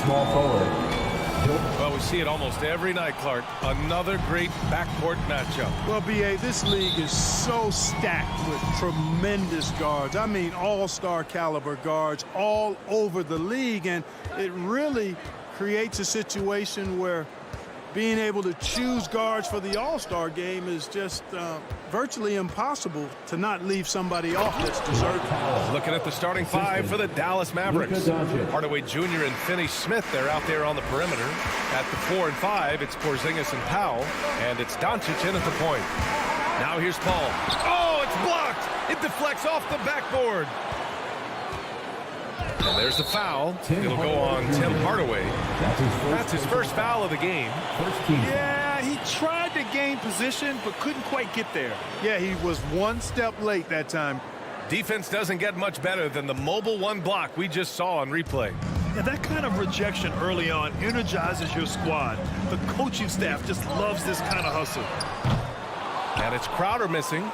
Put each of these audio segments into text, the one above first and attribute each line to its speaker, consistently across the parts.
Speaker 1: small forward.
Speaker 2: Well, we see it almost every night, Clark. Another great backcourt matchup.
Speaker 3: Well, B.A., this league is so stacked with tremendous guards. I mean, all-star caliber guards all over the league, and it really creates a situation where being able to choose guards for the all-star game is just virtually impossible to not leave somebody off that's deserving.
Speaker 2: Looking at the starting five for the Dallas Mavericks. Hardaway Jr. and Finney Smith, they're out there on the perimeter. At the 4 and 5, it's Porzingis and Powell, and it's Doncic in at the point. Now here's Paul. Oh, it's blocked! It deflects off the backboard. And there's the foul. It'll go on Tim Hardaway. That's his first foul of the game.
Speaker 4: Yeah, he tried to gain position, but couldn't quite get there.
Speaker 3: Yeah, he was one step late that time.
Speaker 2: Defense doesn't get much better than the mobile one block we just saw on replay.
Speaker 4: Yeah, that kind of rejection early on energizes your squad. The coaching staff just loves this kind of hustle.
Speaker 2: And it's Crowder missing.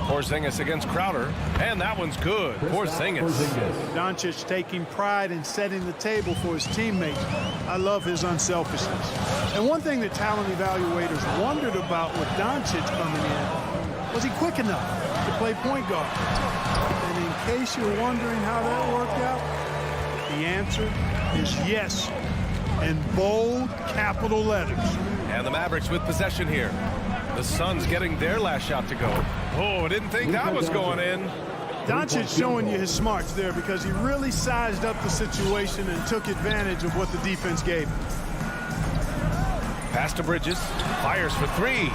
Speaker 2: Porzingis against Crowder, and that one's good. Porzingis.
Speaker 3: Doncic taking pride in setting the table for his teammates. I love his unselfishness. And one thing that talent evaluators wondered about with Doncic coming in, was he quick enough to play point guard? And in case you're wondering how that worked out, the answer is yes, in bold capital letters.
Speaker 2: And the Mavericks with possession here. The Suns getting their last shot to go. Oh, didn't think that was going in.
Speaker 3: Doncic showing you his smarts there because he really sized up the situation and took advantage of what the defense gave him.
Speaker 2: Pass to Bridges. Fires for three.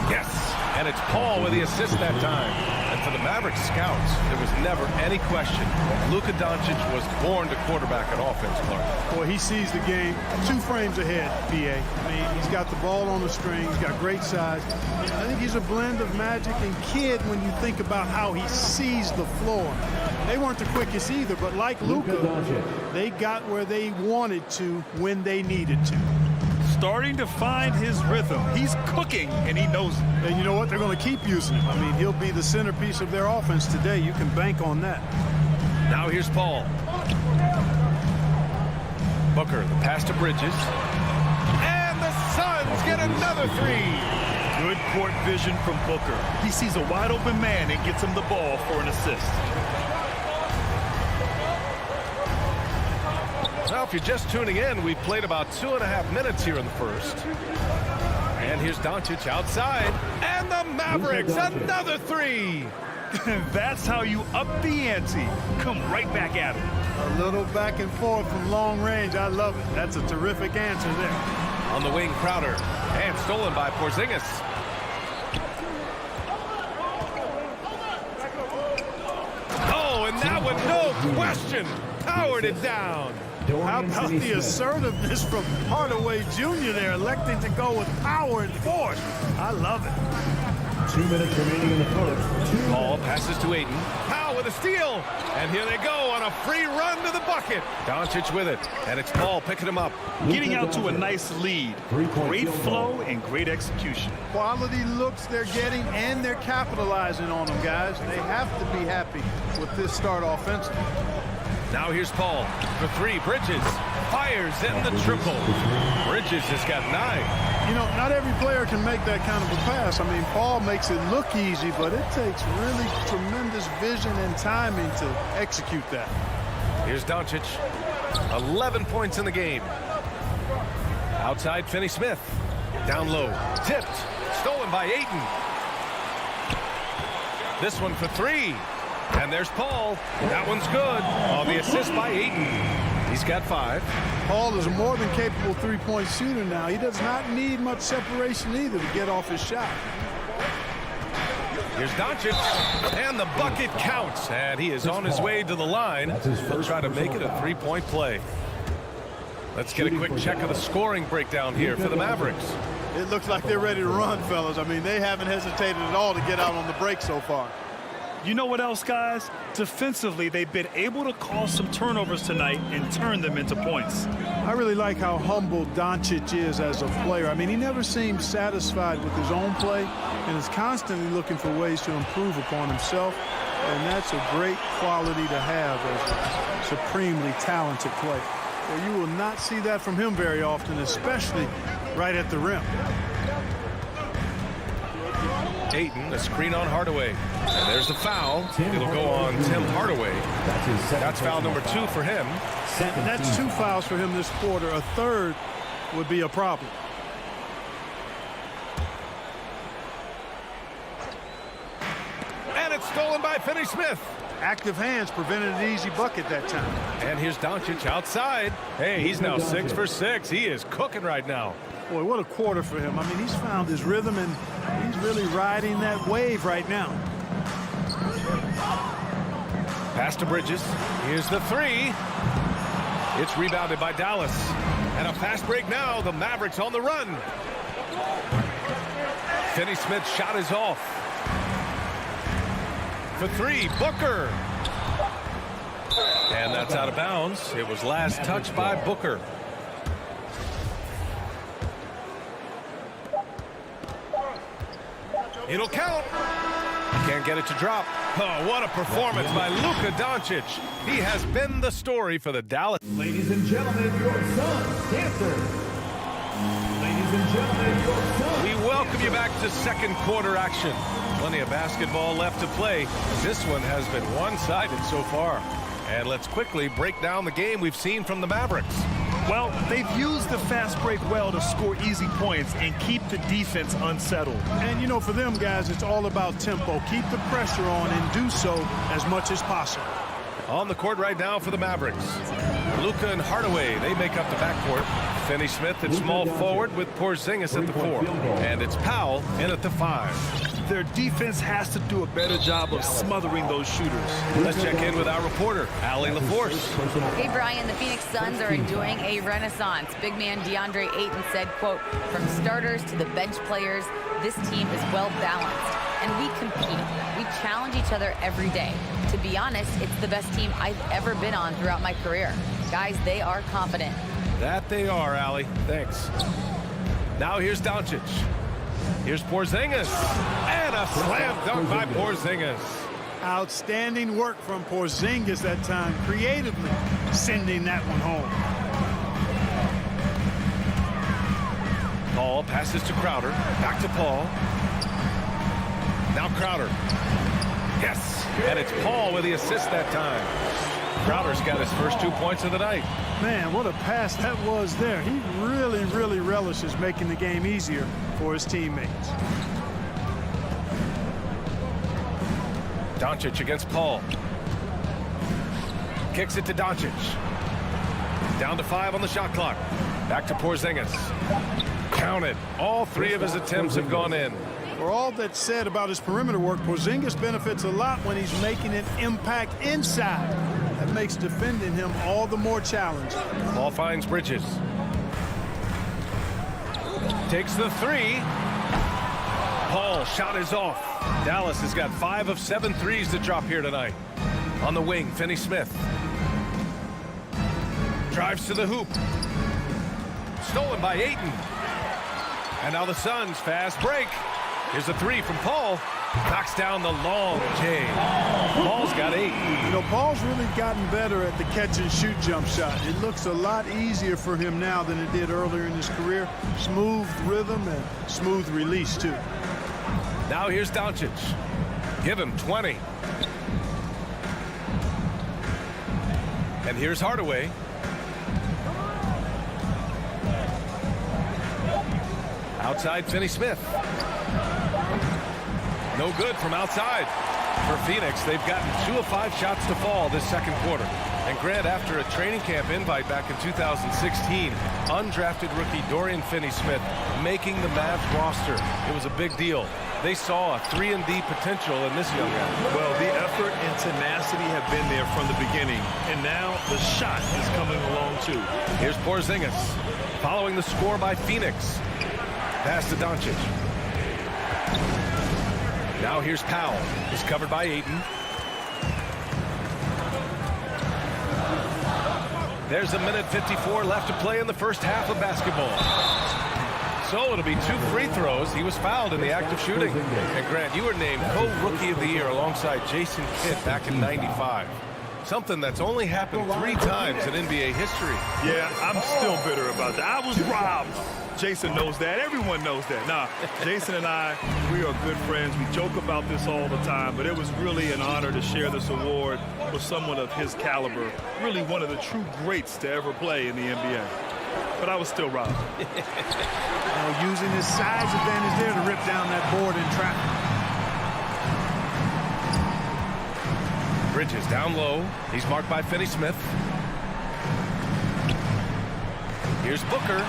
Speaker 2: Yes. And it's Paul with the assist that time. And for the Mavericks scouts, there was never any question. Luka Doncic was born to quarterback an offense, Clark.
Speaker 3: Boy, he sees the game 2 frames ahead, B.A. I mean, he's got the ball on the string. He's got great size. I think he's a blend of Magic and Kidd when you think about how he sees the floor. They weren't the quickest either, but like Luka, they got where they wanted to when they needed to.
Speaker 4: Starting to find his rhythm. He's cooking, and he knows it.
Speaker 3: And you know what? They're going to keep using him. I mean, he'll be the centerpiece of their offense today. You can bank on that.
Speaker 2: Now here's Paul. Booker, the pass to Bridges. And the Suns get another three.
Speaker 4: Good court vision from Booker. He sees a wide open man and gets him the ball for an assist.
Speaker 2: Now, if you're just tuning in, we've played about 2.5 minutes here in the first. And here's Doncic outside. And the Mavericks, another three.
Speaker 4: That's how you up the ante. Come right back at it.
Speaker 3: A little back and forth from long range. I love it. That's a terrific answer there.
Speaker 2: On the wing, Crowder. And stolen by Porzingis. Oh, and that one, no question, powered it down.
Speaker 3: How about the assertiveness from Hardaway Jr. there, electing to go with power and force? I love it.
Speaker 1: 2 minutes remaining in the first.
Speaker 2: Paul passes to Ayton. Powell with a steal. And here they go on a free run to the bucket. Doncic with it. And it's Paul picking him up.
Speaker 4: Getting out to a nice lead. Great flow and great execution.
Speaker 3: Quality looks they're getting, and they're capitalizing on them, guys. They have to be happy with this start offensively.
Speaker 2: Now here's Paul for three. Bridges fires in the triple. Bridges has got 9.
Speaker 3: You know, not every player can make that kind of a pass. I mean, Paul makes it look easy, but it takes really tremendous vision and timing to execute that.
Speaker 2: Here's Doncic. 11 points in the game. Outside, Finney Smith. Down low. Tipped. Stolen by Ayton. This one for 3. And there's Paul. That one's good. On the assist by Ayton. He's got 5.
Speaker 3: Paul is a more than capable three-point shooter now. He does not need much separation either to get off his shot.
Speaker 2: Here's Doncic. And the bucket counts. And he is on his way to the line to try to make it a 3-point play. Let's get a quick check of the scoring breakdown here for the Mavericks.
Speaker 3: It looks like they're ready to run, fellas. I mean, they haven't hesitated at all to get out on the break so far.
Speaker 4: You know what else, guys? Defensively, they've been able to cause some turnovers tonight and turn them into points.
Speaker 3: I really like how humble Doncic is as a player. I mean, he never seems satisfied with his own play and is constantly looking for ways to improve upon himself And that's a great quality to have as a supremely talented player. Well, you will not see that from him very often, especially right at the rim.
Speaker 2: Ayton, a screen on Hardaway. And there's the foul. It'll go on Tim Hardaway. That's foul number 2 for him.
Speaker 3: That's 2 fouls for him this quarter. A third would be a problem.
Speaker 2: And it's stolen by Finney-Smith.
Speaker 3: Active hands prevented an easy bucket that time.
Speaker 2: And here's Doncic outside. Hey, he's now 6 for 6. He is cooking right now.
Speaker 3: Boy, what a quarter for him. I mean, he's found his rhythm, and he's really riding that wave right now.
Speaker 2: Pass to Bridges. Here's the 3. It's rebounded by Dallas. And a fast break now. The Mavericks on the run. Finney-Smith's shot is off. For 3, Booker. And that's out of bounds. It was last touched by Booker. It'll count. Can't get it to drop. Oh, what a performance by Luka Doncic. He has been the story for the Dallas.
Speaker 1: Ladies and gentlemen, your son, Dancer. Ladies and gentlemen, your son.
Speaker 2: We welcome you back to second quarter action. Plenty of basketball left to play. This one has been one-sided so far. And let's quickly break down the game we've seen from the Mavericks.
Speaker 4: Well, they've used the fast break well to score easy points and keep the defense unsettled.
Speaker 3: And, you know, for them guys, it's all about tempo. Keep the pressure on and do so as much as possible.
Speaker 2: On the court right now for the Mavericks. Luka and Hardaway, they make up the backcourt. Finney-Smith at small forward with Porzingis at the 4. And it's Powell in at the 5.
Speaker 4: Their defense has to do a better job of smothering those shooters.
Speaker 2: Let's check in with our reporter, Allie LaForce.
Speaker 5: Hey, Brian, the Phoenix Suns are enjoying a renaissance. Big man DeAndre Ayton said, quote, from starters to the bench players, this team is well balanced. And we compete. We challenge each other every day. To be honest, it's the best team I've ever been on throughout my career. Guys, they are confident.
Speaker 2: That they are, Allie. Thanks. Now here's Doncic. Here's Porzingis. And a slam dunk by Porzingis.
Speaker 3: Outstanding work from Porzingis that time, creatively sending that one home.
Speaker 2: Paul passes to Crowder. Back to Paul. Now Crowder. Yes. And it's Paul with the assist that time. Crowder's got his first 2 points of the night.
Speaker 3: Man, what a pass that was there. He really, really relishes making the game easier for his teammates.
Speaker 2: Doncic against Paul. Kicks it to Doncic. Down to 5 on the shot clock. Back to Porzingis. Counted. All 3 of his attempts have gone in.
Speaker 3: For all that's said about his perimeter work, Porzingis benefits a lot when he's making an impact inside. That makes defending him all the more challenging.
Speaker 2: Ball finds Bridges. Takes the 3. Paul, shot is off. Dallas has got 5 of 7 threes to drop here tonight. On the wing, Finney-Smith. Drives to the hoop. Stolen by Ayton. And now the Suns fast break. Here's a 3 from Paul. Knocks down the long J. Paul's got 8.
Speaker 3: You know, Paul's really gotten better at the catch-and-shoot jump shot. It looks a lot easier for him now than it did earlier in his career. Smooth rhythm and smooth release, too.
Speaker 2: Now here's Doncic. Give him 20. And here's Hardaway. Outside Finney-Smith. No good from outside. For Phoenix, they've gotten 2 of 5 shots to fall this second quarter. And Grant, after a training camp invite back in 2016, undrafted rookie Dorian Finney-Smith making the Mavs roster. It was a big deal. They saw a 3-and-D potential in this young guy.
Speaker 4: Well, the effort and tenacity have been there from the beginning. And now the shot is coming along, too.
Speaker 2: Here's Porzingis. Following the score by Phoenix. Pass to Doncic. Now here's Powell. He's covered by Ayton. There's a minute 54 left to play in the first half of basketball. So it'll be 2 free throws. He was fouled in the act of shooting. And Grant, you were named co-rookie of the year alongside Jason Kidd back in '95. Something that's only happened 3 times in NBA history.
Speaker 4: Yeah, I'm still bitter about that. I was robbed. Jason knows that. Everyone knows that. Nah, Jason and I, we are good friends. We joke about this all the time, but it was really an honor to share this award with someone of his caliber. Really one of the true greats to ever play in the NBA. But I was still robbed.
Speaker 3: Using his size advantage there to rip down that board in traffic.
Speaker 2: Bridges down low. He's marked by Finney Smith. Here's Booker.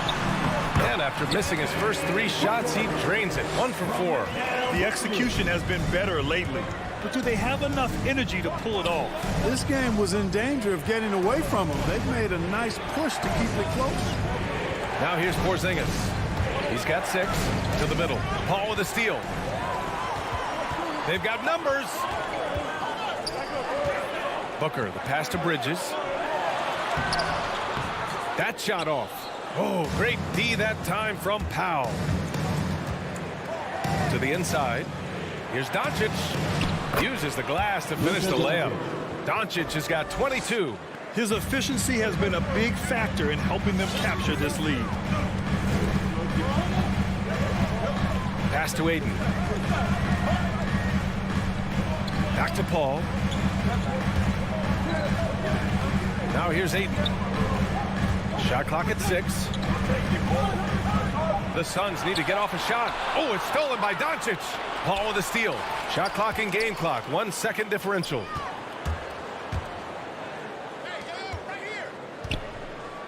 Speaker 2: And after missing his first 3 shots, he drains it. 1 for 4.
Speaker 4: The execution has been better lately. But do they have enough energy to pull it off?
Speaker 3: This game was in danger of getting away from them. They've made a nice push to keep it close.
Speaker 2: Now here's Porzingis. He's got 6 to the middle. Paul with a steal. They've got numbers. Booker, the pass to Bridges. That shot off. Oh, great D that time from Powell. To the inside. Here's Doncic. Uses the glass to finish the layup. Doncic has got 22.
Speaker 4: His efficiency has been a big factor in helping them capture this lead.
Speaker 2: Pass to Ayton. Back to Paul. Now here's Ayton. Shot clock at 6. The Suns need to get off a shot. Oh, it's stolen by Doncic. Paul with a steal. Shot clock and game clock. 1 second differential.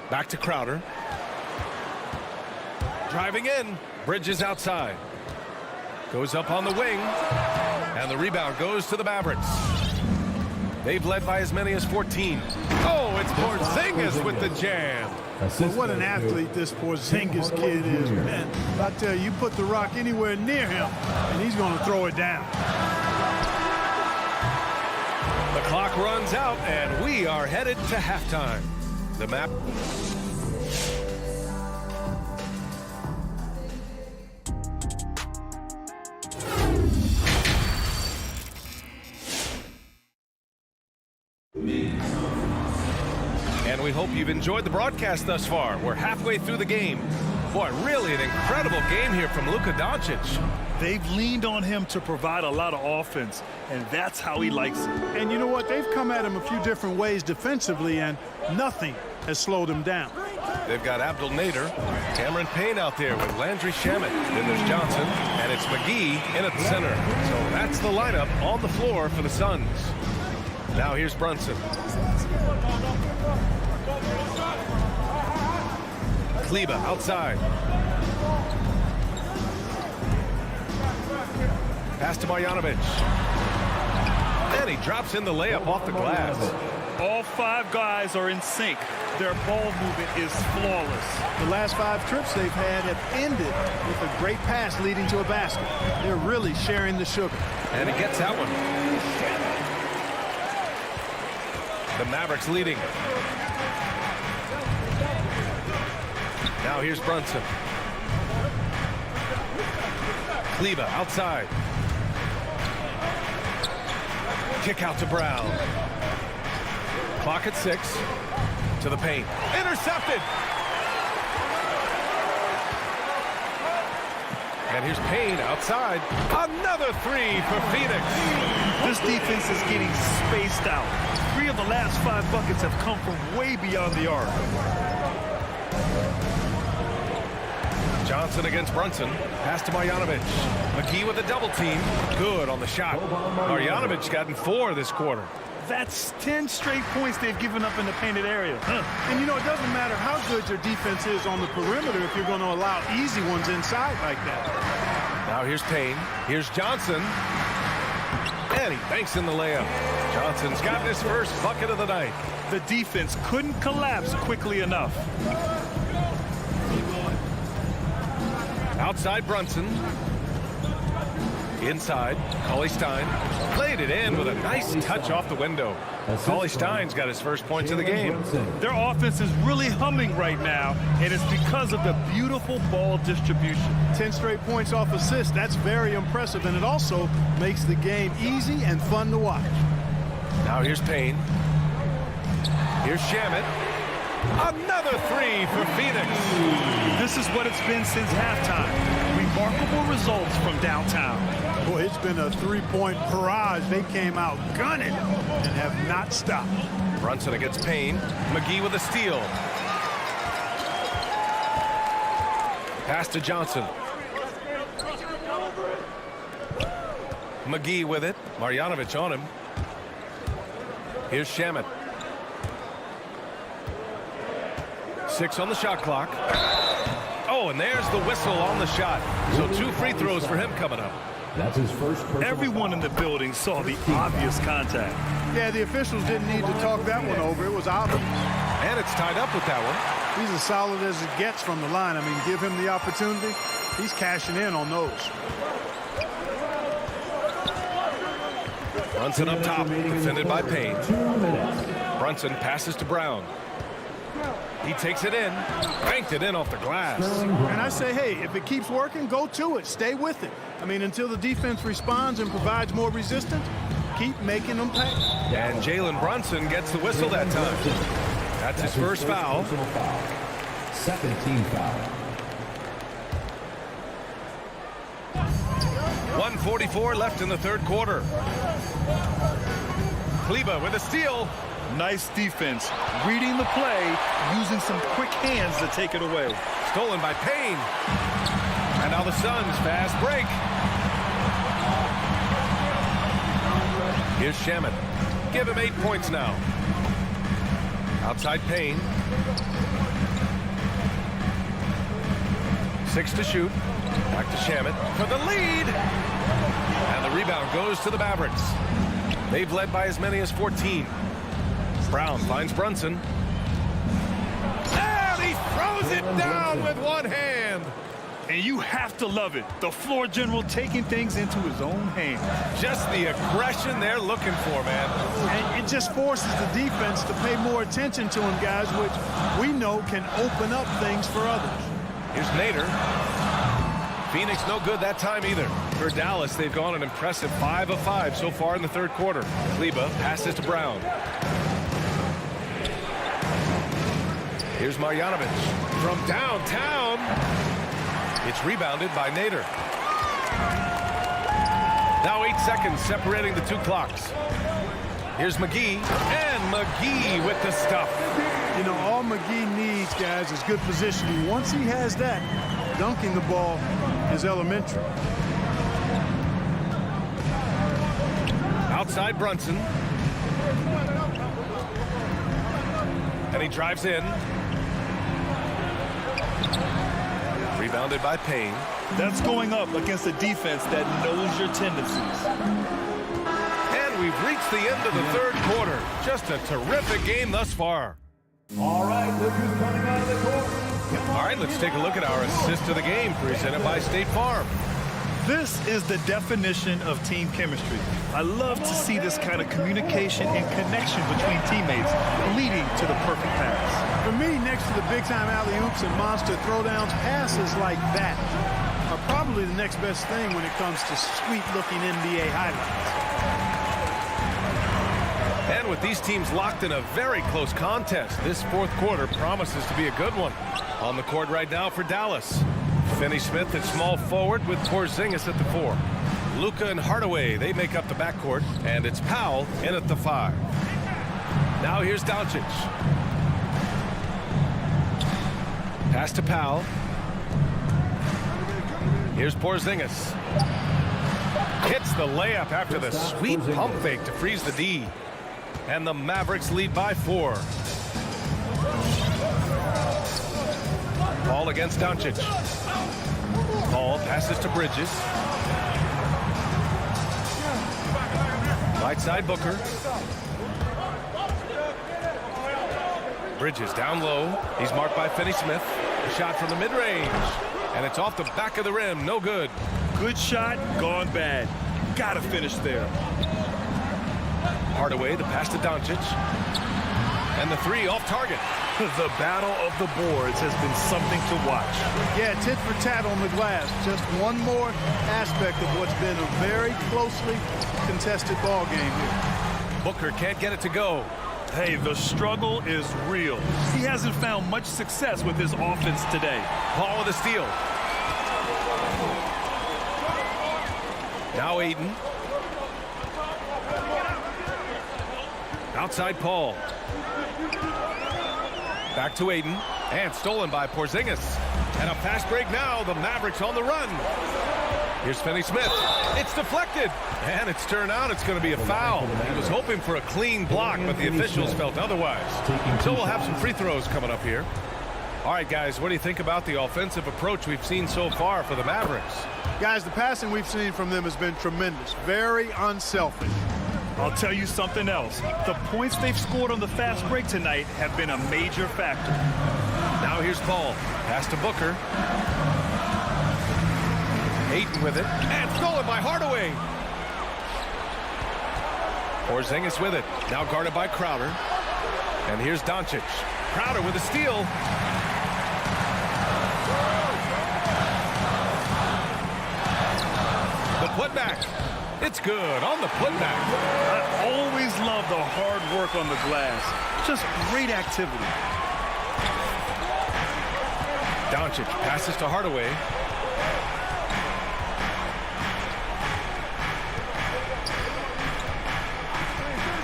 Speaker 2: Back to Crowder. Driving in. Bridges outside. Goes up on the wing. And the rebound goes to the Mavericks. They've led by as many as 14. Oh, it's Porzingis with the jam.
Speaker 3: Well, what an athlete this Porzingis kid is, man. I tell you, you put the rock anywhere near him, and he's going to throw it down.
Speaker 2: The clock runs out, and we are headed to halftime. The map. And we hope you've enjoyed the broadcast thus far. We're halfway through the game. Boy, really an incredible game here from Luka Doncic.
Speaker 4: They've leaned on him to provide a lot of offense, and that's how he likes it.
Speaker 3: And you know what? They've come at him a few different ways defensively, and nothing has slowed him down.
Speaker 2: They've got Abdel Nader, Cameron Payne out there with Landry Shamet. Then there's Johnson, and it's McGee in at the center. So that's the lineup on the floor for the Suns. Now here's Brunson. Kleber outside. Pass to Marjanovic. And he drops in the layup off the glass.
Speaker 4: All 5 guys are in sync. Their ball movement is flawless.
Speaker 3: The last 5 trips they've had have ended with a great pass leading to a basket. They're really sharing the sugar.
Speaker 2: And he gets that one. The Mavericks leading. Now here's Brunson. Kleber outside. Kick out to Brown. Clock at 6. To the paint. Intercepted! And here's Payne outside. Another 3 for Phoenix.
Speaker 4: This defense is getting spaced out. 3 of the last 5 buckets have come from way beyond the arc.
Speaker 2: Johnson against Brunson. Pass to Marjanovic. McGee with a double team. Good on the shot. Marjanovic gotten 4 this quarter.
Speaker 4: That's 10 straight points they've given up in the painted area.
Speaker 3: And you know, it doesn't matter how good your defense is on the perimeter if you're going to allow easy ones inside like that.
Speaker 2: Now here's Payne. Here's Johnson. And he banks in the layup. Johnson's got his first bucket of the night.
Speaker 4: The defense couldn't collapse quickly enough.
Speaker 2: Outside Brunson. Inside, Cauley-Stein played it in with a nice touch off the window. Cauley-Stein's got his first points of the game.
Speaker 4: Their offense is really humming right now, and it's because of the beautiful ball distribution.
Speaker 3: 10 straight points off assists. That's very impressive, and it also makes the game easy and fun to watch.
Speaker 2: Now here's Payne. Here's Shamet. Another three for Phoenix.
Speaker 4: This is what it's been since halftime. Remarkable results from downtown.
Speaker 3: Boy, it's been a three-point barrage. They came out gunning and have not stopped.
Speaker 2: Brunson against Payne. McGee with a steal. Pass to Johnson. McGee with it. Marjanovic on him. Here's Shamet. 6 on the shot clock. Oh, and there's the whistle on the shot. So 2 free throws for him coming up.
Speaker 1: That's his first.
Speaker 4: Everyone in the building saw the obvious contact.
Speaker 3: Yeah, the officials didn't need to talk that one over. It was obvious.
Speaker 2: And it's tied up with that one.
Speaker 3: He's as solid as it gets from the line. I mean, give him the opportunity. He's cashing in on those.
Speaker 2: Brunson up top, defended by Payne. Brunson passes to Brown. He takes it in, banked it in off the glass.
Speaker 3: And I say, hey, if it keeps working, go to it. Stay with it. I mean, until the defense responds and provides more resistance, keep making them pay.
Speaker 2: And Jalen Brunson gets the whistle that time. That's his first foul.
Speaker 1: Second team foul.
Speaker 2: 1:44 left in the third quarter. Kleber with a steal.
Speaker 4: Nice defense, reading the play, using some quick hands to take it away.
Speaker 2: Stolen by Payne. And now the Suns fast break. Here's Shamet. Give him 8 points now. Outside Payne. 6 to shoot. Back to Shamet for the lead. And the rebound goes to the Mavericks. They've led by as many as 14. Brown finds Brunson. And he throws it down with one hand.
Speaker 4: And you have to love it. The floor general taking things into his own hands.
Speaker 2: Just the aggression they're looking for, man.
Speaker 3: And it just forces the defense to pay more attention to him, guys, which we know can open up things for others.
Speaker 2: Here's Nader. Phoenix no good that time either. For Dallas, they've gone an impressive 5 of 5 so far in the third quarter. Kleber passes to Brown. Here's Marjanovic from downtown. It's rebounded by Nader. Now 8 seconds separating the 2 clocks. Here's McGee, and McGee with the stuff.
Speaker 3: You know, all McGee needs, guys, is good positioning. Once he has that, dunking the ball is elementary.
Speaker 2: Outside Brunson. And he drives in. Rebounded by Payne.
Speaker 4: That's going up against a defense that knows your tendencies.
Speaker 2: And we've reached the end of the third quarter. Just a terrific game thus far.
Speaker 1: All right, look who's coming out of the court.
Speaker 2: All right, let's take a look at our assist of the game presented by State Farm.
Speaker 4: This is the definition of team chemistry. I love to see this kind of communication and connection between teammates leading to the perfect pass.
Speaker 3: For me, next to the big-time alley-oops and monster throwdowns, passes like that are probably the next best thing when it comes to sweet-looking NBA highlights.
Speaker 2: And with these teams locked in a very close contest, this fourth quarter promises to be a good one. On the court right now for Dallas. Finney Smith at small forward with Porzingis at the 4. Luka and Hardaway, they make up the backcourt, and it's Powell in at the 5. Now here's Doncic. Pass to Powell. Here's Porzingis. Hits the layup after the sweet pump fake to freeze the D. And the Mavericks lead by 4. Paul against Doncic. Paul passes to Bridges. Right side Booker. Bridges down low. He's marked by Finney Smith. A shot from the mid-range. And it's off the back of the rim. No good.
Speaker 4: Good shot, gone bad. Got to finish there.
Speaker 2: Hardaway, the pass to Doncic. And the three off target.
Speaker 4: The battle of the boards has been something to watch.
Speaker 3: Yeah, tit for tat on the glass. Just one more aspect of what's been a very closely contested ball game here.
Speaker 2: Booker can't get it to go.
Speaker 4: Hey, the struggle is real. He hasn't found much success with his offense today.
Speaker 2: Paul with a steal. Now Ayton. Outside Paul. Back to Ayton. And stolen by Porzingis. And a fast break now. The Mavericks on the run. Here's Finney-Smith. It's deflected. And it's turned out it's going to be a foul. He was hoping for a clean block, but the officials felt otherwise. So we'll have some free throws coming up here. All right, guys, what do you think about the offensive approach we've seen so far for the Mavericks?
Speaker 3: Guys, the passing we've seen from them has been tremendous. Very unselfish.
Speaker 4: I'll tell you something else. The points they've scored on the fast break tonight have been a major factor.
Speaker 2: Now here's Paul. Pass to Booker. Ayton with it. And stolen by Hardaway. Porzingis with it. Now guarded by Crowder. And here's Doncic. Crowder with a steal. The putback. It's good on the putback.
Speaker 4: I always love the hard work on the glass. Just great activity.
Speaker 2: Doncic passes to Hardaway.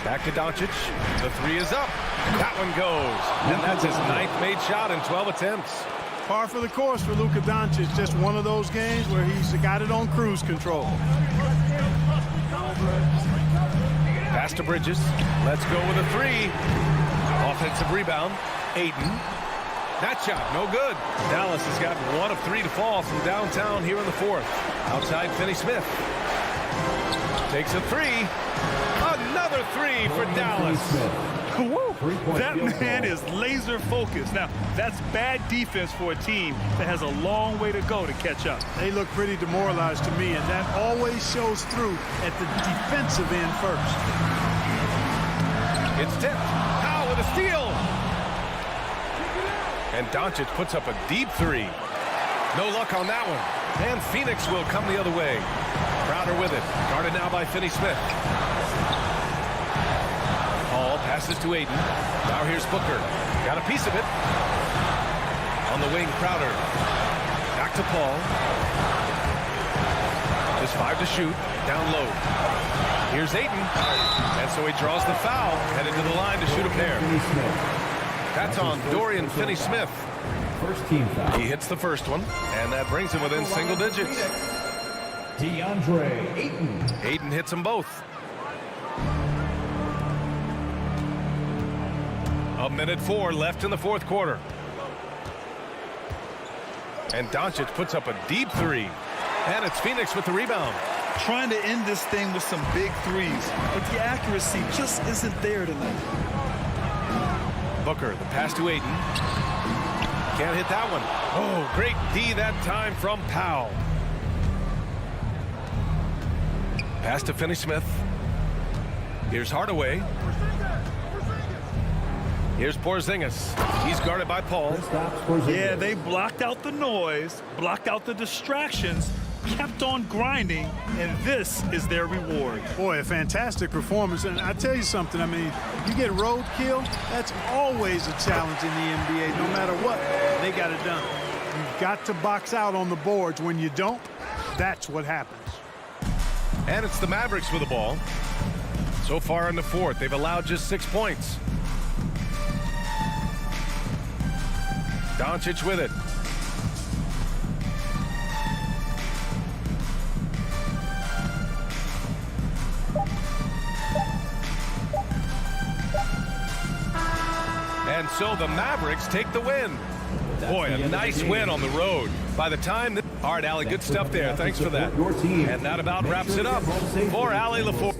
Speaker 2: Back to Doncic. The three is up. That one goes. And that's his 9th made shot in 12 attempts.
Speaker 3: Par for the course for Luka Doncic. Just one of those games where he's got it on cruise control.
Speaker 2: Pass to Bridges. Let's go with a three. Offensive rebound. Ayton. That shot, no good. Dallas has got 1 of 3 to fall from downtown here in the 4th. Outside Finney-Smith. Takes a three. Another three for Dallas.
Speaker 4: Woo. That man is laser focused. Now, that's bad defense for a team that has a long way to go to catch up.
Speaker 3: They look pretty demoralized to me, and that always shows through at the defensive end first.
Speaker 2: It's tipped. Powell with a steal. And Doncic puts up a deep three. No luck on that one. And Phoenix will come the other way. Crowder with it. Guarded now by Finney-Smith. Paul passes to Ayton. Now here's Booker. Got a piece of it. On the wing, Crowder. Back to Paul. Just 5 to shoot. Down low. Here's Ayton. And so he draws the foul. Headed to the line to shoot a pair. That's on Dorian Finney-Smith.
Speaker 1: First team foul.
Speaker 2: He hits the first one, and that brings him within single digits.
Speaker 1: DeAndre Ayton.
Speaker 2: Ayton hits them both. A minute 4 left in the 4th quarter. And Doncic puts up a deep three. And it's Phoenix with the rebound.
Speaker 4: Trying to end this thing with some big threes, but the accuracy just isn't there tonight.
Speaker 2: Booker, the pass to Ayton. Can't hit that one. Oh, great D that time from Powell. Pass to Finney-Smith. Here's Hardaway. Here's Porzingis. He's guarded by Paul.
Speaker 4: Yeah, they blocked out the noise, blocked out the distractions, kept on grinding, and this is their reward.
Speaker 3: Boy, a fantastic performance. And I tell you something, I mean, you get roadkill, that's always a challenge in the NBA. No matter what, they got it done. You've got to box out on the boards. When you don't, that's what happens.
Speaker 2: And it's the Mavericks with the ball. So far in the 4th, they've allowed just 6 points. Doncic with it. And so the Mavericks take the win. Boy, a nice win on the road. By the time... All right, Allie, good stuff there. Thanks for that. And that about wraps it up for Allie LaForge.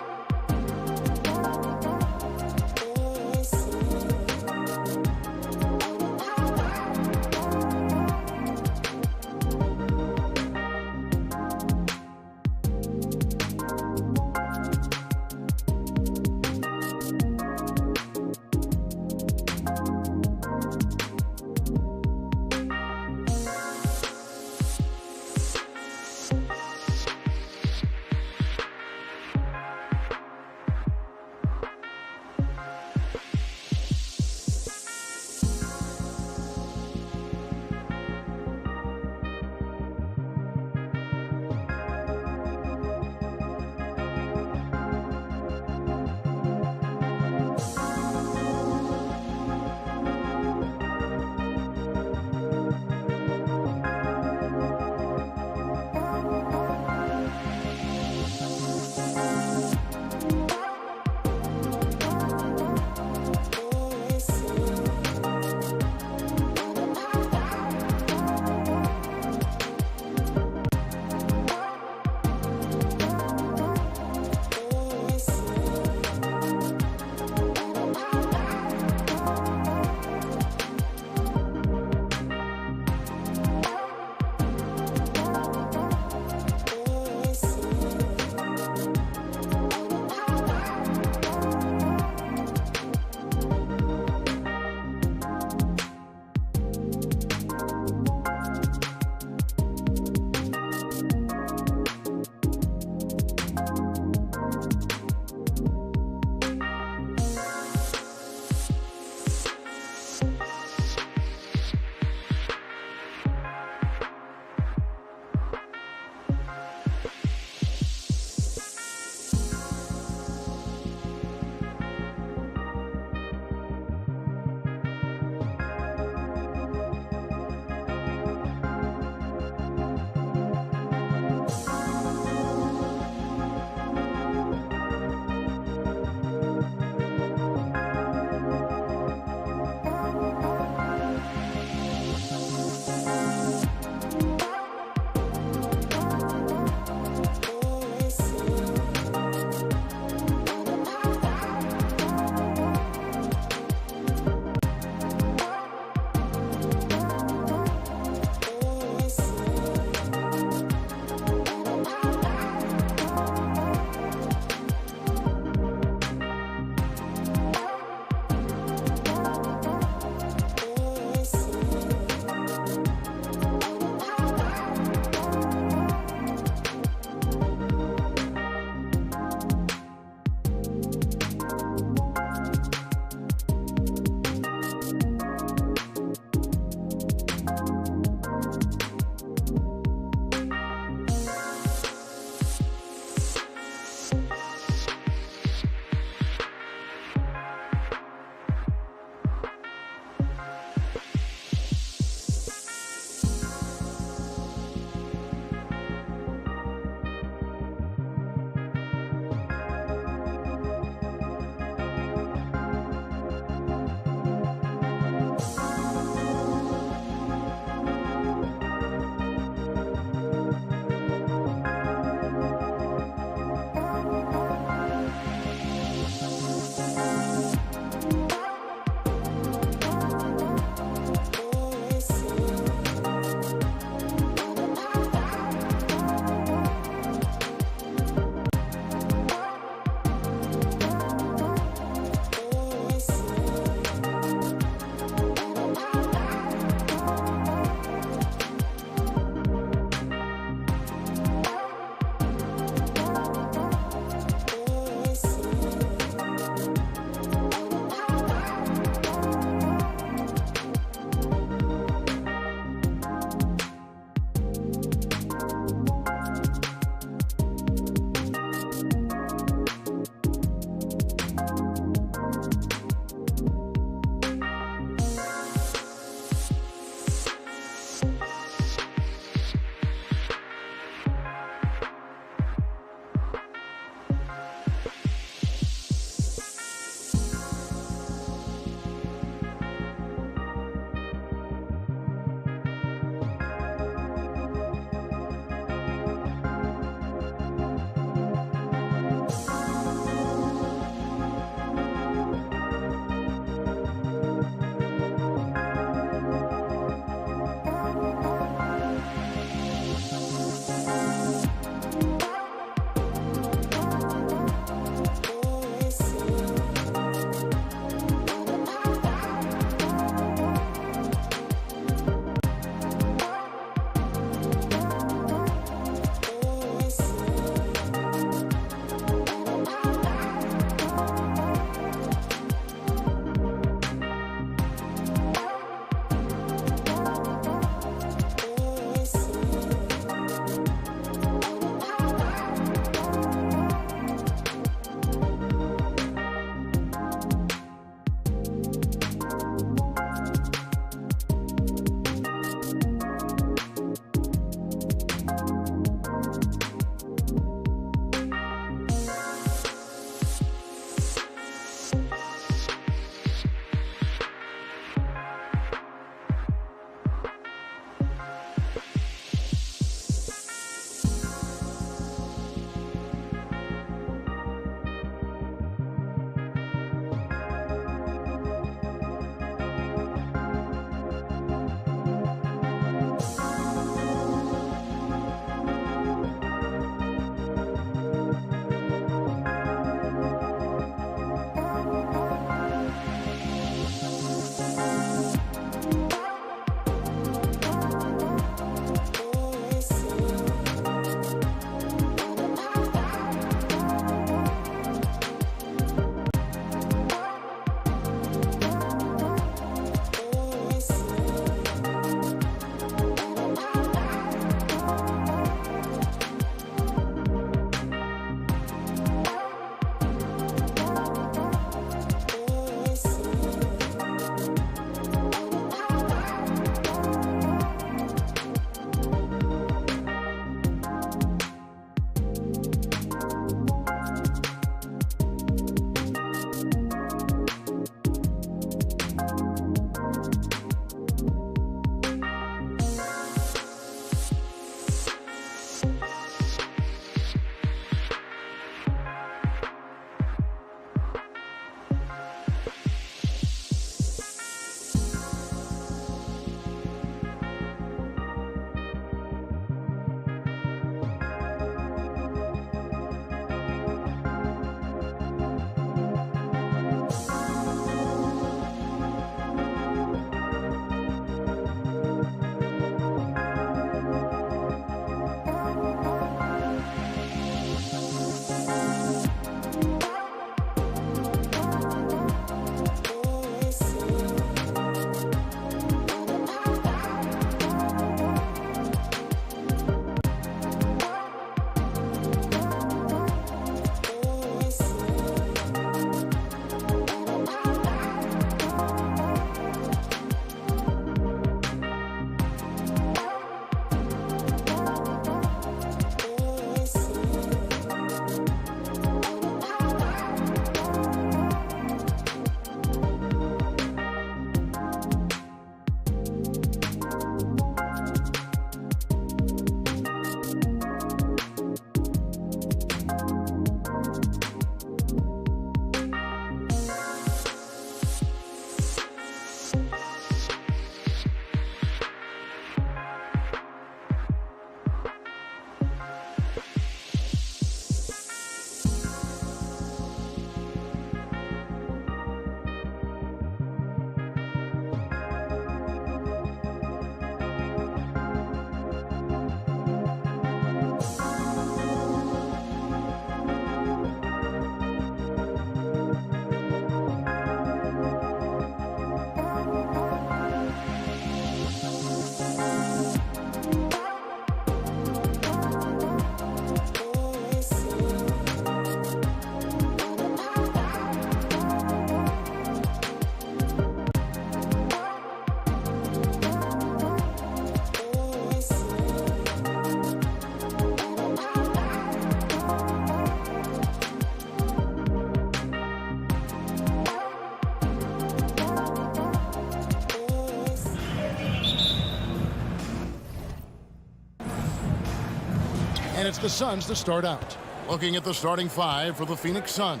Speaker 6: it's the Suns to start out. Looking at the starting five for the Phoenix Suns.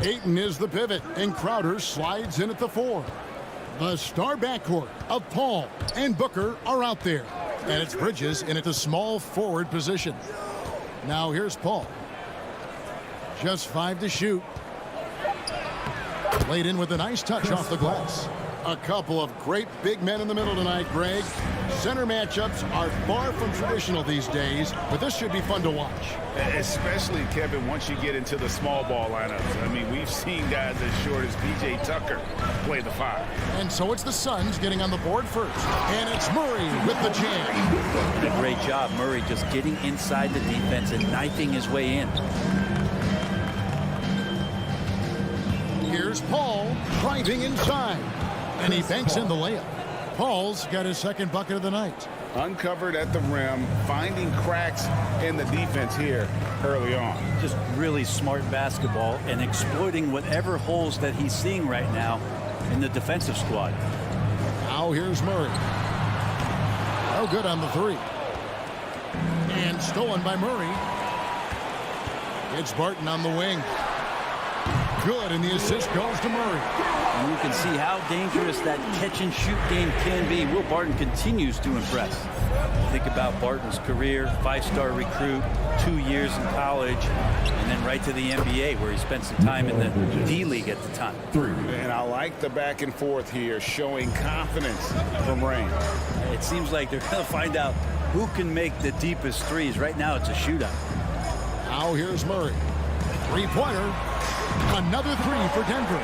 Speaker 6: Ayton is the pivot, and Crowder slides in at the 4. The star backcourt of Paul and Booker are out there. And it's Bridges in at the small forward position. Now here's Paul. Just 5 to shoot. Laid in with a nice touch off the glass. A couple of great big men in the middle tonight, Greg. Center matchups are far from traditional these days, but this should be fun to watch.
Speaker 7: Especially, Kevin, once you get into the small ball lineups. I mean, we've seen guys as short as P.J. Tucker play the 5.
Speaker 6: And so it's the Suns getting on the board first. And it's Murray with the jam.
Speaker 8: A great job, Murray, just getting inside the defense and knifing his way in.
Speaker 6: Here's Paul driving inside. And he banks in the layup. Paul's got his second bucket of the night.
Speaker 7: Uncovered at the rim, finding cracks in the defense here early on.
Speaker 8: Just really smart basketball and exploiting whatever holes that he's seeing right now in the defensive squad.
Speaker 6: Now here's Murray. No good on the 3. And stolen by Murray. It's Barton on the wing. Good, and the assist goes to Murray.
Speaker 8: And you can see how dangerous that catch-and-shoot game can be. Will Barton continues to impress. Think about Barton's career, 5-star recruit, 2 years in college, and then right to the NBA, where he spent some time in the D-League at the time.
Speaker 7: And I like the back and forth here, showing confidence from Rain.
Speaker 8: It seems like they're going to find out who can make the deepest threes. Right now, it's a shootout.
Speaker 6: Now here's Murray. 3-pointer. Another 3 for Denver.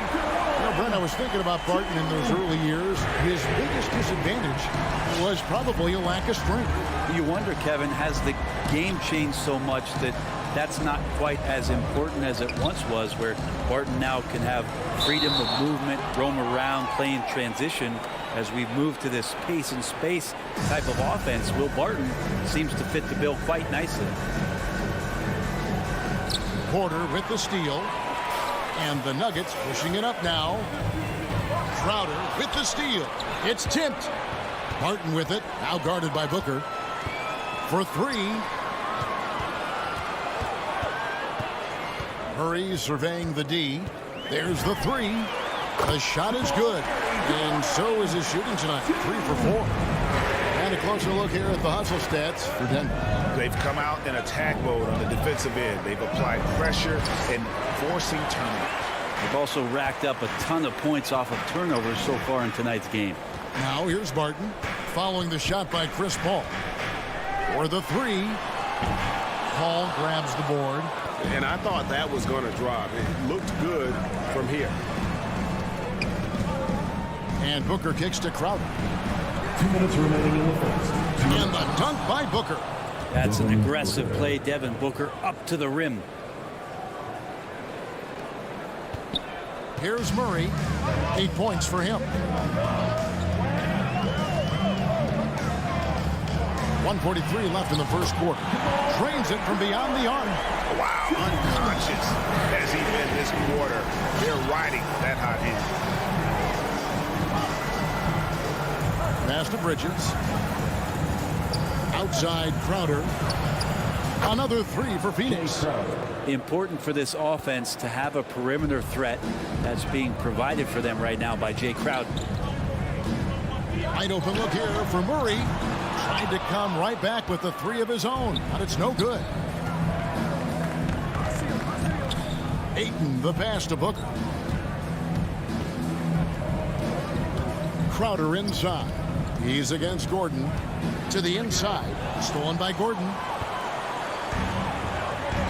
Speaker 6: You know, Brent, I was thinking about Barton in those early years. His biggest disadvantage was probably a lack of strength.
Speaker 8: You wonder, Kevin, has the game changed so much that that's not quite as important as it once was, where Barton now can have freedom of movement, roam around, play in transition. As we move to this pace and space type of offense, Will Barton seems to fit the bill quite nicely.
Speaker 6: Porter with the steal. And the Nuggets pushing it up now. Crowder with the steal. It's tipped. Barton with it. Now guarded by Booker. For 3. Murray surveying the D. There's the 3. The shot is good. And so is his shooting tonight. 3 for 4. And a closer look here at the hustle stats for Denver.
Speaker 7: They've come out in attack mode on the defensive end. They've applied pressure and forcing turnovers.
Speaker 8: They've also racked up a ton of points off of turnovers so far in tonight's game.
Speaker 6: Now here's Barton following the shot by Chris Paul. For the 3. Paul grabs the board.
Speaker 7: And I thought that was going to drop. It looked good from here.
Speaker 6: And Booker kicks to Crowder.
Speaker 1: 2 minutes remaining in the first.
Speaker 6: And the dunk by Booker.
Speaker 8: That's an aggressive play. Devin Booker up to the rim.
Speaker 6: Here's Murray. 8 points for him. 1:43 left in the first quarter. Drains it from beyond the arc.
Speaker 7: Wow, unconscious has he been this quarter. They're riding that hot hand.
Speaker 6: Pass to Bridges. Outside Crowder. Another 3 for Phoenix.
Speaker 8: Important for this offense to have a perimeter threat that's being provided for them right now by Jay Crowder.
Speaker 6: Wide open look here for Murray. Tried to come right back with the 3 of his own, but it's no good. Ayton the pass to Booker. Crowder inside. He's against Gordon. To the inside. Stolen by Gordon.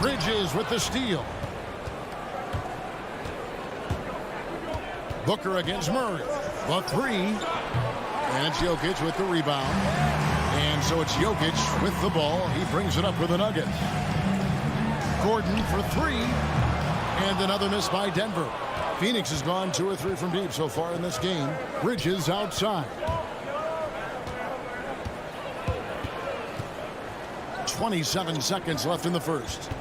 Speaker 6: Bridges with the steal. Booker against Murray. The 3. And it's Jokic with the rebound. And so it's Jokic with the ball. He brings it up for the Nuggets. Gordon for 3. And another miss by Denver. Phoenix has gone 2 or 3 from deep so far in this game. Bridges outside. 27 seconds left in the first.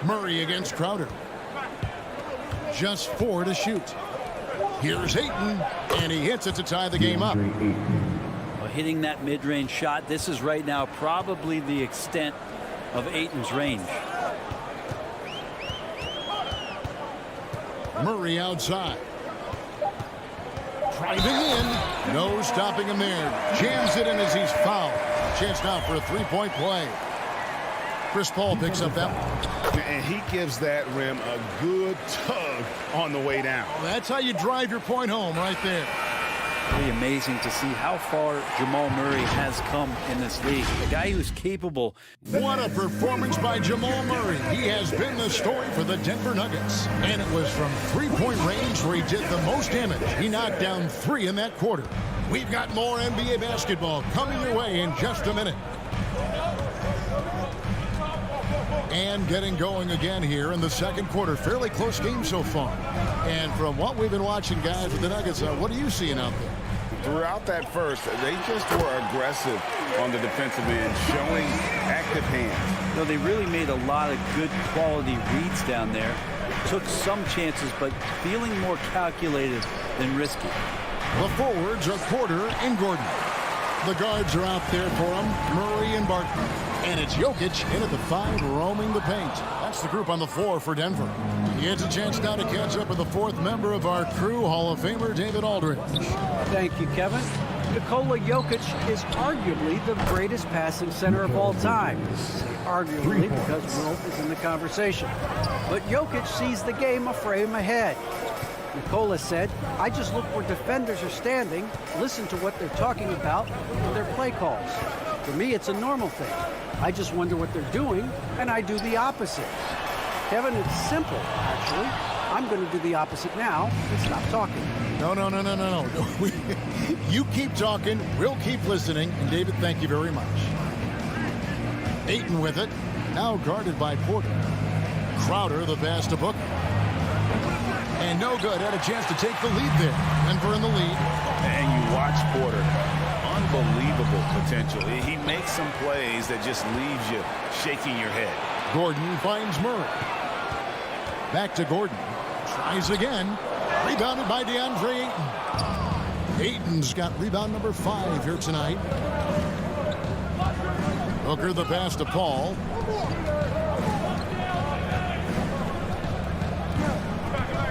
Speaker 6: Murray against Crowder. Just 4 to shoot. Here's Ayton, and he hits it to tie the game up.
Speaker 8: Well, hitting that mid-range shot. This is right now probably the extent of Ayton's range.
Speaker 6: Murray outside. Driving in. No stopping him there. Jams it in as he's fouled. Chance now for a three-point play. Chris Paul picks up that one.
Speaker 7: And he gives that rim a good tug on the way down.
Speaker 6: Well, that's how you drive your point home right there.
Speaker 8: Really amazing to see how far Jamal Murray has come in this league. A guy who's capable.
Speaker 6: What a performance by Jamal Murray. He has been the story for the Denver Nuggets. And it was from three-point range where he did the most damage. He knocked down 3 in that quarter. We've got more NBA basketball coming your way in just a minute. And getting going again here in the second quarter. Fairly close game so far. And from what we've been watching, guys, with the Nuggets, what are you seeing out there?
Speaker 7: Throughout that first, they just were aggressive on the defensive end, showing active hands.
Speaker 8: You know, they really made a lot of good quality reads down there. Took some chances, but feeling more calculated than risky.
Speaker 6: The forwards are Porter and Gordon. The guards are out there for him, Murray and Barton. And it's Jokic in at the 5, roaming the paint. That's the group on the floor for Denver. He gets a chance now to catch up with the 4th member of our crew, Hall of Famer David Aldridge.
Speaker 9: Thank you, Kevin. Nikola Jokic is arguably the greatest passing center of all time. I say arguably because Wilt is in the conversation. But Jokic sees the game a frame ahead. Nikola said, I just look where defenders are standing, listen to what they're talking about in their play calls. For me, it's a normal thing. I just wonder what they're doing, and I do the opposite. Kevin, it's simple, actually. I'm going to do the opposite now and stop talking.
Speaker 6: No. You keep talking, we'll keep listening, and David, thank you very much. Ayton with it, now guarded by Porter. Crowder, the pass to Booker. And no good, had a chance to take the lead there. Denver in the lead.
Speaker 7: And you watch Porter. Unbelievable potential. He makes some plays that just leaves you shaking your head.
Speaker 6: Gordon finds Murray. Back to Gordon. Tries again. Rebounded by DeAndre Ayton. Ayton's got rebound number 5 here tonight. Booker the pass to Paul.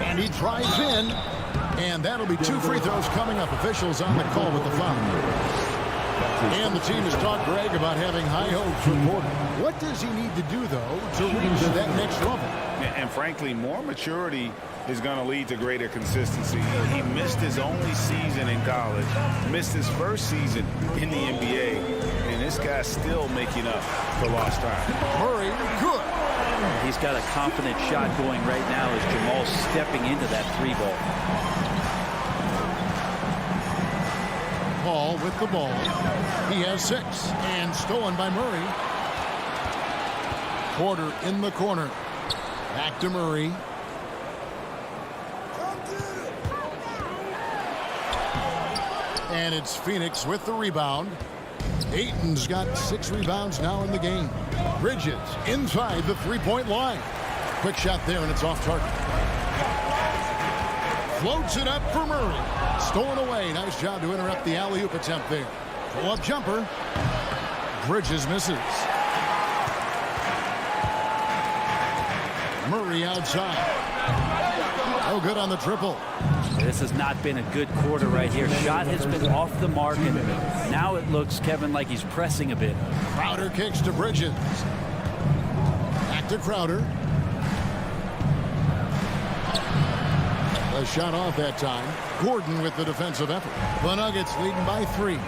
Speaker 6: And he drives in. And that'll be 2 free throws coming up. Officials on the call with the foul. And the team has talked Greg about having high hopes for Porter. What does he need to do, though, to reach that next level?
Speaker 7: And frankly, more maturity is going to lead to greater consistency. He missed his only season in college, missed his first season in the NBA, and this guy's still making up for lost time.
Speaker 6: Murray, good.
Speaker 8: He's got a confident shot going right now as Jamal's stepping into that 3-ball.
Speaker 6: Paul with the ball. He has 6 and stolen by Murray. Porter in the corner. Back to Murray. And it's Phoenix with the rebound. Ayton's got 6 rebounds now in the game. Bridges inside the 3-point line. Quick shot there, and it's off target. Floats it up for Murray. Stolen away. Nice job to interrupt the alley-oop attempt there. Pull-up jumper. Bridges misses. Murray outside. Oh, good on the triple.
Speaker 8: This has not been a good quarter right here. Shot has been off the mark, and now it looks, Kevin, like he's pressing a bit.
Speaker 6: Crowder kicks to Bridges. Back to Crowder. A shot off that time. Gordon with the defensive effort. The Nuggets leading by 3.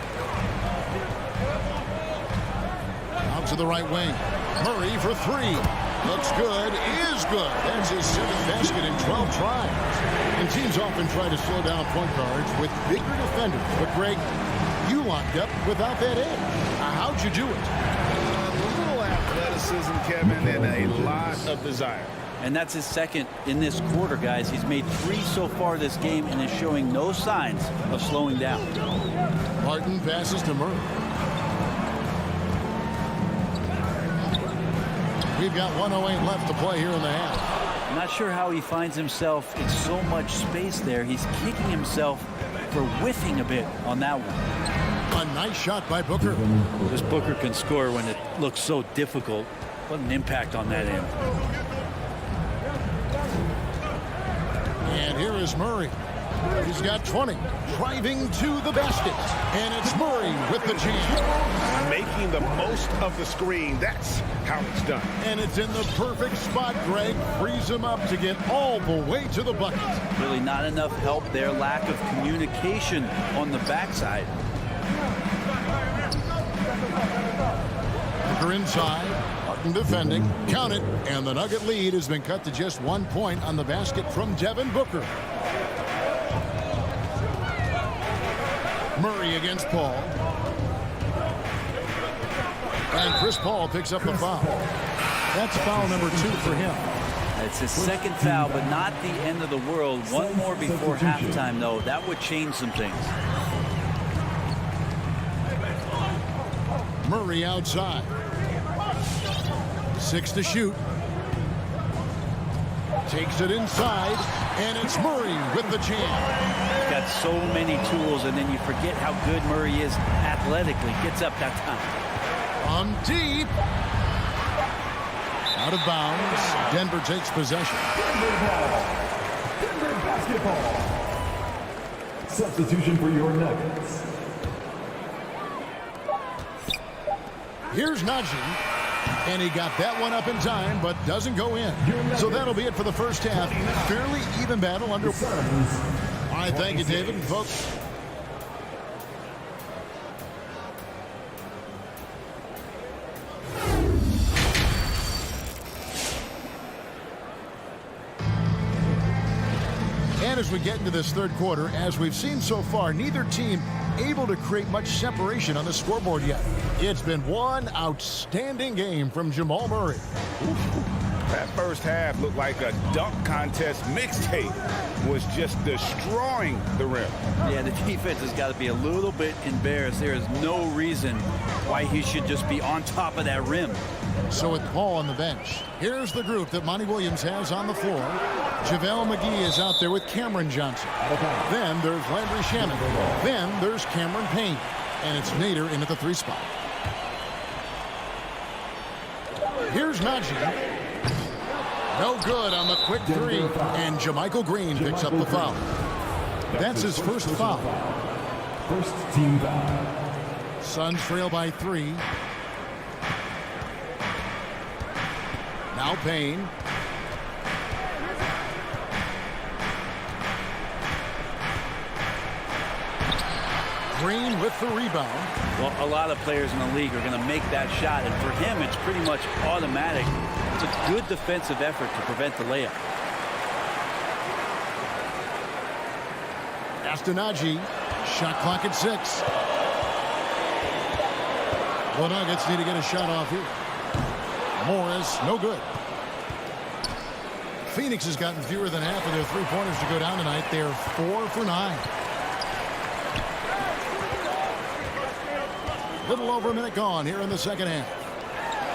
Speaker 6: Out to the right wing. Murray for 3. Looks good. Is good. That's his 7th basket in 12 tries. And teams often try to slow down point guards with bigger defenders. But, Greg, you locked up without that edge. How'd you do it?
Speaker 7: A little athleticism, Kevin, and a lot of desire.
Speaker 8: And that's his 2nd in this quarter, guys. He's made 3 so far this game and is showing no signs of slowing down.
Speaker 6: Barton passes to Murray. We've got 1:08 left to play here in the half.
Speaker 8: I'm not sure how he finds himself in so much space there. He's kicking himself for whiffing a bit on that one.
Speaker 6: nice shot by Booker.
Speaker 8: This Booker can score when it looks so difficult. What an impact on that end.
Speaker 6: And here is Murray. He's got 20, driving to the basket. And it's Murray with the jam.
Speaker 7: Making the most of the screen. That's how it's done.
Speaker 6: And it's in the perfect spot, Greg. Frees him up to get all the way to the bucket.
Speaker 8: Really not enough help there. Lack of communication on the backside.
Speaker 6: Booker inside. Martin defending. Count it. And the Nugget lead has been cut to just 1 point on the basket from Devin Booker. Murray against Paul. And Chris Paul picks up the foul. That's foul number 2 for him.
Speaker 8: It's his second foul, but not the end of the world. One more before halftime, though. That would change some things.
Speaker 6: Murray outside. 6 to shoot. Takes it inside, and it's Murray with the jam.
Speaker 8: He's got so many tools, and then you forget how good Murray is athletically. Gets up that time.
Speaker 6: On deep. Out of bounds. Denver takes possession.
Speaker 1: Denver basketball. Substitution for your Nuggets.
Speaker 6: Here's Najee. And he got that one up in time, but doesn't go in. So that'll be it for the first half. Fairly even battle under. All right, thank you, David. Folks. And as we get into this third quarter, as we've seen so far, neither team able to create much separation on the scoreboard yet. It's been one outstanding game from Jamal Murray.
Speaker 7: That first half looked like a dunk contest mixtape. Was just destroying the rim.
Speaker 8: Yeah, the defense has got to be a little bit embarrassed. There is no reason why he should just be on top of that rim.
Speaker 6: So with Paul on the bench, here's the group that Monty Williams has on the floor. JaVale McGee is out there with Cameron Johnson. Then there's Landry Shamet. Then there's Cameron Payne. And it's Nader in at the 3 spot. Here's Najee. No good on the quick 3. And JaMychal Green picks up the foul. That's his first foul.
Speaker 1: First team foul.
Speaker 6: Suns trail by 3. Now Payne. Green with the rebound.
Speaker 8: Well, a lot of players in the league are going to make that shot, and for him, it's pretty much automatic. It's a good defensive effort to prevent the layup.
Speaker 6: Astonagi, shot clock at 6. The Nuggets need to get a shot off here. Morris, no good. Phoenix has gotten fewer than half of their 3-pointers to go down tonight. They're 4 for 9. Little over a minute gone here in the second half.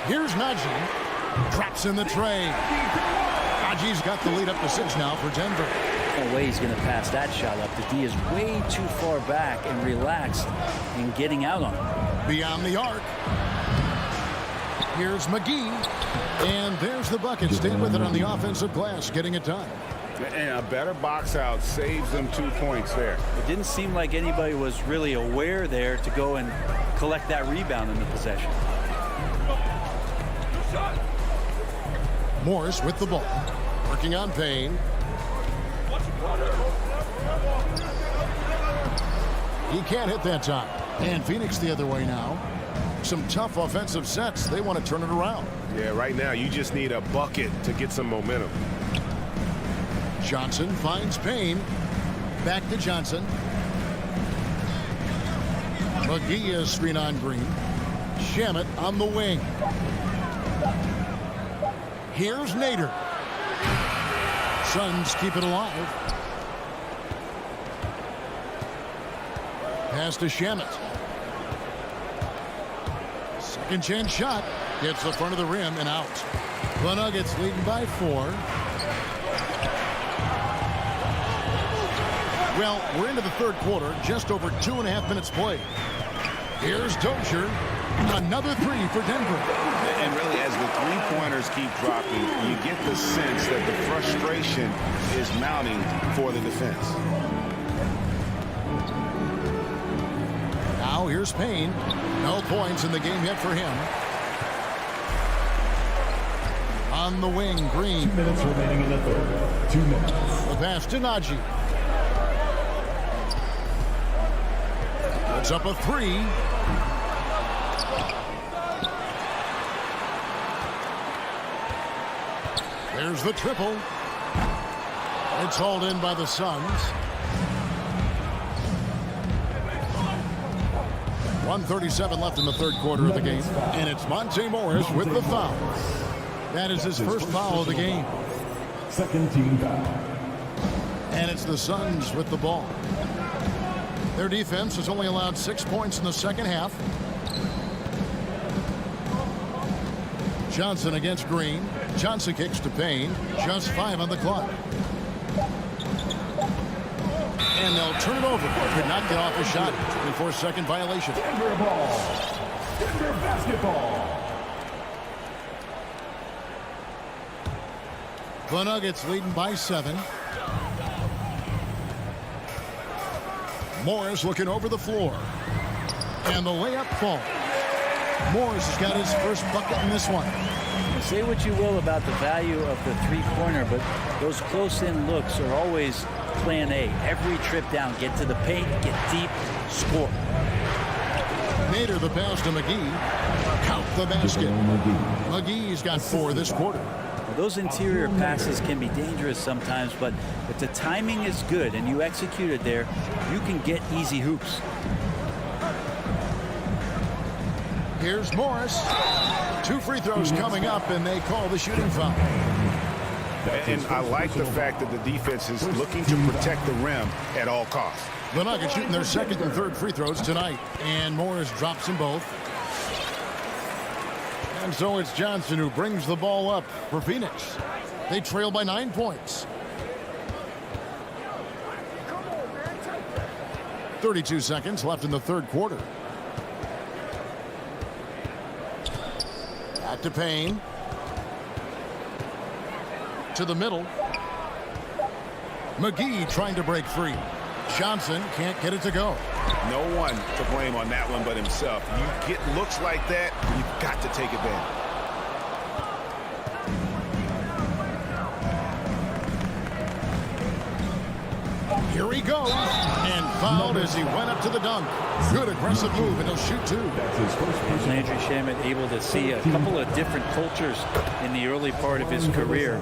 Speaker 6: Here's Najee. Drops in the tray. Najee's got the lead up to 6 now for Denver.
Speaker 8: No way he's going to pass that shot up. The D is way too far back and relaxed in getting out on him.
Speaker 6: Beyond the arc. Here's McGee. And there's the bucket. Stay with it on the offensive glass, getting it done.
Speaker 7: And a better box out saves them 2 points there.
Speaker 8: It didn't seem like anybody was really aware there to go and collect that rebound in the possession.
Speaker 6: Morris with the ball. Working on Payne. He can't hit that time. And Phoenix the other way now. Some tough offensive sets. They want to turn it around.
Speaker 2: Yeah, right now you just need a bucket to get some momentum.
Speaker 6: Johnson finds Payne. Back to Johnson. McGee is screen on Green. Shamet on the wing. Here's Nader. Suns keep it alive. Pass to Shamet. Second chance shot. Hits the front of the rim and out. The Nuggets leading by 4. Well, we're into the third quarter. Just over 2.5 minutes played. Here's Dozier. Another three for Denver.
Speaker 7: And really, as the three-pointers keep dropping, you get the sense that the frustration is mounting for the defense.
Speaker 6: Now here's Payne. No points in the game yet for him. On the wing, Green.
Speaker 1: 2 minutes remaining in the third. 2 minutes.
Speaker 6: The pass to Najee. Puts up a three. There's the triple. It's hauled in by the Suns. 1:37 left in the third quarter of the game. And it's Monte Morris with the foul. That is his first foul of the game.
Speaker 1: Second team foul.
Speaker 6: And it's the Suns with the ball. Their defense has only allowed 6 points in the second half. Johnson against Green. Johnson kicks to Payne. Just 5 on the clock. And they'll turn it over. Could not get off a shot. 24-second violation.
Speaker 1: Denver ball. Denver basketball.
Speaker 6: The Nuggets leading by 7. Morris looking over the floor. And the layup falls. Morris has got his first bucket in this one.
Speaker 8: Say what you will about the value of the three-pointer, but those close-in looks are always plan A. Every trip down, get to the paint, get deep, score.
Speaker 6: Nader the pass to McGee. Count the basket. McGee's got 4 this quarter.
Speaker 8: Those interior passes can be dangerous sometimes, but if the timing is good and you execute it there, you can get easy hoops.
Speaker 6: Here's Morris. 2 free throws coming up, and they call the shooting foul.
Speaker 7: And I like the fact that the defense is looking to protect the rim at all costs.
Speaker 6: The Nuggets shooting their second and third free throws tonight, and Morris drops them both. And so it's Johnson who brings the ball up for Phoenix. They trail by 9 points. 32 seconds left in the third quarter. Back to Payne. To the middle. McGee trying to break free. Johnson can't get it to go.
Speaker 7: No one to blame on that one but himself. You get looks like that, you've got to take advantage.
Speaker 6: Here he goes. And fouled as he went up to the dunk. Good aggressive move, and he'll shoot 2.
Speaker 8: Landry Shamet able to see a couple of different cultures in the early part of his career.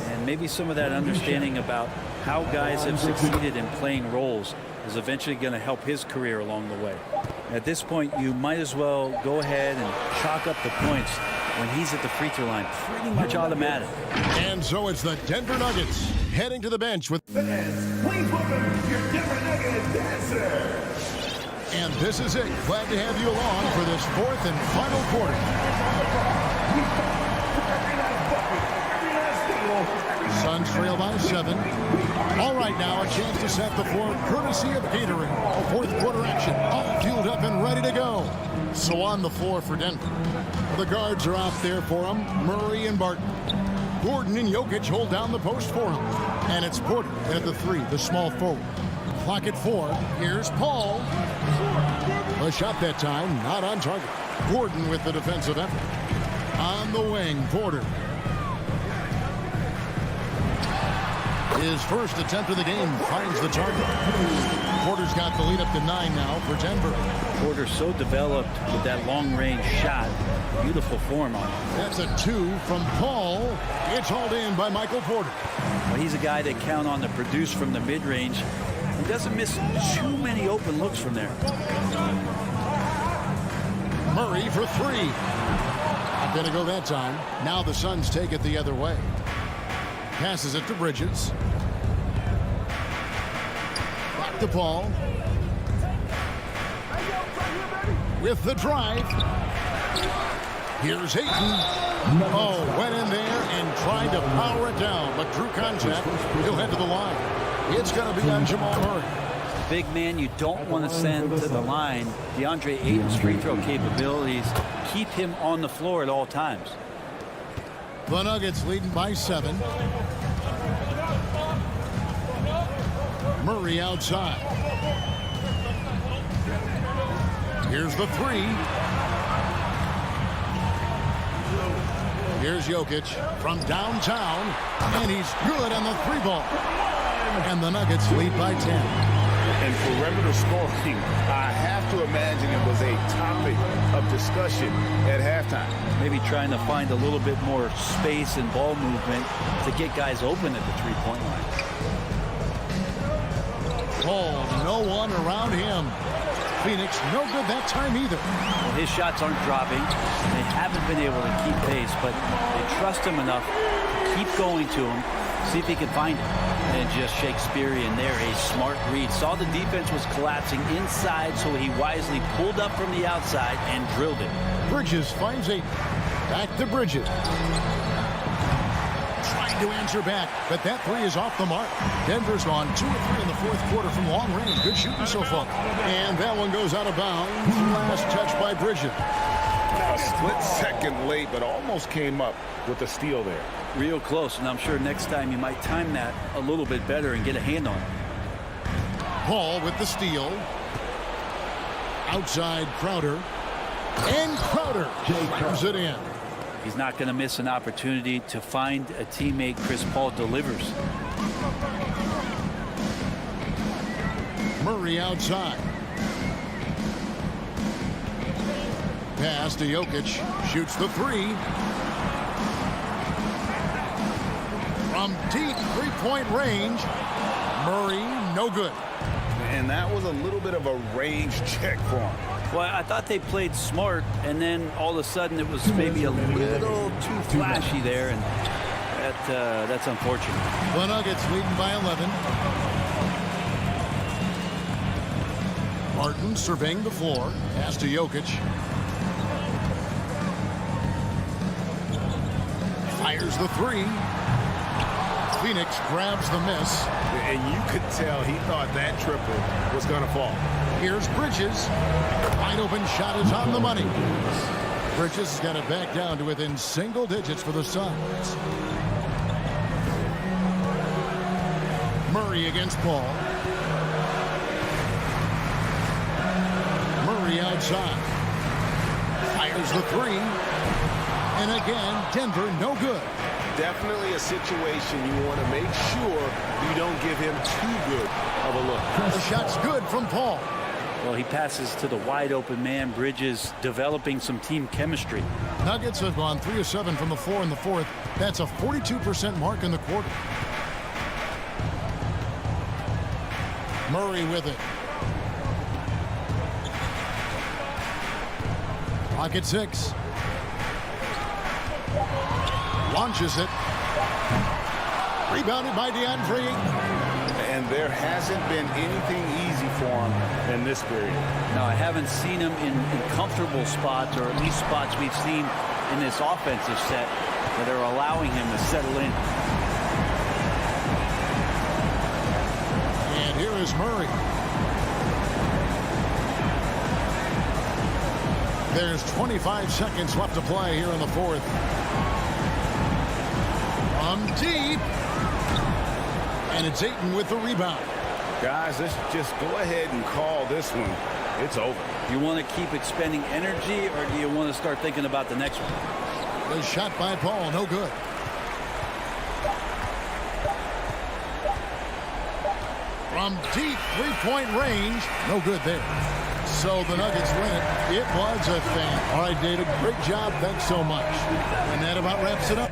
Speaker 8: And maybe some of that understanding about how guys have succeeded in playing roles is eventually going to help his career along the way. At this point, you might as well go ahead and chalk up the points when he's at the free throw line. Pretty much automatic.
Speaker 6: And so it's the Denver Nuggets heading to the bench with...
Speaker 1: Fans, please welcome your Denver Nuggets dancer.
Speaker 6: And this is it. Glad to have you along for this 4th and final quarter. Suns trail by 7. All right, now a chance to set the floor courtesy of Gatorade. 4th quarter action, all fueled up and ready to go. So on the floor for Denver. The guards are out there for him, Murray and Barton. Gordon and Jokic hold down the post for him. And it's Porter at the 3, the small forward. Clock at 4. Here's Paul. A shot that time, not on target. Gordon with the defensive effort. On the wing, Porter. His first attempt of the game finds the target. Porter's got the lead up to 9 now for Denver.
Speaker 8: Porter so developed with that long-range shot. Beautiful form on it.
Speaker 6: That's a 2 from Paul. It's hauled in by Michael Porter.
Speaker 8: Well, he's a guy that count on to produce from the mid-range. He doesn't miss too many open looks from there.
Speaker 6: Murray for 3. Not going to go that time. Now the Suns take it the other way. Passes it to Bridges. Back to Paul. With the drive. Here's Hayton. Oh, went in there and tried to power it down, but drew contact. He'll head to the line. It's going to be on Jamal Murray.
Speaker 8: big man you don't want to send to the line. DeAndre Ayton's free throw capabilities keep him on the floor at all times.
Speaker 6: The Nuggets leading by 7. Murray outside. Here's the 3. Here's Jokic from downtown, and he's good on the 3-ball. And the Nuggets lead by 10.
Speaker 7: And perimeter scoring, I have to imagine it was a topic of discussion at halftime.
Speaker 8: Maybe trying to find a little bit more space and ball movement to get guys open at the three-point line.
Speaker 6: Paul, no one around him. Phoenix, no good that time either.
Speaker 8: Well, his shots aren't dropping. They haven't been able to keep pace, but they trust him enough to keep going to him, see if he can find it. And just Shakespearean there, a smart read. Saw the defense was collapsing inside, so he wisely pulled up from the outside and drilled it.
Speaker 6: Bridges finds Ayton. Back to Bridges. Trying to answer back, but that 3 is off the mark. Denver's gone 2 or 3 in the 4th quarter from long range. Good shooting so far. And that one goes out of bounds. Last touch by Bridges.
Speaker 7: A split second late, but almost came up with the steal there.
Speaker 8: Real close, and I'm sure next time you might time that a little bit better and get a hand on it.
Speaker 6: Paul with the steal. Outside Crowder. And Crowder comes it in.
Speaker 8: He's not going to miss an opportunity to find a teammate. Chris Paul delivers.
Speaker 6: Murray outside. Pass to Jokic. Shoots the 3. From deep 3-point range. Murray, no good.
Speaker 7: And that was a little bit of a range check for him.
Speaker 8: Well, I thought they played smart, and then all of a sudden it was maybe a little too flashy there, and that's unfortunate.
Speaker 6: The Nuggets leading by 11. Martin surveying the floor. Pass to Jokic. Fires the 3. Phoenix grabs the miss.
Speaker 7: And you could tell he thought that triple was going to fall.
Speaker 6: Here's Bridges. Wide open shot is on the money. Bridges has got it back down to within single digits for the Suns. Murray against Paul. Murray outside. Fires the 3. And again, Denver no good.
Speaker 7: Definitely a situation you want to make sure you don't give him too good of a look.
Speaker 6: The shot's good from Paul.
Speaker 8: Well, he passes to the wide open man. Bridges developing some team chemistry.
Speaker 6: Nuggets have gone 3 of 7 from the floor in the 4th. That's a 42% mark in the quarter. Murray with it. Pocket 6. Launches it. Rebounded by DeAndre.
Speaker 7: And there hasn't been anything easy for him in this period.
Speaker 8: Now, I haven't seen him in comfortable spots, or at least spots we've seen in this offensive set that are allowing him to settle in.
Speaker 6: And here is Murray. There's 25 seconds left to play here in the 4th. From deep. And it's Ayton with the rebound.
Speaker 7: Guys, let's just go ahead and call this one. It's over.
Speaker 8: You want to keep expending energy, or do you want to start thinking about the next one?
Speaker 6: The shot by Paul, no good. From deep 3-point range, no good there. So the Nuggets win it. It was a fan. All right, David, great job. Thanks so much. And that about wraps it up.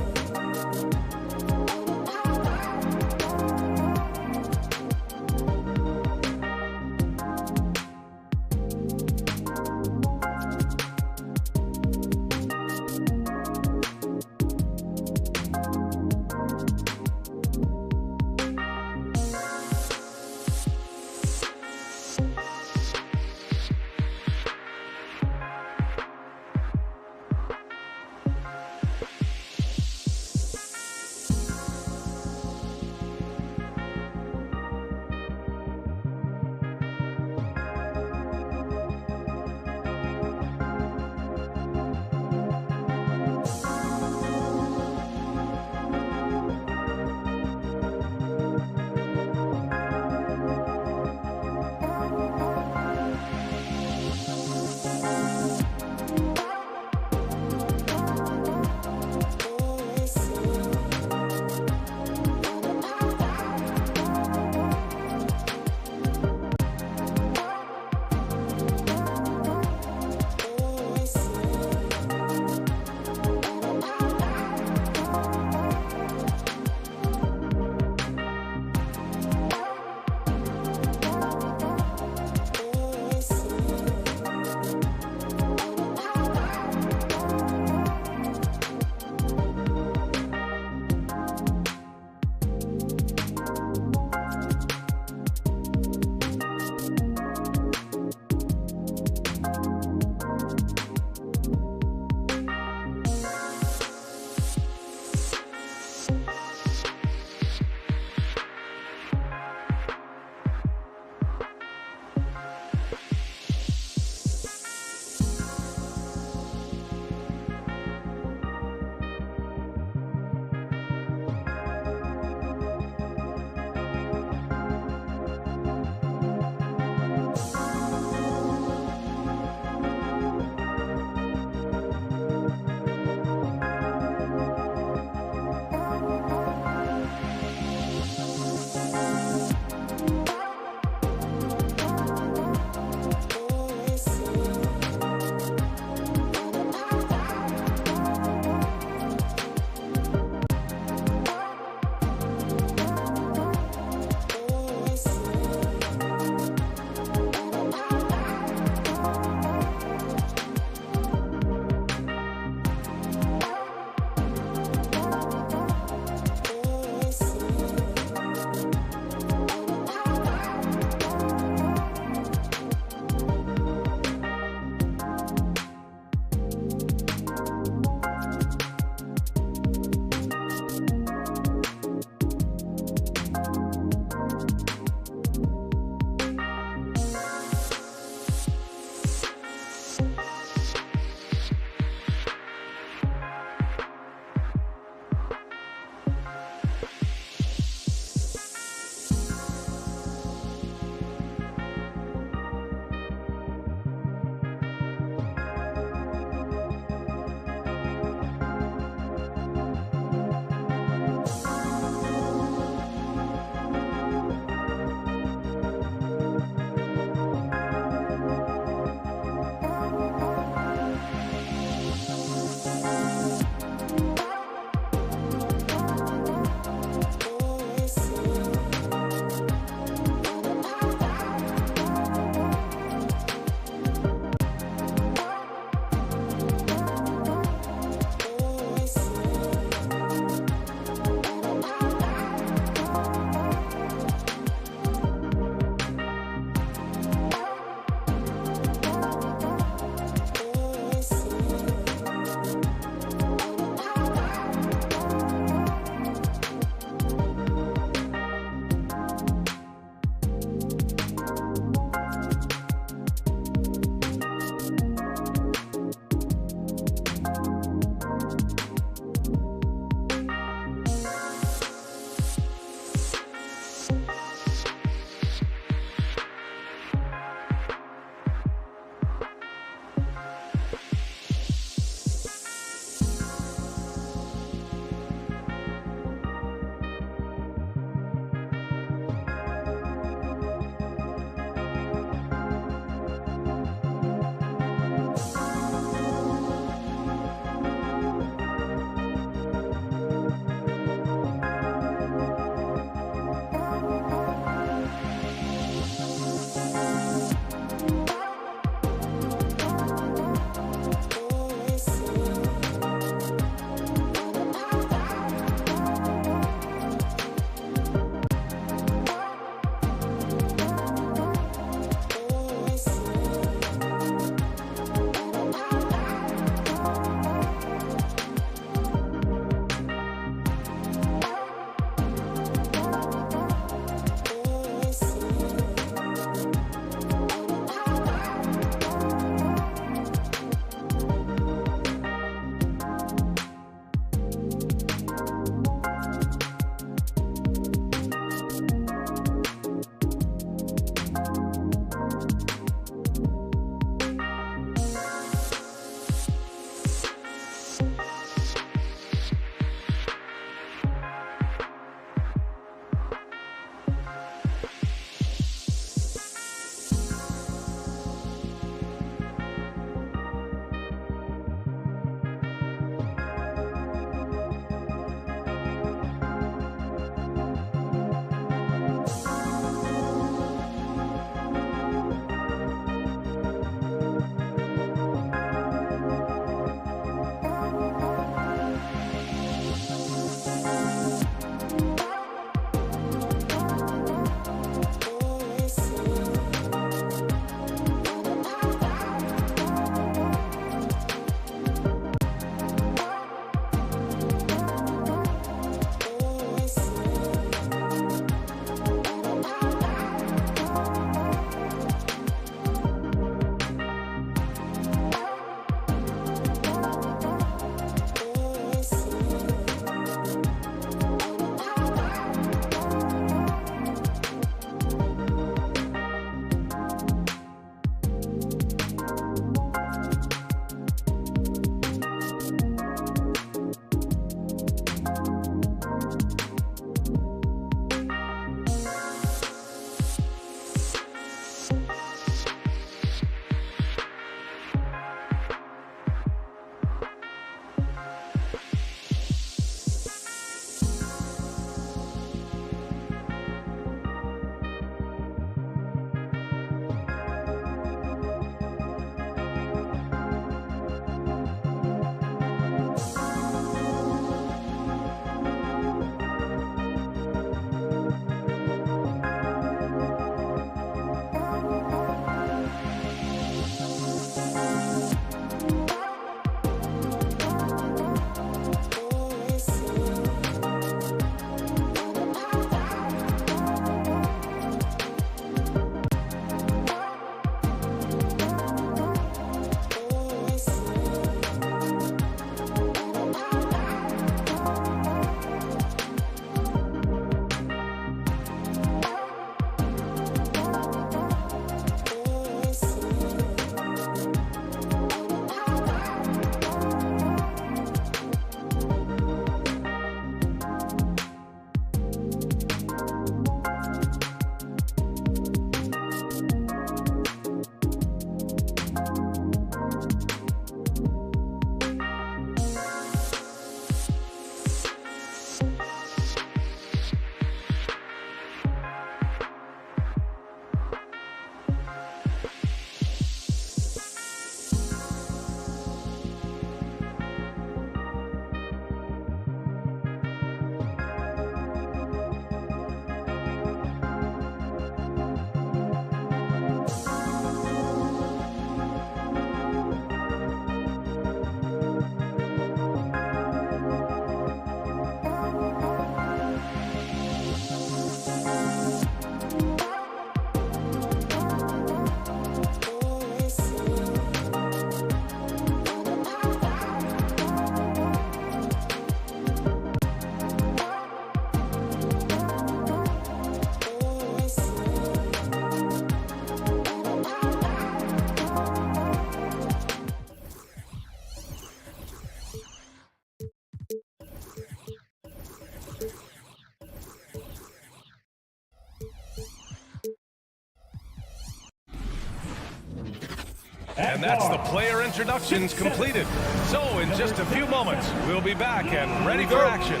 Speaker 2: And that's the player introductions completed. So in just a few moments, we'll be back and ready for action.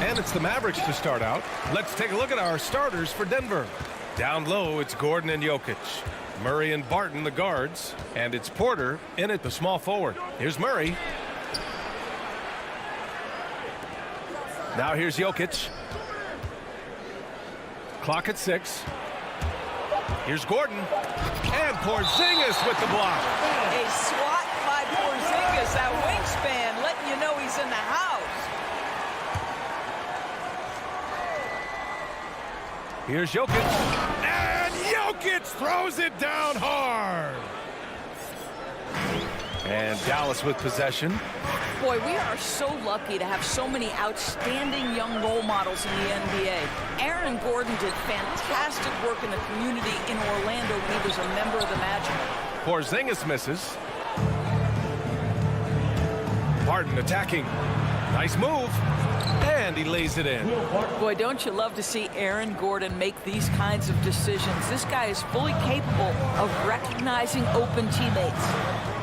Speaker 2: And it's the Mavericks to start out. Let's take a look at our starters for Denver. Down low, it's Gordon and Jokic. Murray and Barton, the guards. And it's Porter in at the small forward. Here's Murray. Now here's Jokic. Clock at 6. Here's Gordon. And Porzingis with the block.
Speaker 10: A swat by Porzingis, that wingspan, letting you know he's in the house.
Speaker 2: Here's Jokic. And Jokic throws it down hard. And Dallas with possession.
Speaker 10: Boy, we are so lucky to have so many outstanding young role models in the NBA. Aaron Gordon did fantastic work in the community in Orlando when he was a member of the Magic.
Speaker 2: Porzingis misses. Barton attacking. Nice move. And he lays it in.
Speaker 10: Boy, don't you love to see Aaron Gordon make these kinds of decisions. This guy is fully capable of recognizing open teammates.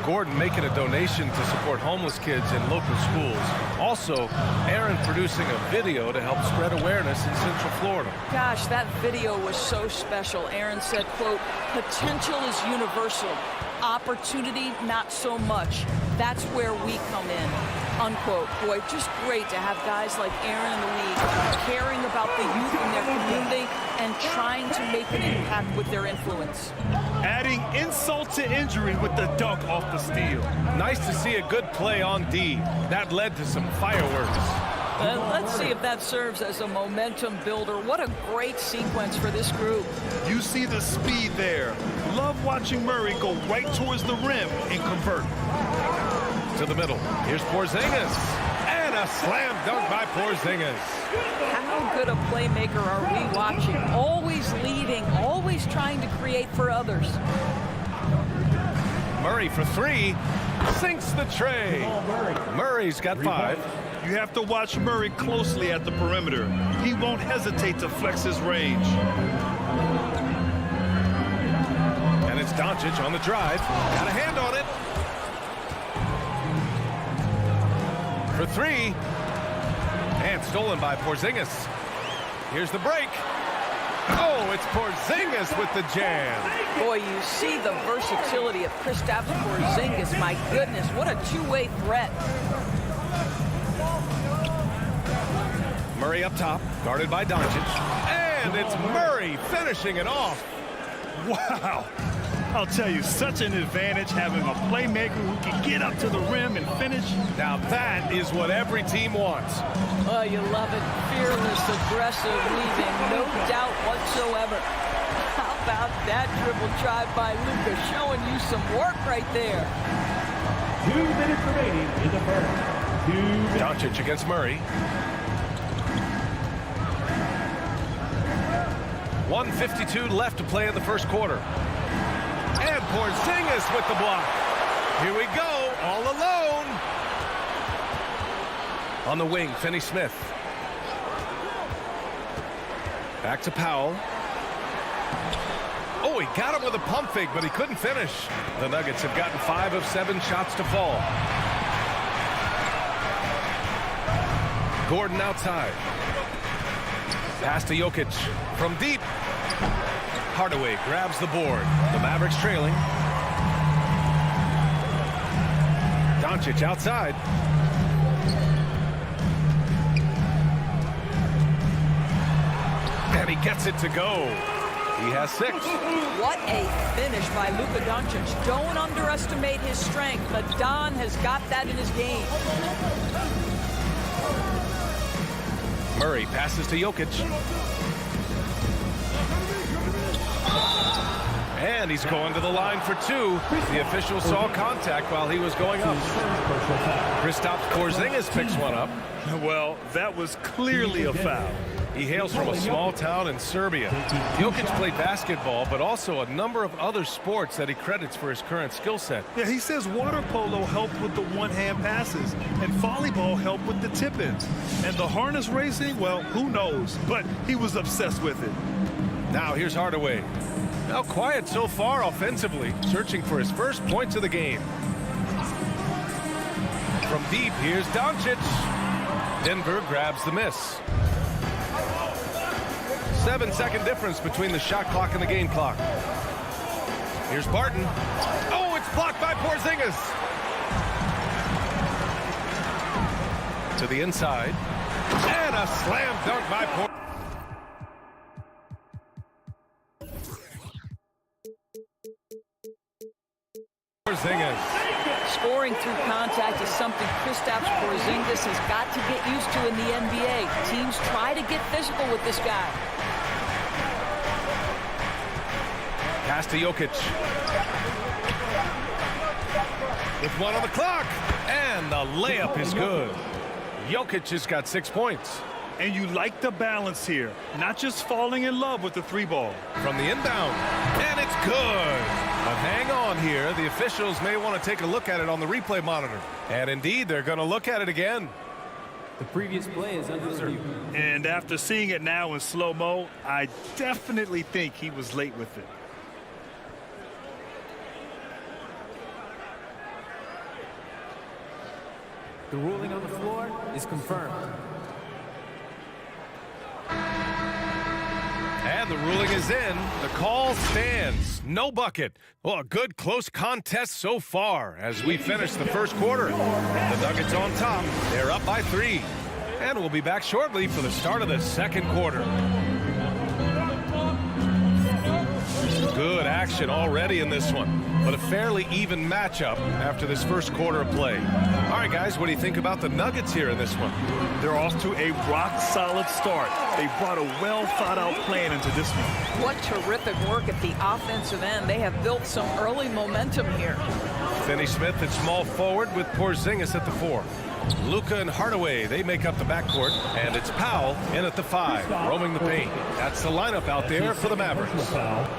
Speaker 2: Gordon making a donation to support homeless kids in local schools. Also, Aaron producing a video to help spread awareness in Central Florida.
Speaker 10: Gosh, that video was so special. Aaron said, quote, "Potential is universal. Opportunity, not so much. That's where we come in," unquote. Boy, just great to have guys like Aaron in the league caring about the youth in their community and trying to make an impact with their influence.
Speaker 4: Adding insult to injury with the dunk off the steal.
Speaker 2: Nice to see a good play on D. That led to some fireworks.
Speaker 10: Let's see if that serves as a momentum builder. What a great sequence for this group.
Speaker 4: You see the speed there. Love watching Murray go right towards the rim and convert.
Speaker 2: To the middle. Here's Porzingis. And a slam dunk by Porzingis.
Speaker 10: How good a playmaker are we watching? Always leading, always trying to create for others.
Speaker 2: Murray for 3. Sinks the tray. Murray's got 5.
Speaker 4: You have to watch Murray closely at the perimeter. He won't hesitate to flex his range.
Speaker 2: And it's Doncic on the drive. Got a hand on it. For 3. And stolen by Porzingis. Here's the break. Oh, it's Porzingis with the jam.
Speaker 10: Boy, you see the versatility of Kristaps Porzingis. My goodness, what a two-way threat.
Speaker 2: Murray up top, guarded by Doncic. And it's Murray finishing it off.
Speaker 4: Wow. I'll tell you, such an advantage having a playmaker who can get up to the rim and finish.
Speaker 2: Now that is what every team wants.
Speaker 10: Oh, you love it. Fearless, aggressive, leaving no doubt whatsoever. How about that dribble drive by Luka, showing you some work right there.
Speaker 1: 2 minutes remaining in the first. 2 minutes.
Speaker 2: Doncic against Murray. 1:52 left to play in the first quarter. And Porzingis with the block. Here we go, all alone. On the wing, Finney Smith. Back to Powell. Oh, he got him with a pump fake, but he couldn't finish. The Nuggets have gotten 5 of 7 shots to fall. Gordon outside. Pass to Jokic from deep. Hardaway grabs the board. The Mavericks trailing. Doncic outside. And he gets it to go. He has 6.
Speaker 10: What a finish by Luka Doncic. Don't underestimate his strength, but Don has got that in his game.
Speaker 2: Murray passes to Jokic. And he's going to the line for 2. The official saw contact while he was going up. Kristaps Porzingis picks one up.
Speaker 4: Well, that was clearly a foul.
Speaker 2: He hails from a small town in Serbia. Jokic played basketball, but also a number of other sports that he credits for his current skill set.
Speaker 4: Yeah, he says water polo helped with the one-hand passes, and volleyball helped with the tip-ins. And the harness racing, well, who knows? But he was obsessed with it.
Speaker 2: Now here's Hardaway. Now quiet so far offensively, searching for his first points of the game. From deep, here's Doncic. Denver grabs the miss. 7-second difference between the shot clock and the game clock. Here's Barton. Oh, it's blocked by Porzingis. To the inside. And a slam dunk by Porzingis.
Speaker 10: Scoring through contact is something Kristaps Porzingis has got to get used to in the NBA. Teams try to get physical with this guy.
Speaker 2: Pass to Jokic. With 1 on the clock. And the layup is good. Jokic has got 6 points.
Speaker 4: And you like the balance here. Not just falling in love with the 3-ball.
Speaker 2: From the inbound. And it's good. But hang on here. The officials may want to take a look at it on the replay monitor. And indeed, they're going to look at it again.
Speaker 1: The previous play is under review.
Speaker 4: And after seeing it now in slow-mo, I definitely think he was late with it.
Speaker 1: The ruling on the floor is confirmed.
Speaker 2: And the ruling is in. The call stands. No bucket. Well, a good close contest so far as we finish the first quarter. The Nuggets on top. They're up by 3. And we'll be back shortly for the start of the second quarter. Good action already in this one, but a fairly even matchup after this first quarter of play. All right, guys, what do you think about the Nuggets here in this one?
Speaker 4: They're off to a rock-solid start. They brought a well-thought-out plan into this one.
Speaker 10: What terrific work at the offensive end. They have built some early momentum here.
Speaker 2: Finney Smith at small forward with Porzingis at the 4. Luka and Hardaway, they make up the backcourt, and it's Powell in at the 5, roaming the paint. That's the lineup out there for the Mavericks.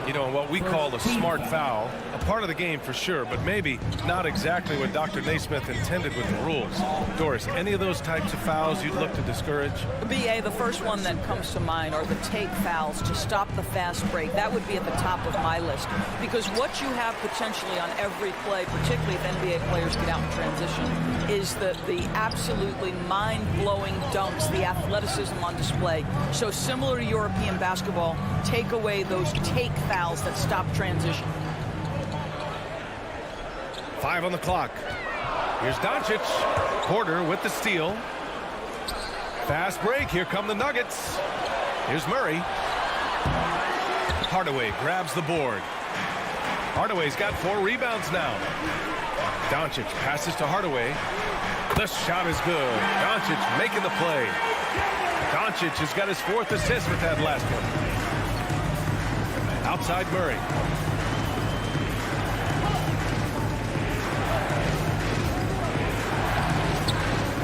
Speaker 2: You know, what we call a smart foul, a part of the game for sure, but maybe not exactly what Dr. Naismith intended with the rules. Doris, any of those types of fouls you'd look to discourage?
Speaker 10: BA, the first one that comes to mind are the take fouls to stop the fast break. That would be at the top of my list, because what you have potentially on every play, particularly if NBA players get out in transition, is the absolutely mind-blowing dunks, the athleticism on display. So similar to European basketball, take away those take fouls that stop transition.
Speaker 2: 5 on the clock. Here's Doncic. Porter with the steal. Fast break. Here come the Nuggets. Here's Murray. Hardaway grabs the board. Hardaway's got 4 rebounds now. Doncic passes to Hardaway. The shot is good. Doncic making the play. Doncic has got his 4th assist with that last one. Outside Murray.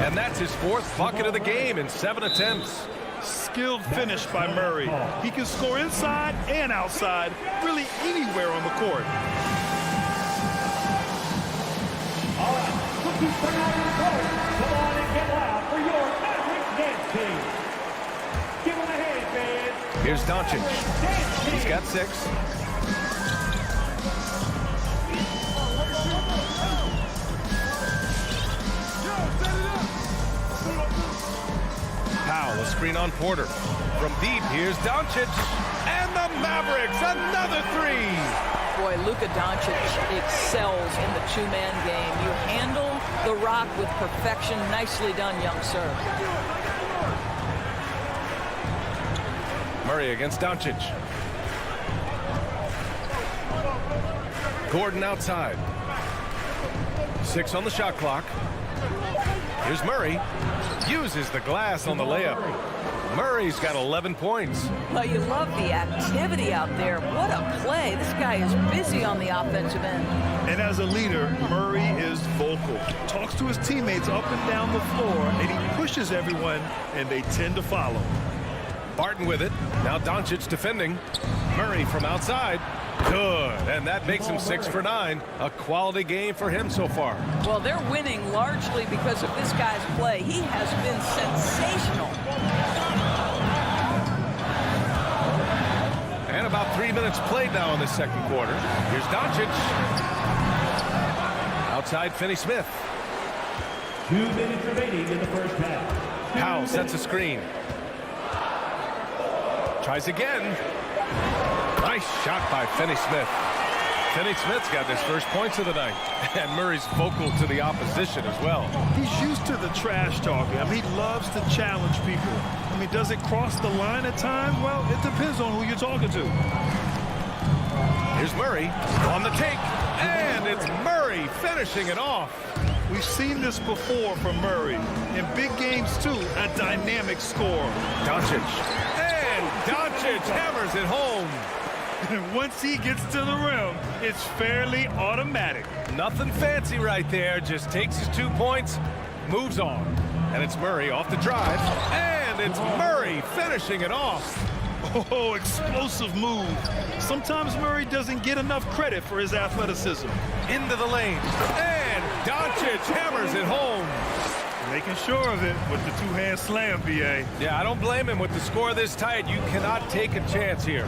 Speaker 2: And that's his 4th bucket of the game in 7 attempts.
Speaker 4: Skilled finish by Murray. He can score inside and outside, really anywhere on the court.
Speaker 1: All right, looking for come on and get loud for your Mavericks dance team. Give him a hand, man.
Speaker 2: Here's Doncic. He's got 6. Powell, a screen on Porter. From deep, here's Doncic. And the Mavericks, another 3.
Speaker 10: Boy, Luka Doncic excels in the 2-man game. You handle the rock with perfection. Nicely done, young sir.
Speaker 2: Murray against Doncic. Gordon outside. 6 on the shot clock. Here's Murray. Uses the glass on the layup. Murray's got 11 points.
Speaker 10: Well, you love the activity out there. What a play. This guy is busy on the offensive end.
Speaker 4: And as a leader, Murray is vocal. Talks to his teammates up and down the floor, and he pushes everyone, and they tend to follow.
Speaker 2: Barton with it. Now Doncic defending. Murray from outside. Good. And that makes him 6 for 9. A quality game for him so far.
Speaker 10: Well, they're winning largely because of this guy's play. He has been sensational.
Speaker 2: And about 3 minutes minutes played now in the second quarter. Here's Doncic. Outside Finney-Smith.
Speaker 1: 2 minutes remaining in the first half.
Speaker 2: Powell sets a screen. Tries again. Nice shot by Finney-Smith. Finney-Smith's got his first points of the night. And Murray's vocal to the opposition as well.
Speaker 4: He's used to the trash talking. I mean, he loves to challenge people. I mean, does it cross the line at times? Well, it depends on who you're talking to.
Speaker 2: Here's Murray on the take. And it's Murray finishing it off.
Speaker 4: We've seen this before from Murray. In big games, too, a dynamic score.
Speaker 2: Doncic. And Doncic hammers it home.
Speaker 4: And once he gets to the rim, it's fairly automatic.
Speaker 2: Nothing fancy right there. Just takes his 2 points, moves on. And it's Murray off the drive. And it's Murray finishing it off.
Speaker 4: Oh, explosive move. Sometimes Murray doesn't get enough credit for his athleticism.
Speaker 2: Into the lane. And Doncic hammers it home.
Speaker 4: Making sure of it with the two-hand slam, B.A.
Speaker 2: Yeah, I don't blame him with the score this tight. You cannot take a chance here.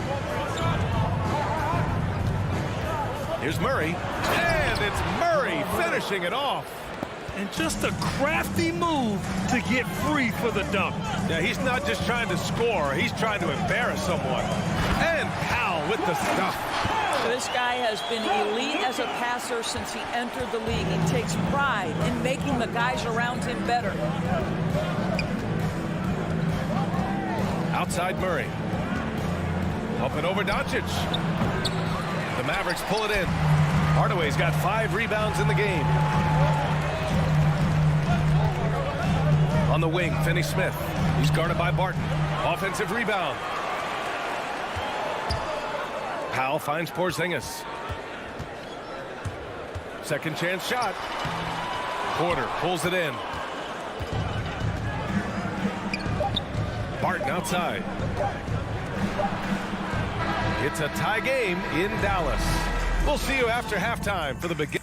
Speaker 2: Here's Murray. And it's Murray finishing it off.
Speaker 4: And just a crafty move to get free for the dunk.
Speaker 2: Yeah, he's not just trying to score. He's trying to embarrass someone. And Powell with the stuff.
Speaker 10: This guy has been elite as a passer since he entered the league. He takes pride in making the guys around him better.
Speaker 2: Outside Murray. Up and over Doncic. The Mavericks pull it in. Hardaway's got 5 rebounds in the game. On the wing, Finney-Smith. He's guarded by Barton. Offensive rebound. Powell finds Porzingis. Second chance shot. Porter pulls it in. Barton outside. It's a tie game in Dallas. We'll see you after halftime for the beginning.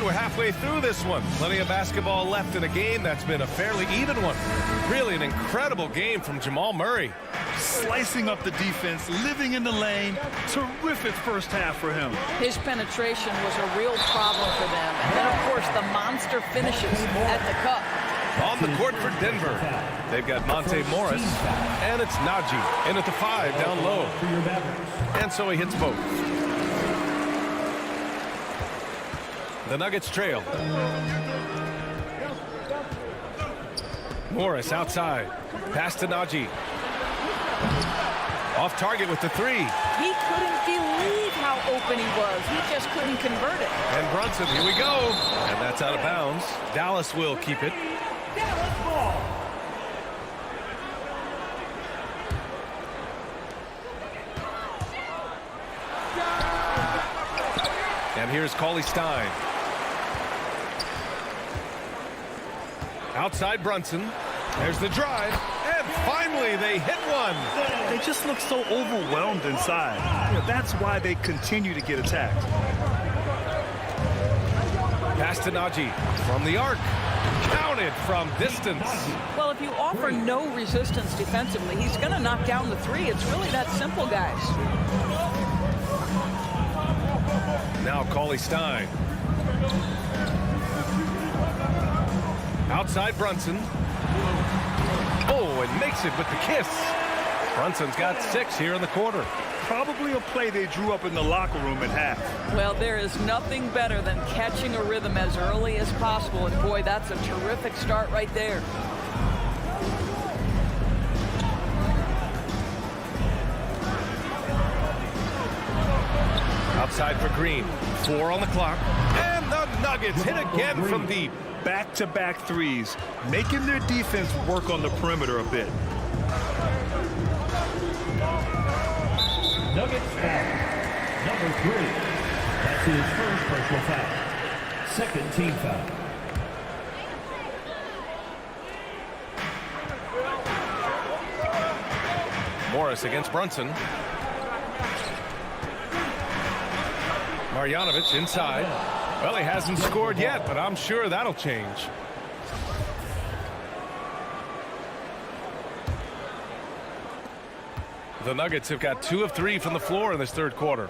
Speaker 2: We're halfway through this one. Plenty of basketball left in a game that's been a fairly even one. Really an incredible game from Jamal Murray.
Speaker 4: Slicing up the defense, living in the lane. Terrific first half for him.
Speaker 10: His penetration was a real problem for them. And then, of course, the monster finishes at the cup.
Speaker 2: On the court for Denver, they've got Monte Morris, and it's Najee in at the 5 down low. And so he hits both. The Nuggets trail. Morris outside. Pass to Najee. Off target with the 3.
Speaker 10: He couldn't believe how open he was. He just couldn't convert it.
Speaker 2: And Brunson, here we go. And that's out of bounds. Dallas will keep it.
Speaker 1: Dallas ball.
Speaker 2: And here's Cauley-Stein. Outside Brunson. There's the drive. And finally, they hit one.
Speaker 4: They just look so overwhelmed inside. You know, that's why they continue to get attacked.
Speaker 2: Pass to Najee from the arc. Counted from distance.
Speaker 10: Well, if you offer no resistance defensively, he's going to knock down the 3. It's really that simple, guys.
Speaker 2: Now Cauley-Stein. Outside Brunson. Oh, and makes it with the kiss. Brunson's got 6 here in the quarter.
Speaker 4: Probably a play they drew up in the locker room at half.
Speaker 10: Well, there is nothing better than catching a rhythm as early as possible. And boy, that's a terrific start right there.
Speaker 2: Outside for Green. 4 on the clock. And the Nuggets hit again from deep.
Speaker 4: Back-to-back threes, making their defense work on the perimeter a bit.
Speaker 1: Nuggets foul. Number 3. That's his first personal foul. Second team foul.
Speaker 2: Morris against Brunson. Marjanovic inside. Well, he hasn't scored yet, but I'm sure that'll change. The Nuggets have got 2 of 3 from the floor in this third quarter.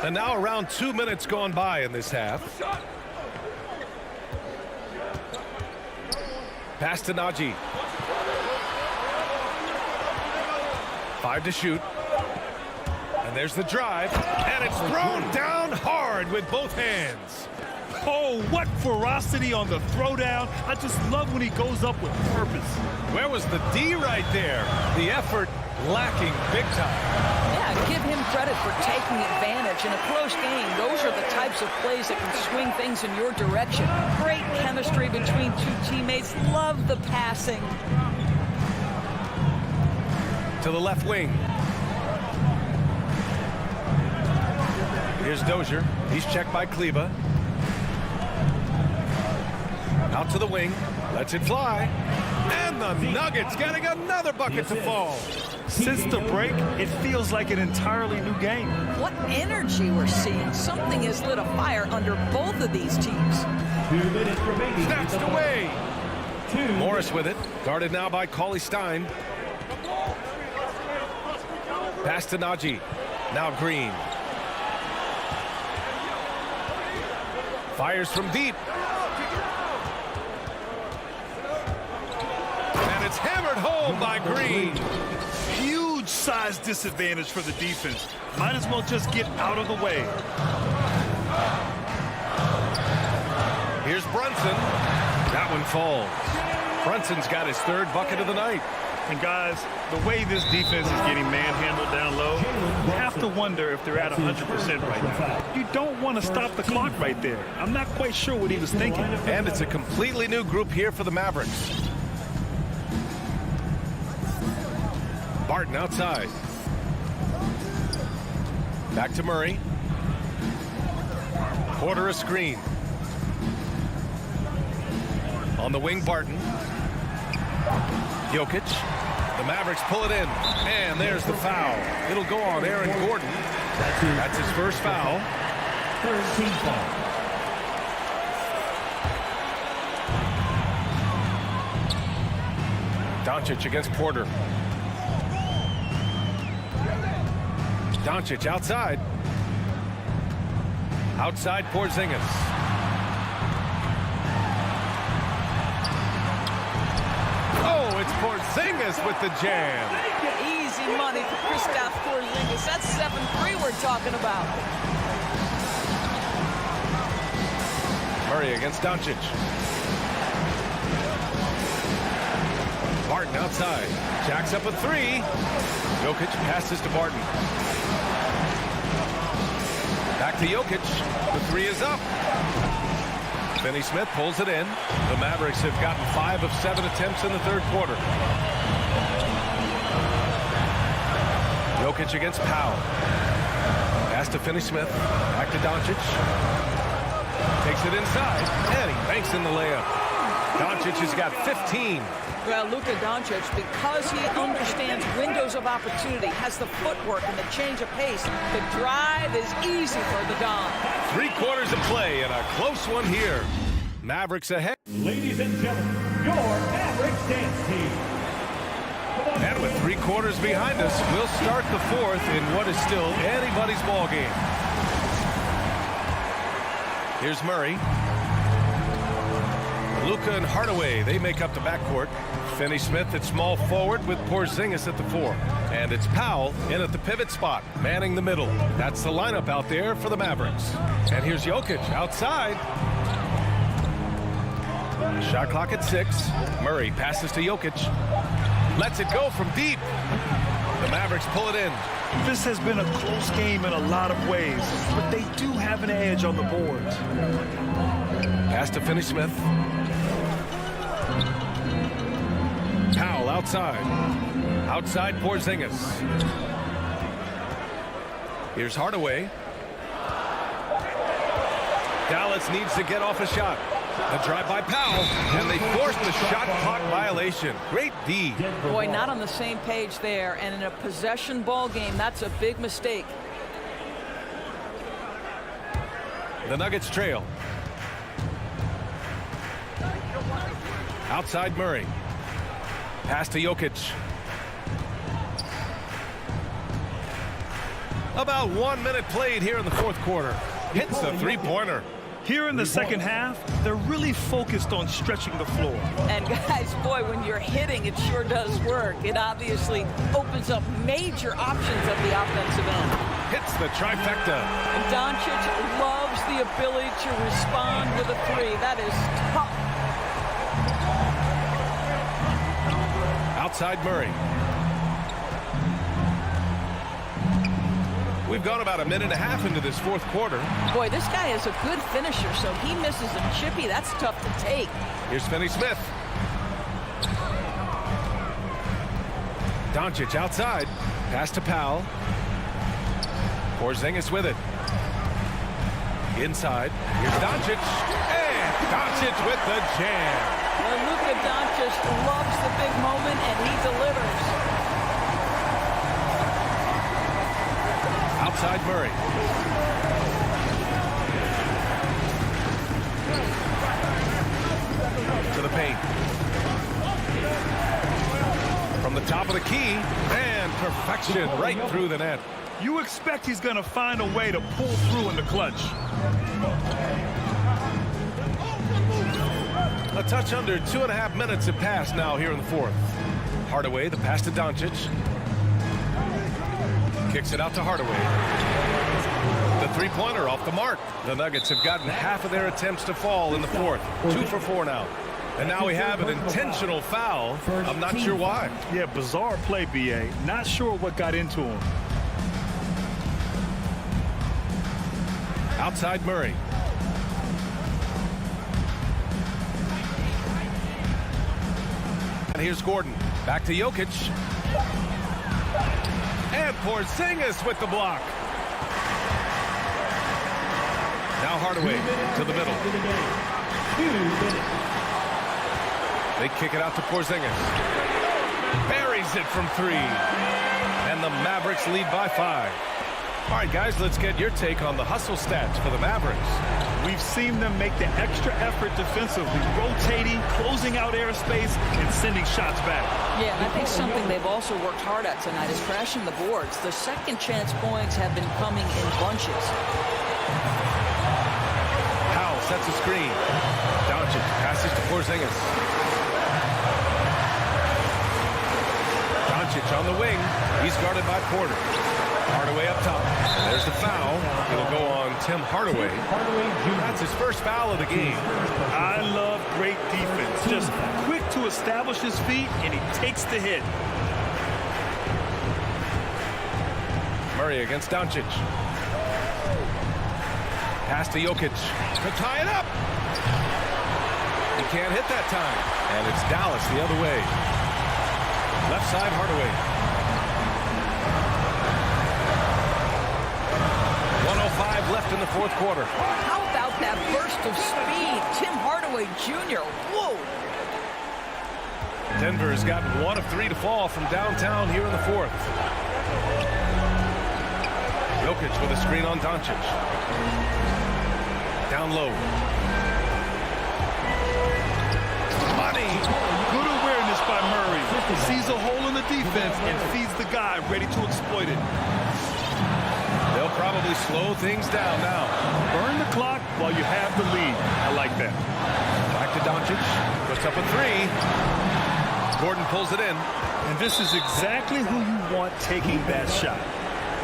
Speaker 2: And now around 2 minutes gone by in this half. Pass to Najee. 5 to shoot. And there's the drive. And it's thrown down hard with both hands.
Speaker 4: Oh, what ferocity on the throwdown. I just love when he goes up with purpose.
Speaker 2: Where was the D right there? The effort lacking big time.
Speaker 10: Yeah, give him credit for taking advantage. In a close game, those are the types of plays that can swing things in your direction. Great chemistry between two teammates. Love the passing.
Speaker 2: To the left wing. Here's Dozier. He's checked by Kleba. Out to the wing. Lets it fly. And the Nuggets getting another bucket to fall.
Speaker 4: Since the break, it feels like an entirely new game.
Speaker 10: What energy we're seeing. Something has lit a fire under both of these teams.
Speaker 1: 2 minutes remaining.
Speaker 2: Snatched away. Morris with it. Guarded now by Cauley-Stein. Pass to Najee. Now Green. Fires from deep. And it's hammered home by Green.
Speaker 4: Huge size disadvantage for the defense. Might as well just get out of the way.
Speaker 2: Here's Brunson. That one falls. Brunson's got his 3rd bucket of the night.
Speaker 4: And guys, the way this defense is getting manhandled down low, you have to wonder if they're at 100% right now. You don't want to stop the clock right there. I'm not quite sure what he was thinking.
Speaker 2: And it's a completely new group here for the Mavericks. Barton outside. Back to Murray. Porter a screen. On the wing, Barton. Jokic. The Mavericks pull it in. And there's the foul. It'll go on Aaron Gordon. That's his first foul.
Speaker 1: 3rd team foul.
Speaker 2: Doncic against Porter. Doncic outside. Outside Porzingis. Oh, it's Porzingis with the jam.
Speaker 10: Easy money for Kristaps Porzingis. That's 7-3 we're talking about.
Speaker 2: Murray against Doncic. Barton outside. Jacks up a 3. Jokic passes to Barton. Back to Jokic. The 3 is up. Finney Smith pulls it in. The Mavericks have gotten 5 of 7 attempts in the third quarter. Jokic against Powell. Pass to Finney Smith. Back to Doncic. Takes it inside. And he banks in the layup. Doncic has got 15.
Speaker 10: Well, Luka Doncic, because he understands windows of opportunity, has the footwork and the change of pace, the drive is easy for the Don.
Speaker 2: 3 quarters of play and a close one here. Mavericks ahead.
Speaker 1: Ladies and gentlemen, your Mavericks dance team.
Speaker 2: And with 3 quarters behind us, we'll start the 4th in what is still anybody's ball game. Here's Murray. Luka and Hardaway, they make up the backcourt. Finney Smith at small forward with Porzingis at the 4. And it's Powell in at the pivot spot, manning the middle. That's the lineup out there for the Mavericks. And here's Jokic outside. Shot clock at 6. Murray passes to Jokic. Lets it go from deep. The Mavericks pull it in.
Speaker 4: This has been a close game in a lot of ways, but they do have an edge on the boards.
Speaker 2: Pass to Finney Smith. Powell outside. Outside Porzingis. Here's Hardaway. Dallas needs to get off a shot. The drive by Powell, and they forced the shot clock violation. Great D.
Speaker 10: Boy, not on the same page there. And in a possession ball game, that's a big mistake.
Speaker 2: The Nuggets trail. Outside Murray. Pass to Jokic. About 1 minute played here in the fourth quarter. Hits the three-pointer.
Speaker 4: Here in the second half, they're really focused on stretching the floor.
Speaker 10: And guys, boy, when you're hitting, it sure does work. It obviously opens up major options at the offensive end.
Speaker 2: Hits the trifecta.
Speaker 10: And Doncic loves the ability to respond with a three. That is tough.
Speaker 2: Outside Murray. We've gone about a minute and a half into this fourth quarter.
Speaker 10: Boy, this guy is a good finisher, so he misses a chippy. That's tough to take.
Speaker 2: Here's Finney Smith. Doncic outside. Pass to Powell. Porzingis with it. Inside. Here's Doncic. And Doncic with the jam.
Speaker 10: Well, Luka Doncic loves the big moment, and he delivers.
Speaker 2: Outside Murray. To the paint. From the top of the key, and perfection right through the net.
Speaker 4: You expect he's going to find a way to pull through in the clutch.
Speaker 2: A touch under 2.5 minutes have passed now here in the fourth. Hardaway, the pass to Doncic. Kicks it out to Hardaway. The three-pointer off the mark. The Nuggets have gotten half of their attempts to fall in the fourth. 2 for 4 now. And now we have an intentional foul. I'm not sure why.
Speaker 4: Yeah, bizarre play, B.A. Not sure what got into him.
Speaker 2: Outside Murray. And here's Gordon. Back to Jokic. And Porzingis with the block. Now Hardaway to the middle. They kick it out to Porzingis. Buries it from 3. And the Mavericks lead by 5. All right, guys, let's get your take on the hustle stats for the Mavericks.
Speaker 4: We've seen them make the extra effort defensively, rotating, closing out airspace, and sending shots back.
Speaker 10: Yeah, and I think something they've also worked hard at tonight is crashing the boards. The second chance points have been coming in bunches.
Speaker 2: Powell sets a screen. Doncic passes to Porzingis. Doncic on the wing. He's guarded by Porter. Hardaway up top. There's the foul. It'll go on Tim Hardaway. That's his first foul of the game.
Speaker 4: I love great defense. Just quick to establish his feet, and he takes the hit.
Speaker 2: Murray against Doncic. Pass to Jokic to tie it up. He can't hit that time. And it's Dallas the other way. Left side, Hardaway. 1:05 left in the fourth quarter.
Speaker 10: How about that burst of speed? Tim Hardaway Jr. Whoa.
Speaker 2: Denver has gotten 1 of 3 to fall from downtown here in the fourth. Jokic with a screen on Doncic. Down low. Money.
Speaker 4: Good awareness by Murray. Sees a hole in the defense and feeds the guy ready to exploit it.
Speaker 2: They'll probably slow things down now.
Speaker 4: Burn the clock while you have the lead. I like that.
Speaker 2: Back to Doncic. Puts up a 3. Gordon pulls it in.
Speaker 4: And this is exactly who you want taking that shot.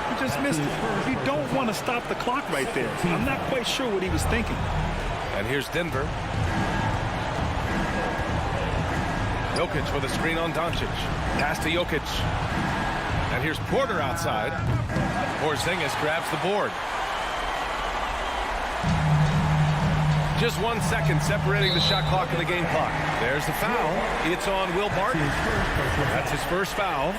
Speaker 4: You just missed it. You don't want to stop the clock right there. I'm not quite sure what he was thinking.
Speaker 2: And here's Denver. Jokic with a screen on Doncic. Pass to Jokic. And here's Porter outside. Porzingis grabs the board. Just 1 second separating the shot clock and the game clock. There's the foul. It's on Will Barton. That's his first foul.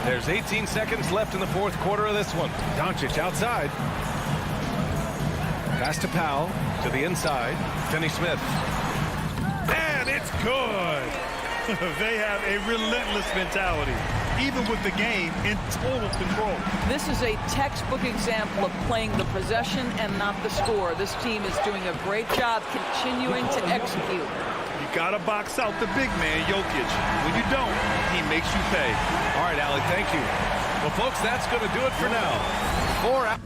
Speaker 2: There's 18 seconds left in the fourth quarter of this one. Doncic outside. Pass to Powell, to the inside. Finney Smith.
Speaker 4: And it's good. They have a relentless mentality, even with the game in total control.
Speaker 10: This is a textbook example of playing the possession and not the score. This team is doing a great job continuing to execute.
Speaker 4: You got to box out the big man, Jokic. When you don't, he makes you pay.
Speaker 2: All right, Allie, thank you. Well, folks, that's going to do it for now. 4 hours.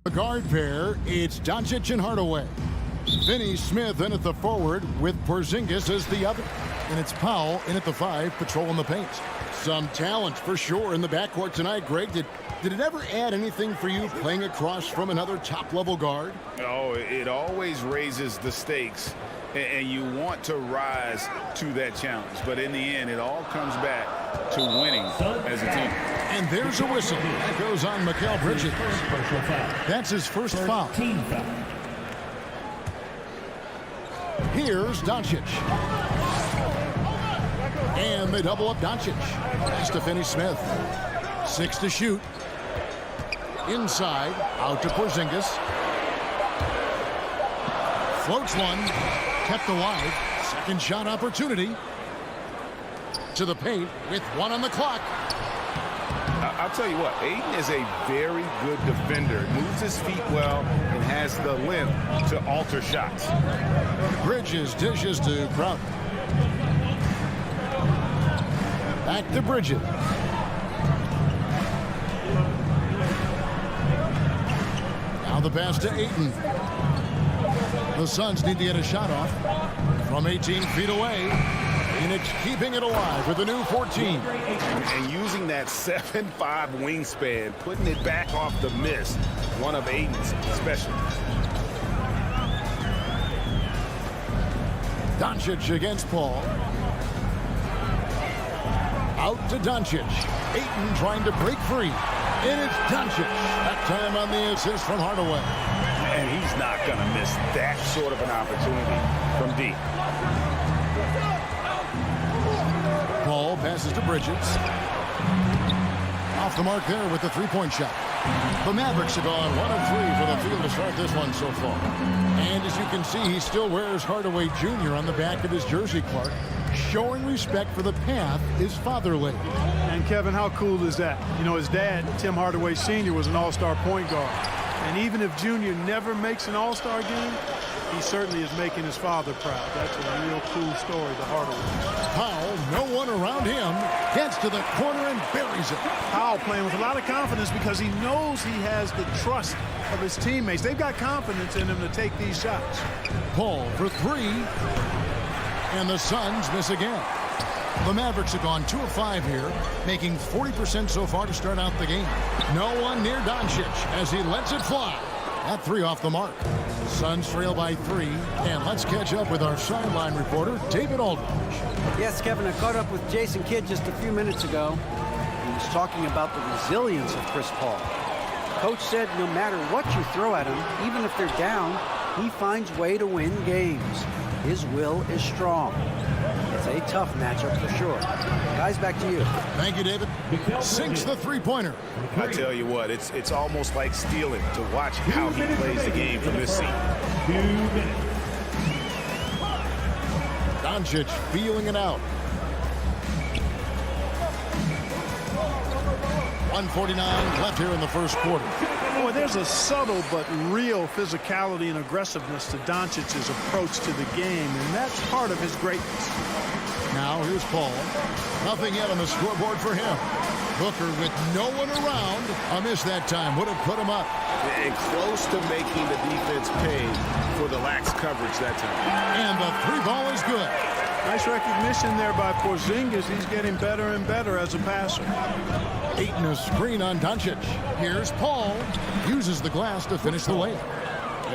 Speaker 6: The guard pair, it's Doncic and Hardaway. Finney Smith in at the forward with Porzingis as the other. And it's Powell in at the 5, patrolling the paint. Some talent for sure in the backcourt tonight, Greg. Did it ever add anything for you playing across from another top-level guard?
Speaker 7: Oh, it always raises the stakes, and you want to rise to that challenge. But in the end, it all comes back to winning as a team.
Speaker 6: And there's a whistle. That goes on Mikal Bridges. That's his first foul. Here's Doncic. And they double up Doncic. Pass to Finney Smith. 6 to shoot. Inside, out to Porzingis. Floats one. Kept alive. Second shot opportunity. To the paint with 1 on the clock.
Speaker 7: I'll tell you what, Ayton is a very good defender. Moves his feet well and has the length to alter shots.
Speaker 6: Bridges dishes to Crowder. Back to Bridges. Now the pass to Ayton. The Suns need to get a shot off from 18 feet away. Phoenix keeping it alive with a new 14.
Speaker 7: And using that 7'5" wingspan, putting it back off the miss, one of Ayton's specialties.
Speaker 6: Doncic against Paul. Out to Doncic. Ayton trying to break free. And it's Doncic. That time on the assist from Hardaway.
Speaker 7: And he's not going to miss that sort of an opportunity from deep.
Speaker 6: Paul passes to Bridges. Off the mark there with the three-point shot. The Mavericks have gone 1 of 3 for the field to start this one so far. And as you can see, he still wears Hardaway Jr. on the back of his jersey, Clark, showing respect for the path his father laid.
Speaker 3: And Kevin, how cool is that? You know, his dad, Tim Hardaway Sr., was an all-star point guard. And even if Junior never makes an all-star game, he certainly is making his father proud. That's a real cool story, the Hardaway.
Speaker 6: Powell, no one around him, gets to the corner and buries it.
Speaker 3: Powell playing with a lot of confidence because he knows he has the trust of his teammates. They've got confidence in him to take these shots.
Speaker 6: Paul for 3. And the Suns miss again. The Mavericks have gone 2 of 5 here, making 40% so far to start out the game. No one near Doncic as he lets it fly. That 3 off the mark. Suns trail by 3. And let's catch up with our sideline reporter, David Aldridge.
Speaker 9: Yes, Kevin, I caught up with Jason Kidd just a few minutes ago. He was talking about the resilience of Chris Paul. Coach said no matter what you throw at him, even if they're down, he finds way to win games. His will is strong. It's a tough matchup for sure. Guys, back to you.
Speaker 6: Thank you, David. Sinks the three-pointer.
Speaker 7: I tell you what, it's almost like stealing to watch how he plays the game from this seat.
Speaker 1: 2 minutes.
Speaker 6: Doncic feeling it out. 1:49 left here in the first quarter.
Speaker 3: Boy, there's a subtle but real physicality and aggressiveness to Doncic's approach to the game, and that's part of his greatness.
Speaker 6: Now here's Paul. Nothing yet on the scoreboard for him. Booker with no one around. A miss that time would have put him up.
Speaker 7: And close to making the defense pay for the lax coverage that time.
Speaker 6: And the 3 ball is good.
Speaker 3: Nice recognition there by Porzingis. He's getting better and better as a passer.
Speaker 6: Ayton a screen on Doncic. Here's Paul. Uses the glass to finish the layup.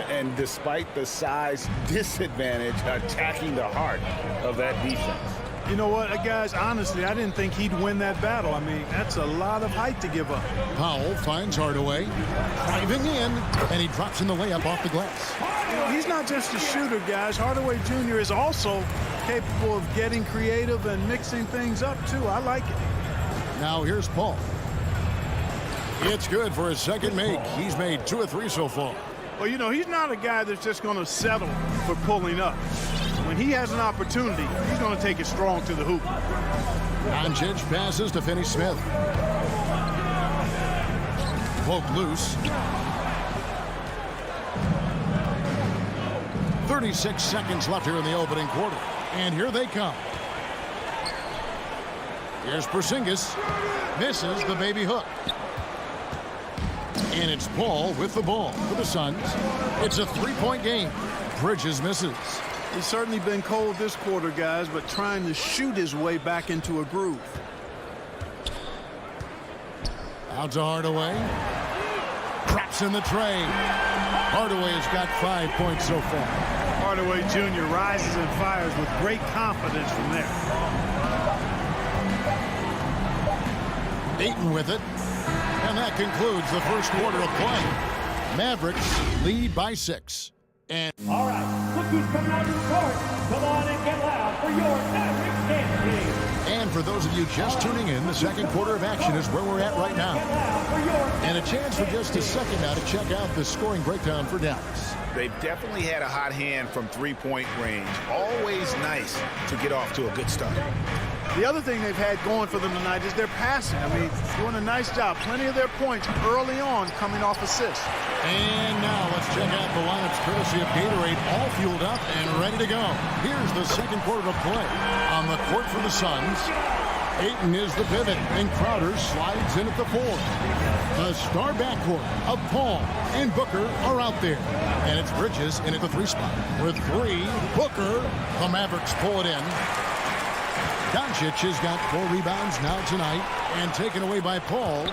Speaker 7: And despite the size disadvantage, attacking the heart of that defense.
Speaker 3: You know what, guys, honestly, I didn't think he'd win that battle. I mean, that's a lot of height to give up.
Speaker 6: Powell finds Hardaway. Driving in, and he drops in the layup off the glass.
Speaker 3: You know, he's not just a shooter, guys. Hardaway Jr. is also capable of getting creative and mixing things up, too. I like it.
Speaker 6: Now here's Paul. It's good for his second make. He's made 2 of 3 so far.
Speaker 3: Well, you know, he's not a guy that's just going to settle for pulling up. When he has an opportunity, he's going to take it strong to the hoop.
Speaker 6: Doncic passes to Finney Smith. Poked loose. 36 seconds left here in the opening quarter. And here they come. Here's Porzingis. Misses the baby hook. And it's Paul with the ball for the Suns. It's a three-point game. Bridges misses.
Speaker 3: He's certainly been cold this quarter, guys, but trying to shoot his way back into a groove.
Speaker 6: Out to Hardaway. Drops in the tray. Hardaway has got 5 points so far.
Speaker 3: Hardaway Jr. rises and fires with great confidence from there.
Speaker 6: Ayton with it. And that concludes the first quarter of play. Mavericks lead by 6. And
Speaker 1: All right, look who's coming out of the court. Come on and get loud for your Mavericks dance team.
Speaker 6: And for those of you just tuning in, the second quarter of action is where we're at right now. And a chance for just a second now to check out the scoring breakdown for Dallas.
Speaker 7: They've definitely had a hot hand from three-point range. Always nice to get off to a good start.
Speaker 3: The other thing they've had going for them tonight is their passing. I mean, doing a nice job. Plenty of their points early on coming off assists.
Speaker 6: And now let's check out the lineups courtesy of Gatorade, all fueled up and ready to go. Here's the second quarter of play. On the court for the Suns, Ayton is the pivot, and Crowder slides in at the 4. The star backcourt of Paul and Booker are out there. And it's Bridges in at the 3 spot. With 3, Booker, the Mavericks pull it in. Doncic has got 4 rebounds now tonight, and taken away by Paul.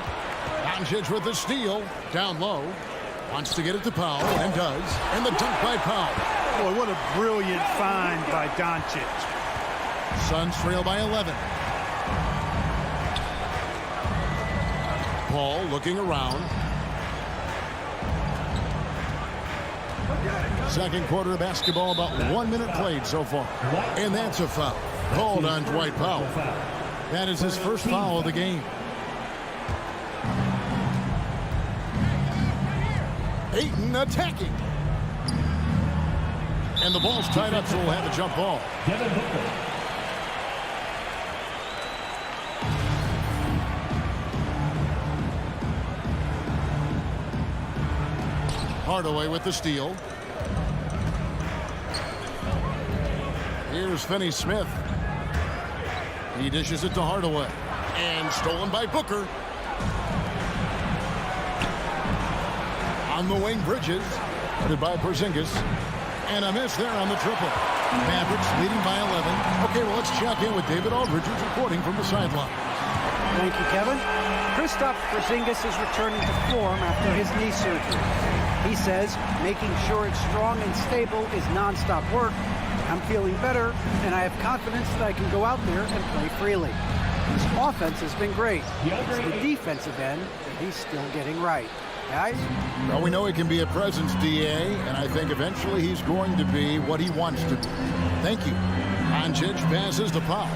Speaker 6: Doncic with the steal, down low. Wants to get it to Powell, and does. And the dunk by Powell.
Speaker 3: Boy, what a brilliant find by Doncic.
Speaker 6: Suns trail by 11. Paul looking around. Second quarter of basketball, about 1 minute played so far. And that's a foul called on Dwight Powell. That is his first foul of the game. Ayton attacking. And the ball's tied up, so we'll have a jump ball. Hardaway with the steal. Here's Finney-Smith. He dishes it to Hardaway. And stolen by Booker. On the wing, Bridges. Headed by Porzingis. And a miss there on the triple. Mavericks leading by 11. Okay, well, let's check in with David Aldridge, who's reporting from the sideline.
Speaker 9: Thank you, Kevin. Kristaps Porzingis is returning to form after his knee surgery. He says making sure it's strong and stable is nonstop work. I'm feeling better, and I have confidence that I can go out there and play freely. His offense has been great. It's the defensive end that he's still getting right. Guys?
Speaker 6: Well, we know he can be a presence, DA, and I think eventually he's going to be what he wants to be. Thank you. Doncic passes to Powell.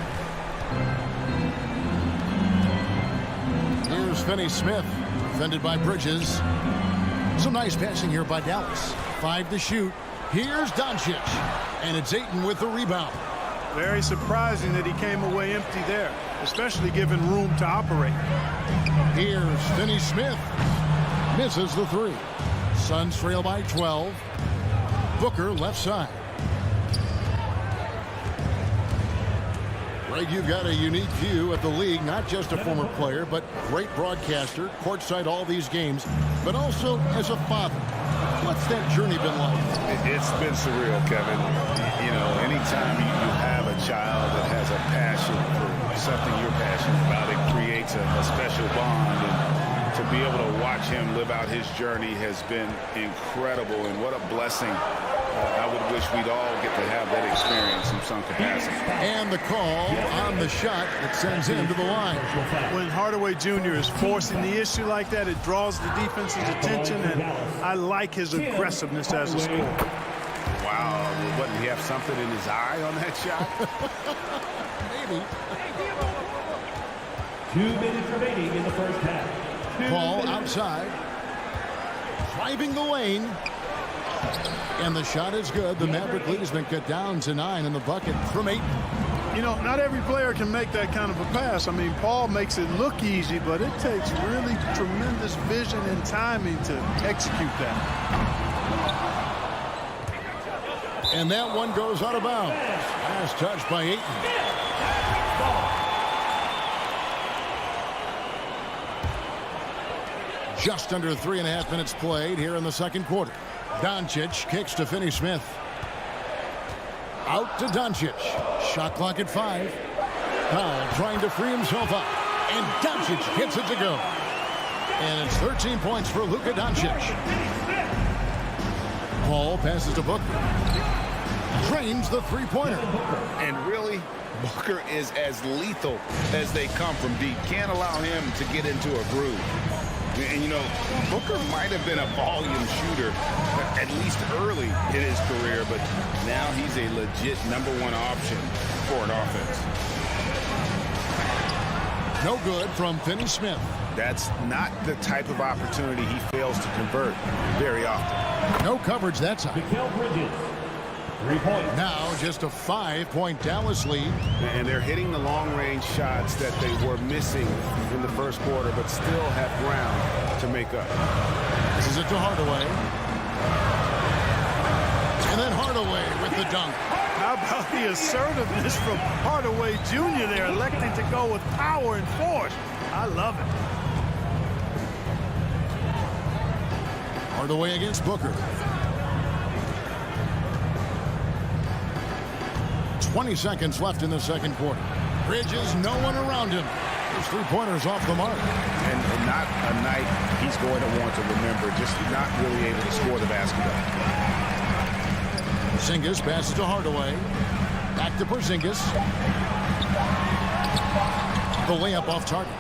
Speaker 6: Here's Finney-Smith, defended by Bridges. Some nice passing here by Dallas. 5 to shoot. Here's Doncic, and it's Ayton with the rebound.
Speaker 3: Very surprising that he came away empty there, especially given room to operate.
Speaker 6: Here's Finney-Smith. Misses the 3. Suns trail by 12. Booker left side. Greg, you've got a unique view of the league, not just a former player, but great broadcaster, courtside all these games, but also as a father. What's that journey been like?
Speaker 7: It's been surreal, Kevin. You know, anytime you have a child that has a passion for something you're passionate about, it creates a special bond. And to be able to watch him live out his journey has been incredible, and what a blessing. I would wish we'd all get to have that experience in some capacity.
Speaker 6: And the call on the shot that sends him to the line.
Speaker 3: When Hardaway Jr. is forcing the issue like that, it draws the defense's attention, and I like his aggressiveness as a scorer.
Speaker 7: Wow, wouldn't he have something in his eye on that shot?
Speaker 6: Maybe.
Speaker 1: 2 minutes remaining in the first half.
Speaker 6: Paul outside. Driving the lane. And the shot is good. The Maverick lead has been cut down to 9 in the bucket from 8.
Speaker 3: You know, not every player can make that kind of a pass. I mean, Paul makes it look easy, but it takes really tremendous vision and timing to execute that.
Speaker 6: And that one goes out of bounds. Pass touched by Ayton. Just under 3.5 minutes played here in the second quarter. Doncic kicks to Finney-Smith. Out to Doncic. Shot clock at 5. Powell trying to free himself up. And Doncic gets it to go. And it's 13 points for Luka Doncic. Paul passes to Booker. Drains the three-pointer.
Speaker 7: And really, Booker is as lethal as they come from deep. Can't allow him to get into a groove. And, you know, Booker might have been a volume shooter, at least early in his career, but now he's a legit #1 option for an offense.
Speaker 6: No good from Finney-Smith.
Speaker 7: That's not the type of opportunity he fails to convert very often.
Speaker 6: No coverage that time.
Speaker 1: Mikal Bridges, 3-point.
Speaker 6: Now just a 5-point Dallas lead.
Speaker 7: And they're hitting the long-range shots that they were missing in the first quarter, but still have ground to make up.
Speaker 6: This is it to Hardaway. And then Hardaway with the dunk.
Speaker 3: How about the assertiveness from Hardaway Jr. there, electing to go with power and force. I love it.
Speaker 6: Hardaway against Booker. 20 seconds left in the second quarter. Bridges, no one around him. His three-pointers off the mark.
Speaker 7: And not a night he's going to want to remember, just not really able to score the basketball.
Speaker 6: Porzingis passes to Hardaway. Back to Porzingis. The layup off target.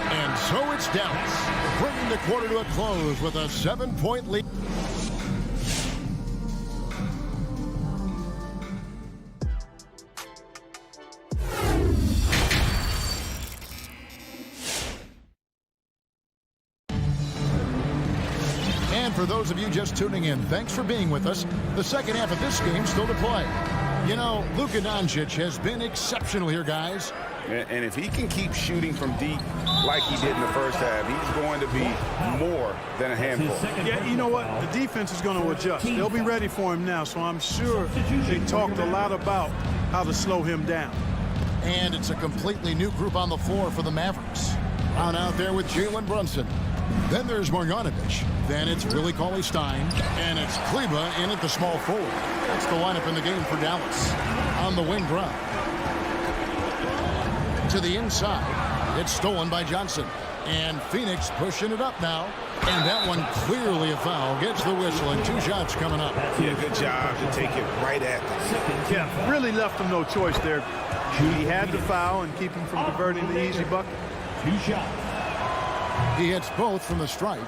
Speaker 6: And so it's Dallas, bringing the quarter to a close with a 7-point lead. And for those of you just tuning in, thanks for being with us. The second half of this game still to play. You know, Luka Doncic has been exceptional here, guys.
Speaker 7: And if he can keep shooting from deep like he did in the first half, he's going to be more than a handful.
Speaker 3: Yeah, you know what? The defense is going to adjust. They'll be ready for him now, so I'm sure they talked a lot about how to slow him down.
Speaker 6: And it's a completely new group on the floor for the Mavericks. Brown out there with Jalen Brunson. Then there's Marjanovic. Then it's Willie Cauley-Stein. And it's Kleber in at the small forward. That's the lineup in the game for Dallas. On the wing drive. To the inside. It's stolen by Johnson. And Phoenix pushing it up now. And that one clearly a foul. Gets the whistle and 2 shots coming up.
Speaker 7: Yeah, good job to take it right at them.
Speaker 3: Yeah, really left him no choice there. He had to foul and keep him from converting the easy bucket.
Speaker 1: 2 shots.
Speaker 6: He hits both from the stripe.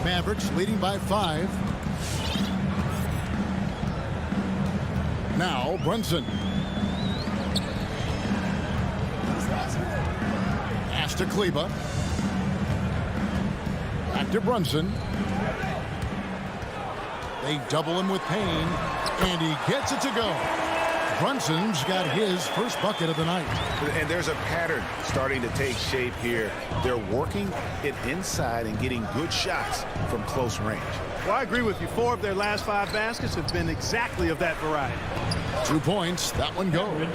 Speaker 6: Mavericks leading by 5. Now Brunson. Pass to Kleber. Back to Brunson. They double him with Payne, and he gets it to go. Brunson's got his first bucket of the night.
Speaker 7: And there's a pattern starting to take shape here. They're working it inside and getting good shots from close range.
Speaker 3: Well, I agree with you. 4 of their last 5 baskets have been exactly of that variety.
Speaker 6: 2 points. That one goes.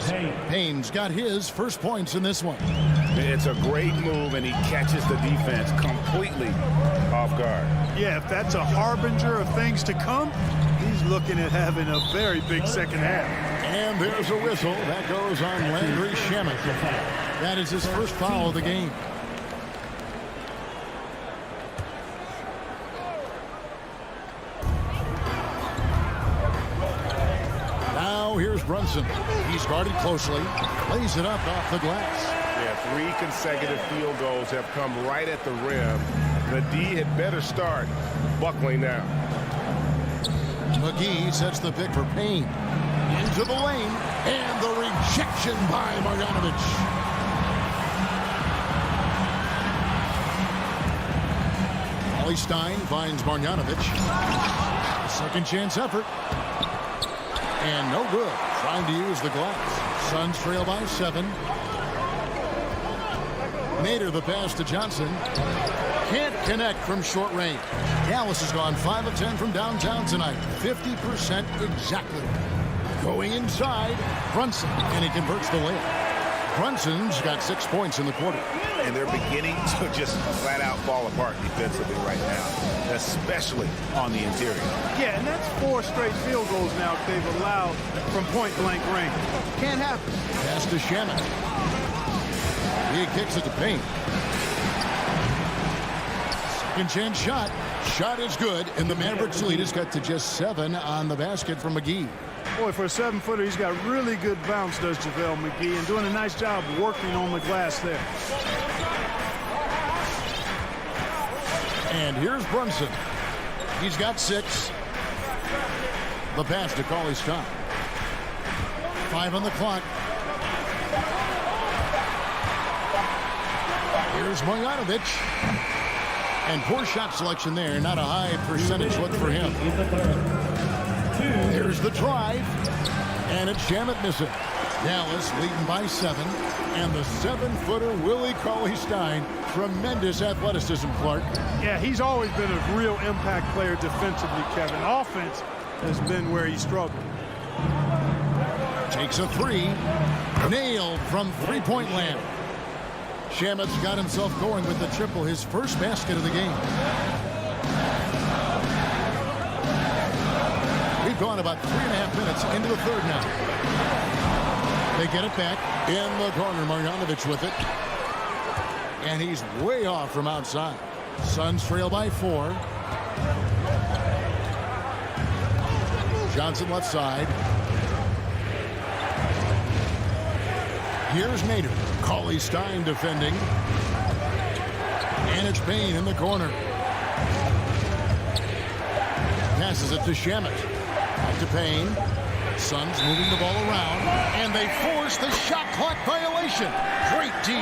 Speaker 6: Payne's got his first points in this one.
Speaker 7: It's a great move, and he catches the defense completely off guard.
Speaker 3: Yeah, if that's a harbinger of things to come, he's looking at having a very big second half.
Speaker 6: And there's a whistle. That goes on Landry Shamet. That is his first foul of the game. Now here's Brunson. He's guarded closely. Lays it up off the glass.
Speaker 7: Yeah, 3 consecutive field goals have come right at the rim. The D had better start buckling now.
Speaker 6: McGee sets the pick for Payne. Into the lane, and the rejection by Marjanovic. Cauley-Stein finds Marjanovic. Second chance effort. And no good. Trying to use the glass. Suns trail by 7. Nader the pass to Johnson. Can't connect from short range. Dallas has gone 5 of 10 from downtown tonight. 50% exactly. Going inside, Brunson, and he converts the layup. Brunson's got 6 points in the quarter.
Speaker 7: And they're beginning to just flat out fall apart defensively right now, especially on the interior.
Speaker 3: Yeah, and that's 4 straight field goals now they've allowed from point-blank range. Can't happen.
Speaker 6: Pass to Shamet. He kicks it to Payne. Second chance shot. Shot is good, and the Mavericks lead has got to just 7 on the basket from McGee.
Speaker 3: Boy, for a 7-footer, he's got really good bounce, does JaVale McGee, and doing a nice job working on the glass there.
Speaker 6: And here's Brunson. He's got 6. The pass to Cauley-Stein. 5 on the clock. Here's Bogdanovic. And poor shot selection there. Not a high percentage look for him. Here's the drive. And it's Shamet missing. Dallas leading by 7. And the 7-footer Willie Cauley-Stein. Tremendous athleticism, Clark.
Speaker 3: Yeah, he's always been a real impact player defensively, Kevin. Offense has been where he struggled.
Speaker 6: Takes a 3. Nailed from three-point land. Shamet's got himself going with the triple, his first basket of the game. We've gone about 3.5 minutes into the third now. They get it back in the corner. Marjanovic with it. And he's way off from outside. Suns trail by 4. Johnson left side. Here's Nader. Cauley-Stein defending. And it's Payne in the corner. Passes it to Shamet. Back to Payne. Suns moving the ball around. And they force the shot clock violation. Great D.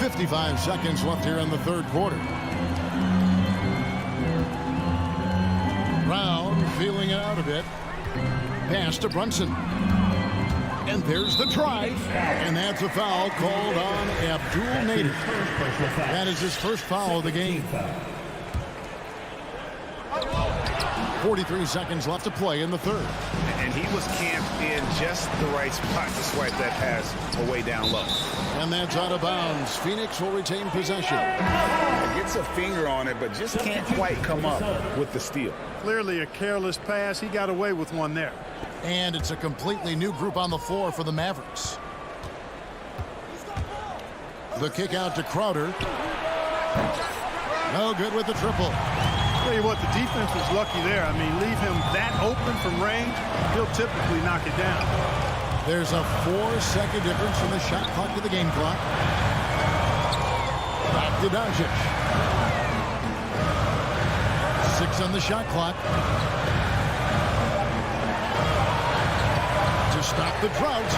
Speaker 6: .55 seconds left here in the third quarter. Brown feeling it out a bit. Pass to Brunson. And there's the drive. And that's a foul called on Abdul Nader. That is his first foul of the game. 43 seconds left to play in the third.
Speaker 7: And he was camped in just the right spot to swipe that pass away down low.
Speaker 6: And that's out of bounds. Phoenix will retain possession.
Speaker 7: Gets a finger on it, but just can't quite come up with the steal.
Speaker 3: Clearly a careless pass. He got away with one there.
Speaker 6: And it's a completely new group on the floor for the Mavericks. The kick out to Crowder. No good with the triple.
Speaker 3: Tell you what, the defense was lucky there. I mean, leave him that open from range, he'll typically knock it down.
Speaker 6: There's a 4-second difference from the shot clock to the game clock. Back to Doncic. 6 on the shot clock. To stop the drought.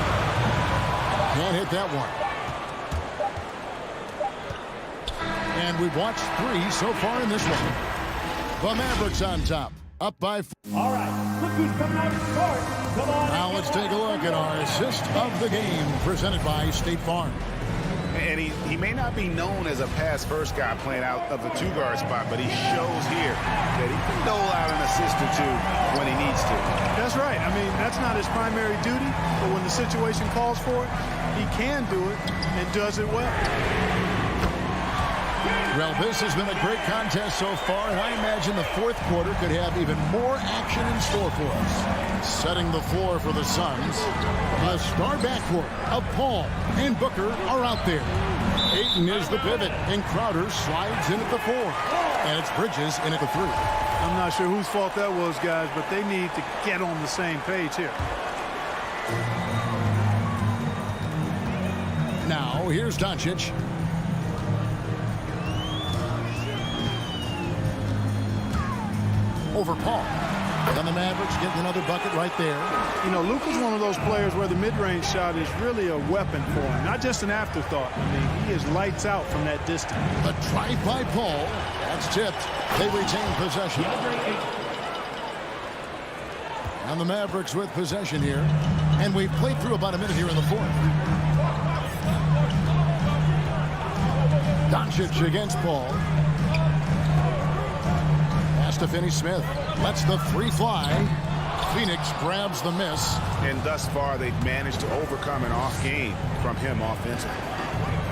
Speaker 6: Can't hit that one. And we've watched 3 so far in this one. The Mavericks on top, up by 4.
Speaker 1: All right, look who's coming out of court. Come on.
Speaker 6: Now let's take a look at our assist of the game, presented by State Farm.
Speaker 7: And he may not be known as a pass-first guy playing out of the 2-guard spot, but he shows here that he can dole out an assist or 2 when he needs to.
Speaker 3: That's right. I mean, that's not his primary duty, but when the situation calls for it, he can do it and does it well.
Speaker 6: Well, this has been a great contest so far, and I imagine the fourth quarter could have even more action in store for us. Setting the floor for the Suns, the star backcourt of Paul and Booker are out there. Ayton is the pivot, and Crowder slides in at the 4. And it's Bridges in at the 3.
Speaker 3: I'm not sure whose fault that was, guys, but they need to get on the same page here.
Speaker 6: Now, here's Doncic. Over Paul. And the Mavericks getting another bucket right there.
Speaker 3: You know, Luka's one of those players where the mid-range shot is really a weapon for him, not just an afterthought. I mean, he is lights out from that distance.
Speaker 6: A drive by Paul. That's tipped. They retain possession. And the Mavericks with possession here. And we've played through about a minute here in the fourth. Doncic against Paul. To Finney-Smith. Lets the three fly. Phoenix grabs the miss.
Speaker 7: And thus far, they've managed to overcome an off game from him offensively.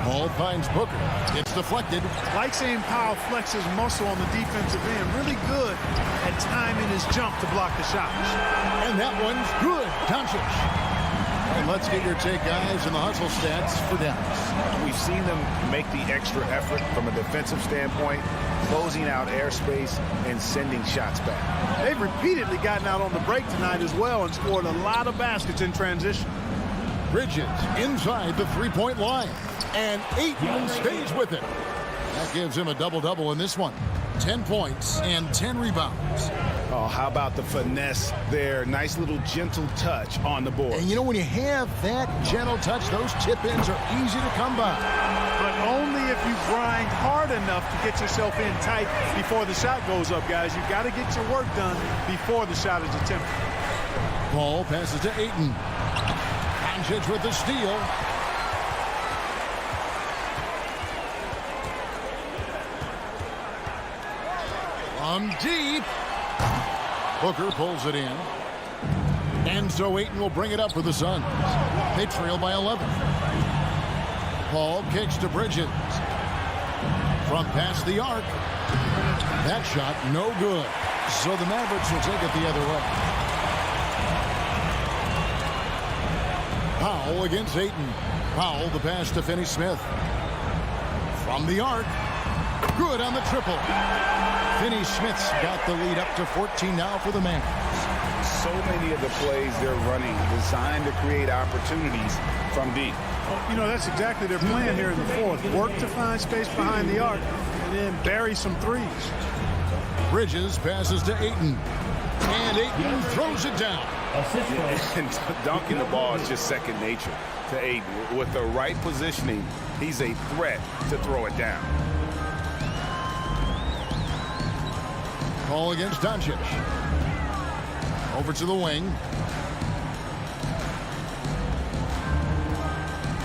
Speaker 6: Paul finds Booker. It's deflected.
Speaker 3: Like seeing Powell flex his muscle on the defensive end. Really good at timing his jump to block the shots.
Speaker 6: And that one's good. Doncic. And let's get your take, guys, on the hustle stats for Dallas.
Speaker 7: We've seen them make the extra effort from a defensive standpoint, closing out airspace and sending shots back.
Speaker 3: They've repeatedly gotten out on the break tonight as well and scored a lot of baskets in transition.
Speaker 6: Bridges inside the three-point line. And Ayton stays with it. That gives him a double-double in this one. 10 points and 10 rebounds.
Speaker 7: Oh, how about the finesse there? Nice little gentle touch on the board.
Speaker 6: And you know, when you have that gentle touch, those tip-ins are easy to come by.
Speaker 3: But only if you grind hard enough to get yourself in tight before the shot goes up, guys. You've got to get your work done before the shot is attempted.
Speaker 6: Ball passes to Ayton. Doncic with the steal. From deep. Booker pulls it in. And so Ayton will bring it up for the Suns. They trail by 11. Paul kicks to Bridges. From past the arc. That shot no good. So the Mavericks will take it the other way. Powell against Ayton. Powell the pass to Finney-Smith. From the arc. Good on the triple. Finney-Smith's got the lead up to 14 now for the Mavericks.
Speaker 7: So many of the plays they're running designed to create opportunities from deep.
Speaker 3: Well, you know, that's exactly their plan here in the fourth. Work to find space behind the arc and then bury some threes.
Speaker 6: Bridges passes to Ayton. And Ayton throws it down.
Speaker 7: And dunking the ball is just second nature to Ayton. With the right positioning, he's a threat to throw it down.
Speaker 6: Ball against Doncic. Over to the wing.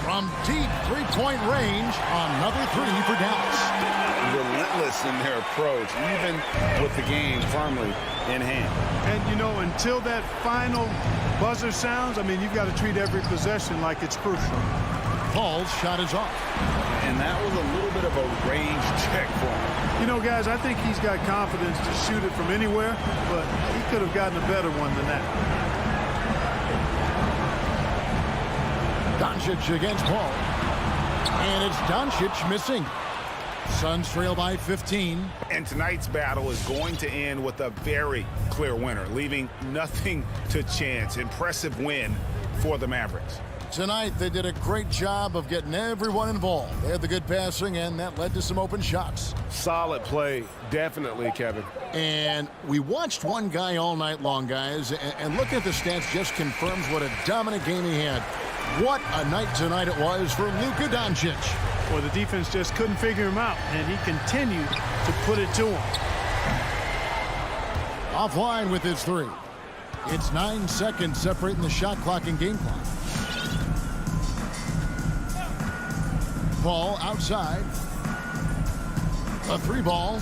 Speaker 6: From deep three-point range, another three for Dallas.
Speaker 7: Relentless in their approach, even with the game firmly in hand.
Speaker 3: And, you know, until that final buzzer sounds, I mean, you've got to treat every possession like it's crucial.
Speaker 6: Paul's shot is off.
Speaker 7: And that was a little bit of a range check for him.
Speaker 3: You know, guys, I think he's got confidence to shoot it from anywhere, but he could have gotten a better one than that.
Speaker 6: Doncic against Paul. And it's Doncic missing. Suns trail by 15.
Speaker 7: And tonight's battle is going to end with a very clear winner, leaving nothing to chance. Impressive win for the Mavericks.
Speaker 6: Tonight, they did a great job of getting everyone involved. They had the good passing, and that led to some open shots.
Speaker 2: Solid play, definitely, Kevin.
Speaker 6: And we watched one guy all night long, guys, and looking at the stats just confirms what a dominant game he had. What a night tonight it was for Luka Doncic.
Speaker 3: Well, the defense just couldn't figure him out, and he continued to put it to him.
Speaker 6: Offline with his three. It's 9 seconds separating the shot clock and game clock. Ball outside. A three ball.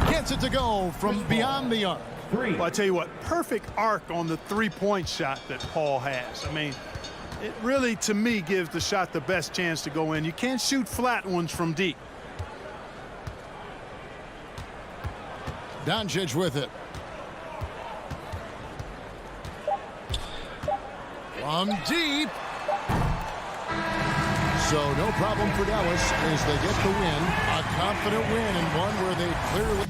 Speaker 6: Gets it to go from beyond the arc.
Speaker 3: Well, I tell you what, perfect arc on the three-point shot that Paul has. I mean, it really, to me, gives the shot the best chance to go in. You can't shoot flat ones from deep.
Speaker 6: Doncic with it. From deep. So no problem for Dallas as they get the win. A confident win and one where they clearly...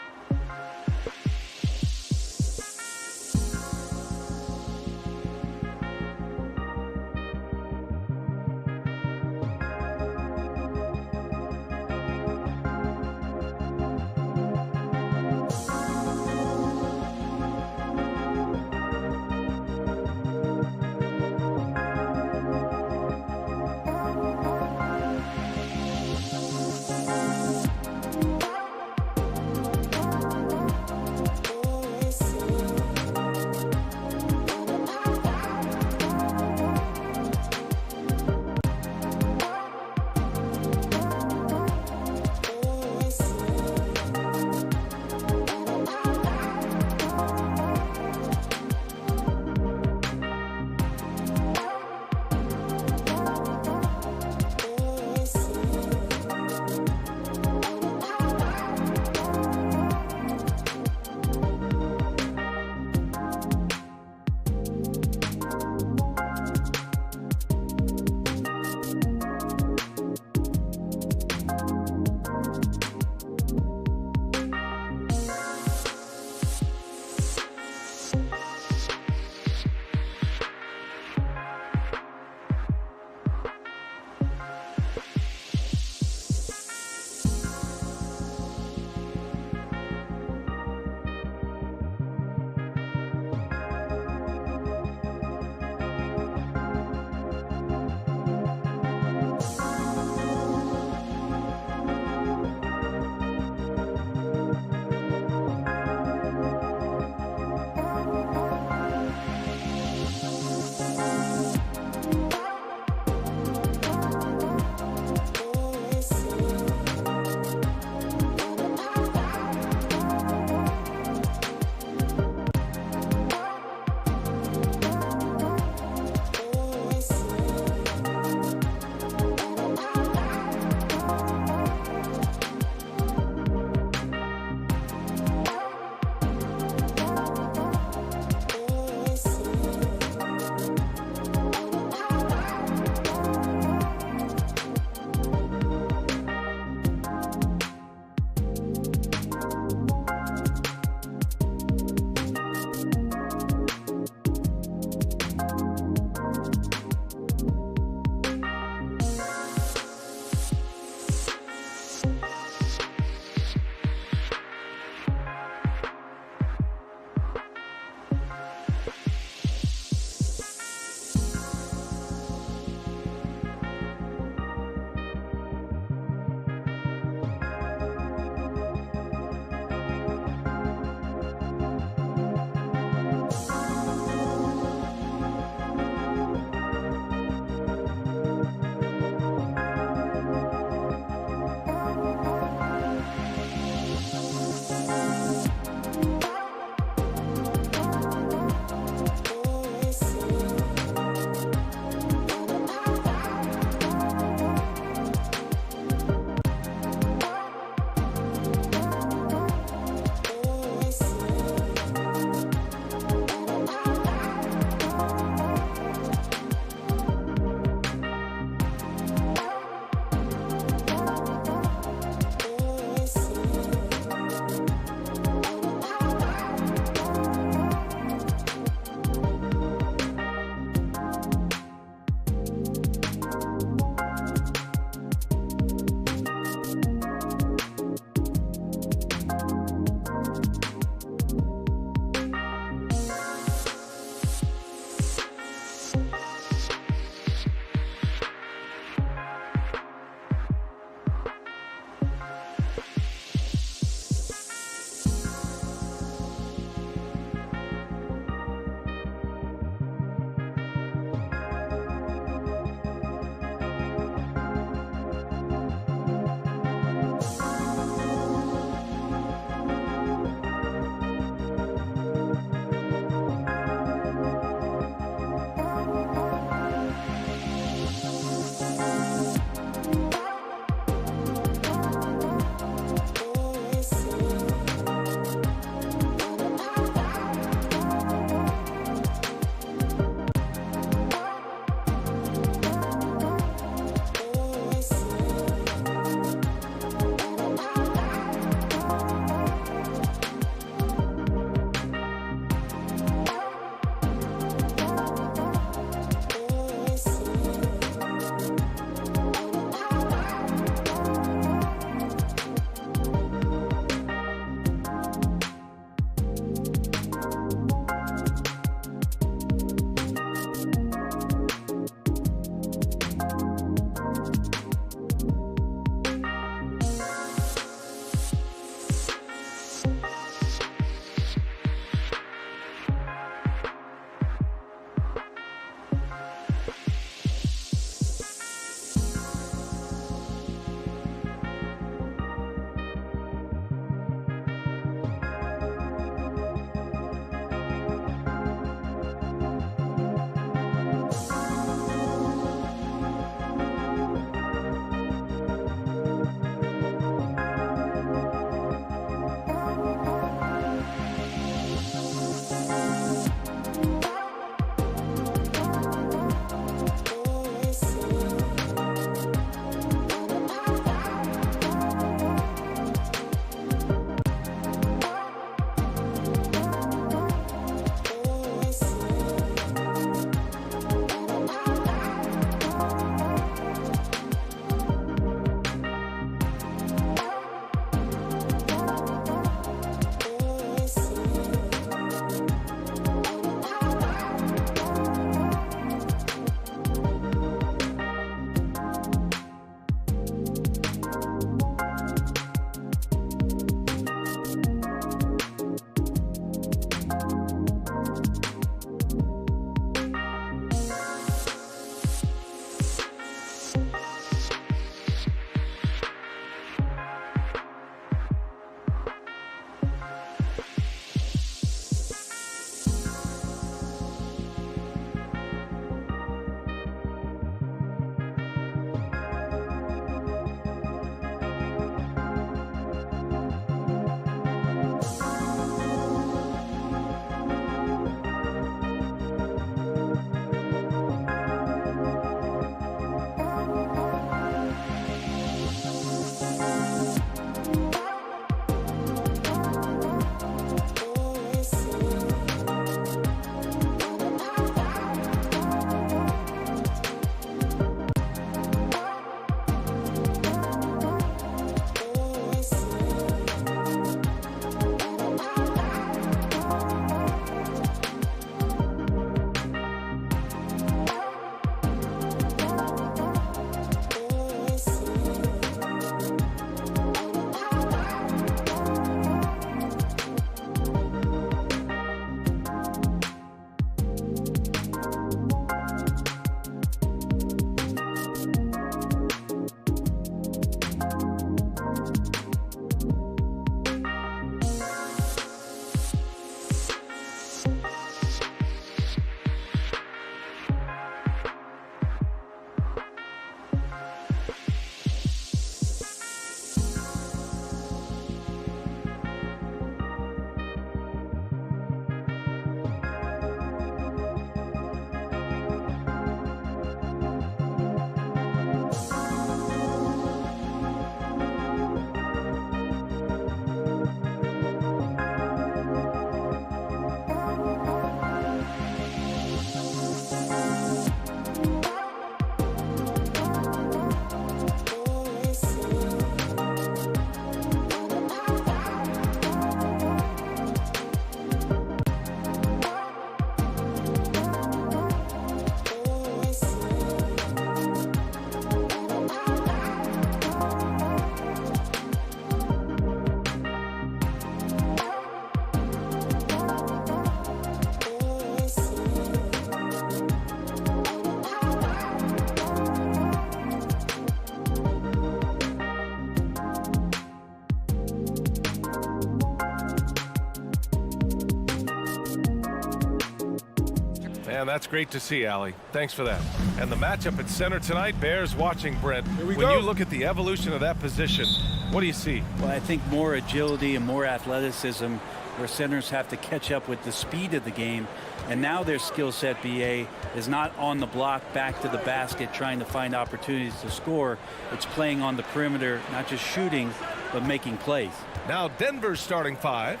Speaker 2: And that's great to see, Allie. Thanks for that. And the matchup at center tonight bears watching, Brent. When you look at the evolution of that position, what do you see?
Speaker 8: Well, I think more agility and more athleticism, where centers have to catch up with the speed of the game. And now their skill set, BA, is not on the block back to the basket trying to find opportunities to score. It's playing on the perimeter, not just shooting, but making plays.
Speaker 2: Now Denver's starting 5.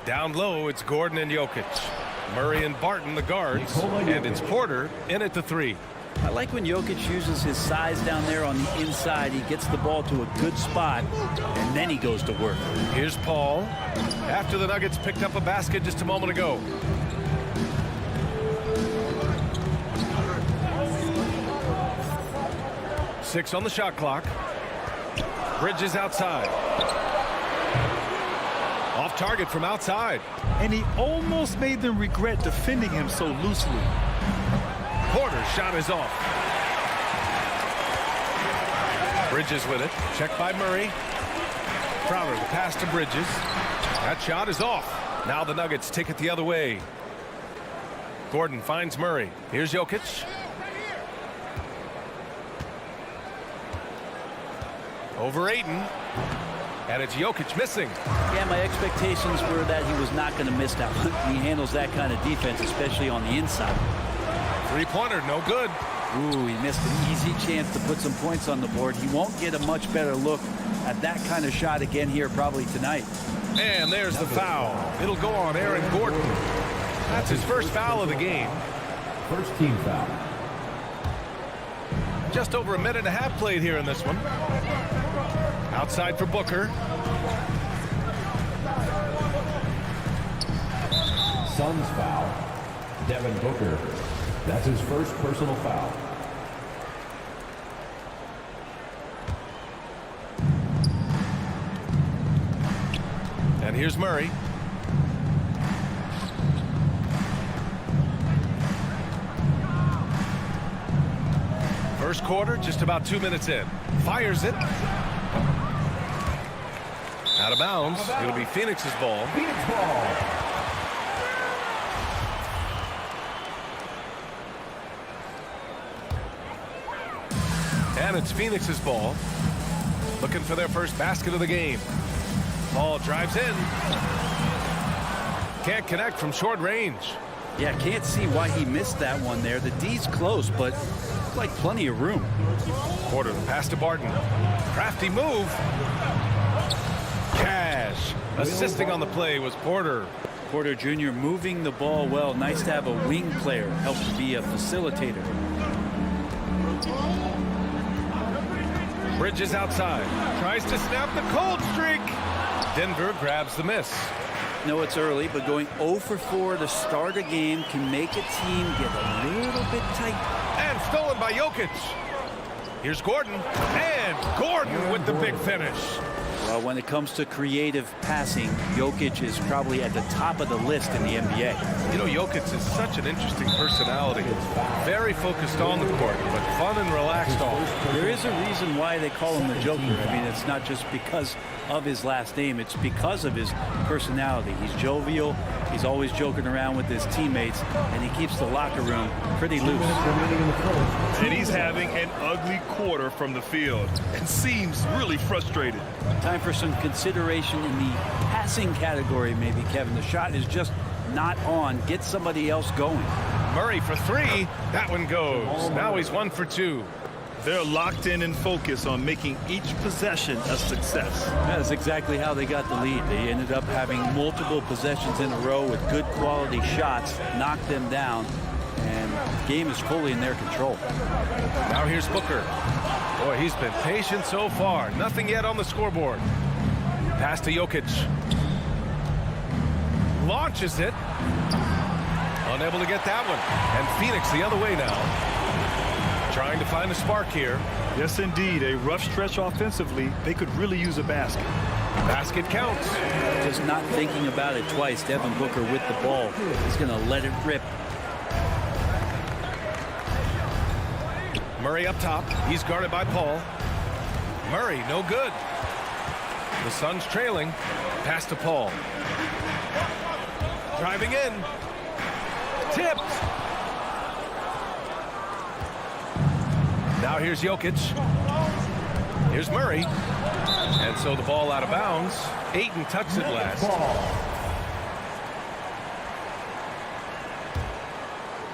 Speaker 2: Down low, it's Gordon and Jokic. Murray and Barton, the guards. And it's Porter in at the 3.
Speaker 8: I like when Jokic uses his size down there on the inside. He gets the ball to a good spot, and then he goes to work.
Speaker 2: Here's Paul. After the Nuggets picked up a basket just a moment ago. Six on the shot clock. Bridges outside. Off target from outside.
Speaker 4: And he almost made them regret defending him so loosely.
Speaker 2: Porter's shot is off. Bridges with it. Checked by Murray. Crowder, the pass to Bridges. That shot is off. Now the Nuggets take it the other way. Gordon finds Murray. Here's Jokic. Over Ayton. And it's Jokic missing.
Speaker 8: Yeah, my expectations were that he was not going to miss that one. He handles that kind of defense, especially on the inside.
Speaker 2: Three-pointer, no good.
Speaker 8: Ooh, he missed an easy chance to put some points on the board. He won't get a much better look at that kind of shot again here probably tonight.
Speaker 2: And there's the foul. It'll go on Aaron Gordon. That's his first foul of the game.
Speaker 1: First team foul.
Speaker 2: Just over a minute and a half played here in this one. Outside for Booker.
Speaker 1: Suns foul. Devin Booker. That's his first personal foul.
Speaker 2: And here's Murray. First quarter, just about 2 minutes in. Fires it. Out of bounds. It'll be Phoenix's ball.
Speaker 1: Phoenix ball.
Speaker 2: And it's Phoenix's ball. Looking for their first basket of the game. Ball drives in. Can't connect from short range.
Speaker 8: Yeah, can't see why he missed that one there. The D's close, but like plenty of room.
Speaker 2: Porter, the pass to Barton. Crafty move. Cash. Assisting on the play was Porter.
Speaker 8: Porter Jr. moving the ball well. Nice to have a wing player help to be a facilitator.
Speaker 2: Bridges outside. Tries to snap the cold streak. Denver grabs the miss.
Speaker 8: No, it's early, but going 0 for 4 to start a game can make a team get a little bit tight.
Speaker 2: And stolen by Jokic. Here's Gordon. And Gordon with the big finish.
Speaker 8: Well, when it comes to creative passing, Jokic is probably at the top of the list in the NBA.
Speaker 2: You know, Jokic is such an interesting personality. Very focused on the court, but fun and relaxed off.
Speaker 8: There is a reason why they call him the Joker. I mean, it's not just because of his last name. It's because of his personality. He's jovial. He's always joking around with his teammates, and he keeps the locker room pretty loose.
Speaker 4: And he's having an ugly quarter from the field and seems really frustrated.
Speaker 8: Time for some consideration in the passing category, maybe, Kevin. The shot is just not on. Get somebody else going.
Speaker 2: Murray for 3. That one goes. Now he's 1 for 2.
Speaker 4: They're locked in and focused on making each possession a success.
Speaker 8: That's exactly how they got the lead. They ended up having multiple possessions in a row with good quality shots, knocked them down, and the game is fully in their control.
Speaker 2: Now here's Booker. Boy, he's been patient so far. Nothing yet on the scoreboard. Pass to Jokic. Launches it. Unable to get that one. And Phoenix the other way now. Trying to find a spark here.
Speaker 4: Yes, indeed. A rough stretch offensively. They could really use a basket.
Speaker 2: Basket counts.
Speaker 8: Just not thinking about it twice. Devin Booker with the ball. He's going to let it rip.
Speaker 2: Murray up top. He's guarded by Paul. Murray, no good. The Suns trailing. Pass to Paul. Driving in. Tipped. Now here's Jokic. Here's Murray. And so the ball out of bounds. Ayton touched it last.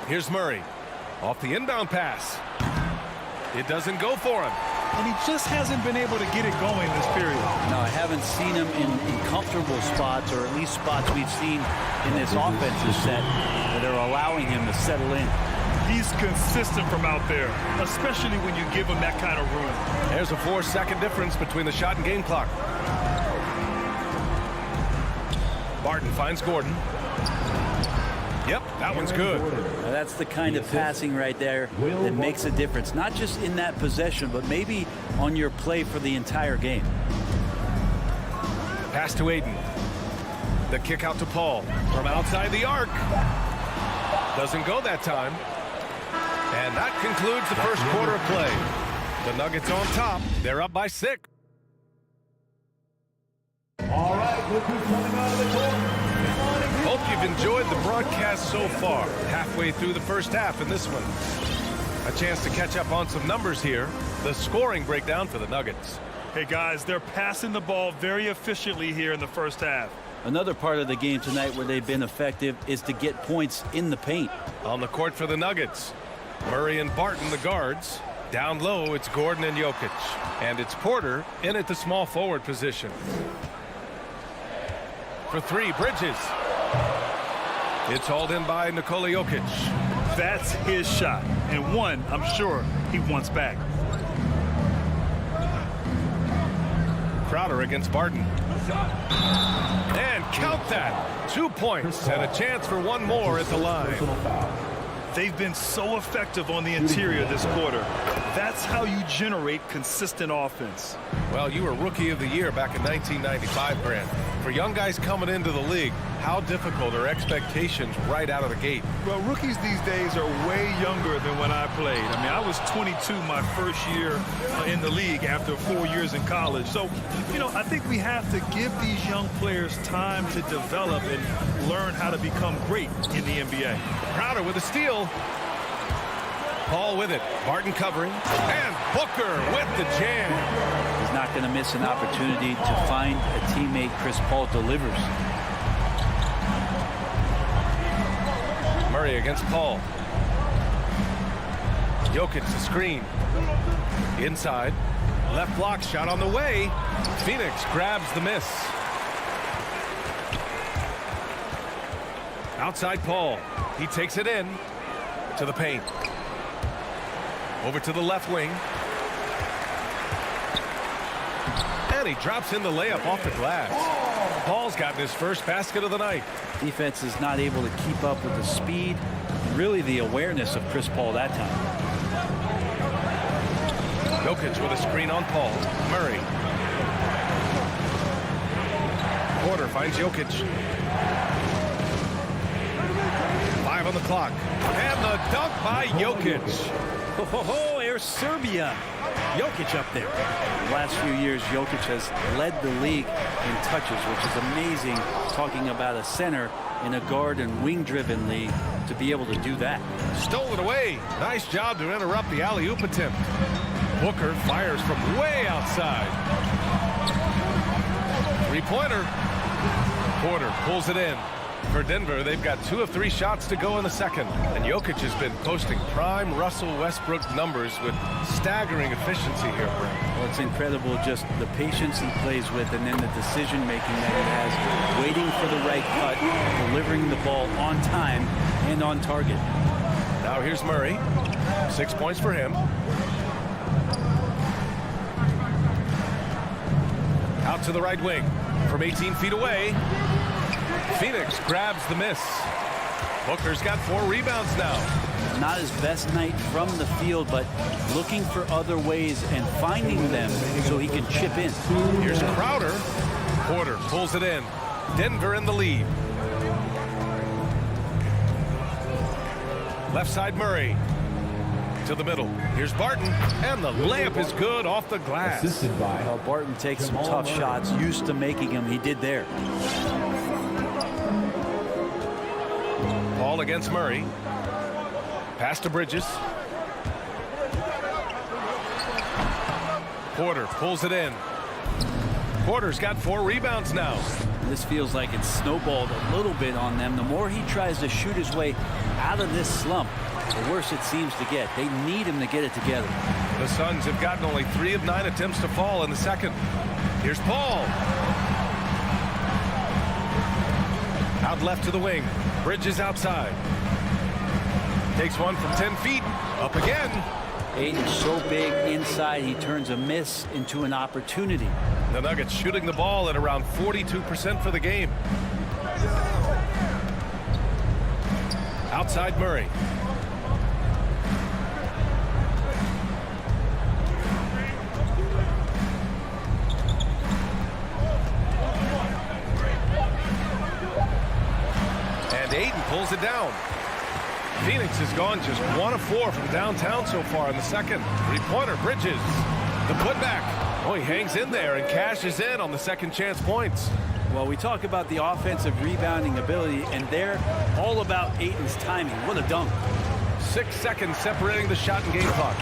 Speaker 2: Here's Murray. Off the inbound pass. It doesn't go for him.
Speaker 4: And he just hasn't been able to get it going this period.
Speaker 8: No, I haven't seen him in comfortable spots, or at least spots we've seen in this offensive set that are allowing him to settle in.
Speaker 4: He's consistent from out there, especially when you give him that kind of room.
Speaker 2: There's a 4-second difference between the shot and game clock. Barton finds Gordon. Yep, that one's good.
Speaker 8: Now that's the kind of passing right there that makes a difference, not just in that possession, but maybe on your play for the entire game.
Speaker 2: Pass to Ayton. The kick out to Paul from outside the arc. Doesn't go that time. And that concludes the first quarter of play. The Nuggets on top. They're up by 6.
Speaker 1: All right, look who's coming out of the court.
Speaker 2: Hope you've enjoyed the broadcast so far. Halfway through the first half in this one. A chance to catch up on some numbers here. The scoring breakdown for the Nuggets.
Speaker 4: Hey, guys, they're passing the ball very efficiently here in the first half.
Speaker 8: Another part of the game tonight where they've been effective is to get points in the paint.
Speaker 2: On the court for the Nuggets, Murray and Barton, the guards. Down low, it's Gordon and Jokic. And it's Porter in at the small forward position. For 3, Bridges. It's hauled in by Nikola Jokic.
Speaker 4: That's his shot, and one I'm sure he wants back.
Speaker 2: Crowder against Barton. And count that. 2 points and a chance for one more at the line.
Speaker 4: They've been so effective on the interior this quarter. That's how you generate consistent offense.
Speaker 2: Well, you were Rookie of the Year back in 1995, Grant. For young guys coming into the league, how difficult are expectations right out of the gate?
Speaker 4: Well, rookies these days are way younger than when I played. I mean, I was 22 my first year in the league after 4 years in college. So, you know, I think we have to give these young players time to develop and learn how to become great in the NBA.
Speaker 2: Crowder with a steal. Paul with it. Barton covering. And Booker with the jam.
Speaker 8: He's not going to miss an opportunity to find a teammate. Chris Paul delivers.
Speaker 2: Murray against Paul. Jokic the screen. Inside. Left block shot on the way. Phoenix grabs the miss. Outside Paul. He takes it in to the paint. Over to the left wing. And he drops in the layup off the glass. Paul's gotten his first basket of the night.
Speaker 8: Defense is not able to keep up with the speed, really the awareness of Chris Paul that time.
Speaker 2: Jokic with a screen on Paul. Murray. Porter finds Jokic. 5 on the clock. And the dunk by Jokic.
Speaker 8: Oh, Air Serbia. Jokic up there. The last few years, Jokic has led the league in touches, which is amazing, talking about a center in a guard and wing-driven league to be able to do that.
Speaker 2: Stole it away. Nice job to interrupt the alley-oop attempt. Booker fires from way outside. Three-pointer. Porter pulls it in. For Denver, they've got 2 of 3 shots to go in the second. And Jokic has been posting prime Russell Westbrook numbers with staggering efficiency here.
Speaker 8: Well, it's incredible just the patience he plays with and then the decision-making that he has, waiting for the right cut, delivering the ball on time and on target.
Speaker 2: Now here's Murray. 6 points for him. Out to the right wing. From 18 feet away. Phoenix grabs the miss. Booker's got 4 rebounds now.
Speaker 8: Not his best night from the field, but looking for other ways and finding them so he can chip in.
Speaker 2: Here's Crowder. Porter pulls it in. Denver in the lead. Left side Murray. To the middle. Here's Barton. And the layup is good off the glass.
Speaker 8: Well, Barton takes some tough shots. Used to making them. He did there.
Speaker 2: Paul against Murray. Pass to Bridges. Porter pulls it in. Porter's got 4 rebounds now.
Speaker 8: This feels like it's snowballed a little bit on them. The more he tries to shoot his way out of this slump, the worse it seems to get. They need him to get it together.
Speaker 2: The Suns have gotten only 3 of 9 attempts to fall in the second. Here's Paul. Out left to the wing. Bridges outside. Takes one from 10 feet. Up again.
Speaker 8: Ayton's so big inside, he turns a miss into an opportunity.
Speaker 2: The Nuggets shooting the ball at around 42% for the game. Outside Murray. And Ayton pulls it down. Phoenix has gone just 1 of 4 from downtown so far in the second. 3-pointer, Bridges. The putback. Oh, he hangs in there and cashes in on the second chance points.
Speaker 8: Well, we talk about the offensive rebounding ability, and they're all about Ayton's timing. What a dunk.
Speaker 2: 6 seconds separating the shot and game clock.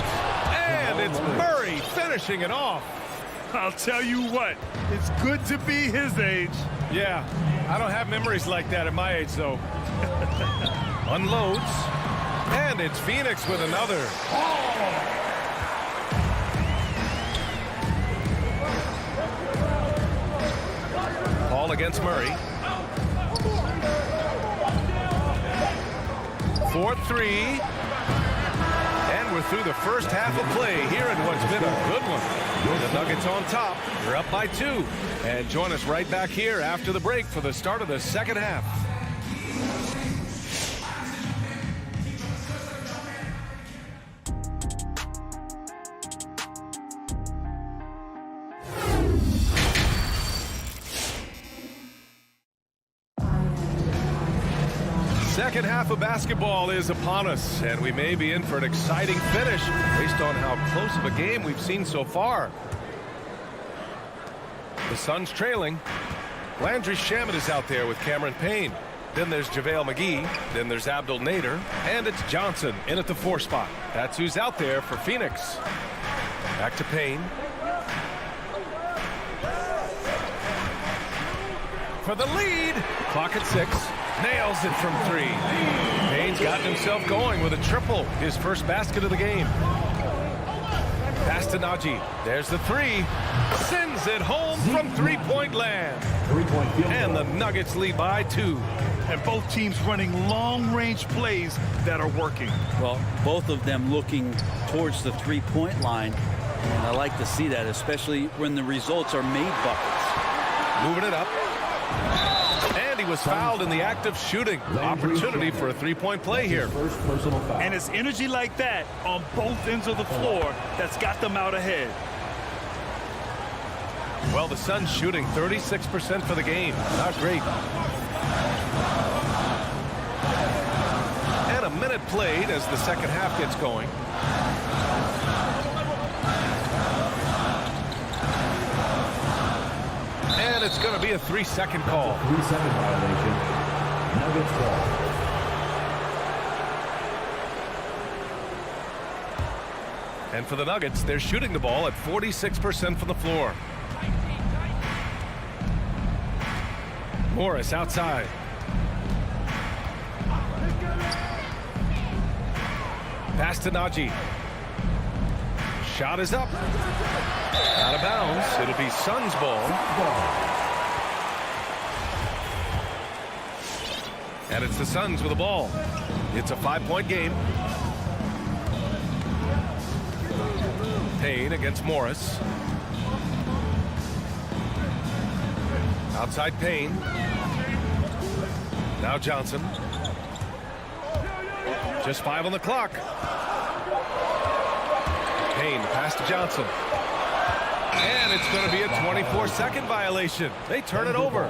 Speaker 2: And it's Murray finishing it off.
Speaker 4: I'll tell you what, it's good to be his age.
Speaker 2: Yeah, I don't have memories like that at my age, though. Unloads. And it's Phoenix with another. Paul against Murray. 4-3. And we're through the first half of play here in what's been a good one. The Nuggets on top. They're up by 2. And join us right back here after the break for the start of the second half. Second half of basketball is upon us, and we may be in for an exciting finish based on how close of a game we've seen so far. The Suns trailing. Landry Shamet is out there with Cameron Payne. Then there's JaVale McGee. Then there's Abdel Nader. And it's Johnson in at the 4 spot. That's who's out there for Phoenix. Back to Payne. For the lead. Clock at 6. Nails it from 3. Payne's gotten himself going with a triple. His first basket of the game. Pass to Najee. There's the 3. Sends it home from 3-point land. And the Nuggets lead by 2.
Speaker 4: And both teams running long-range plays that are working.
Speaker 8: Well, both of them looking towards the 3-point line. And I like to see that, especially when the results are made buckets.
Speaker 2: Moving it up. And he was fouled in the act of shooting. Opportunity for a 3-point play here.
Speaker 4: And it's energy like that on both ends of the floor that's got them out ahead.
Speaker 2: Well, the Suns shooting 36% for the game. Not great. And a minute played as the second half gets going. And it's going to be a 3-second call.
Speaker 1: 3-second violation. Nuggets ball.
Speaker 2: And for the Nuggets, they're shooting the ball at 46% from the floor. Morris outside. Pass to Najee. Shot is up. Out of bounds. It'll be Suns ball. And it's the Suns with the ball. It's a 5-point game. Payne against Morris. Outside Payne. Now Johnson. Just 5 on the clock. Payne pass to Johnson. And it's going to be a 24-second violation. They turn it over.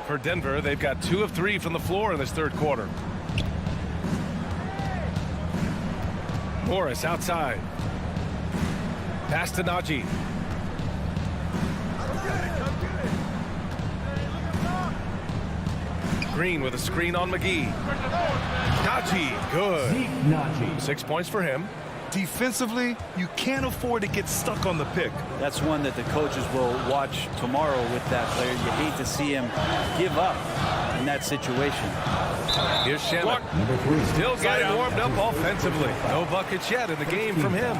Speaker 2: For Denver, they've got 2 of 3 from the floor in this third quarter. Morris outside. Pass to Najee. Green with a screen on McGee. Najee, good.
Speaker 1: Zeke Nnaji.
Speaker 2: 6 points for him.
Speaker 4: Defensively, you can't afford to get stuck on the pick.
Speaker 8: That's one that the coaches will watch tomorrow with that player. You hate to see him give up in that situation.
Speaker 2: Here's Shamet.
Speaker 1: Number 3.
Speaker 2: Still getting warmed up offensively. No buckets yet in the game from him.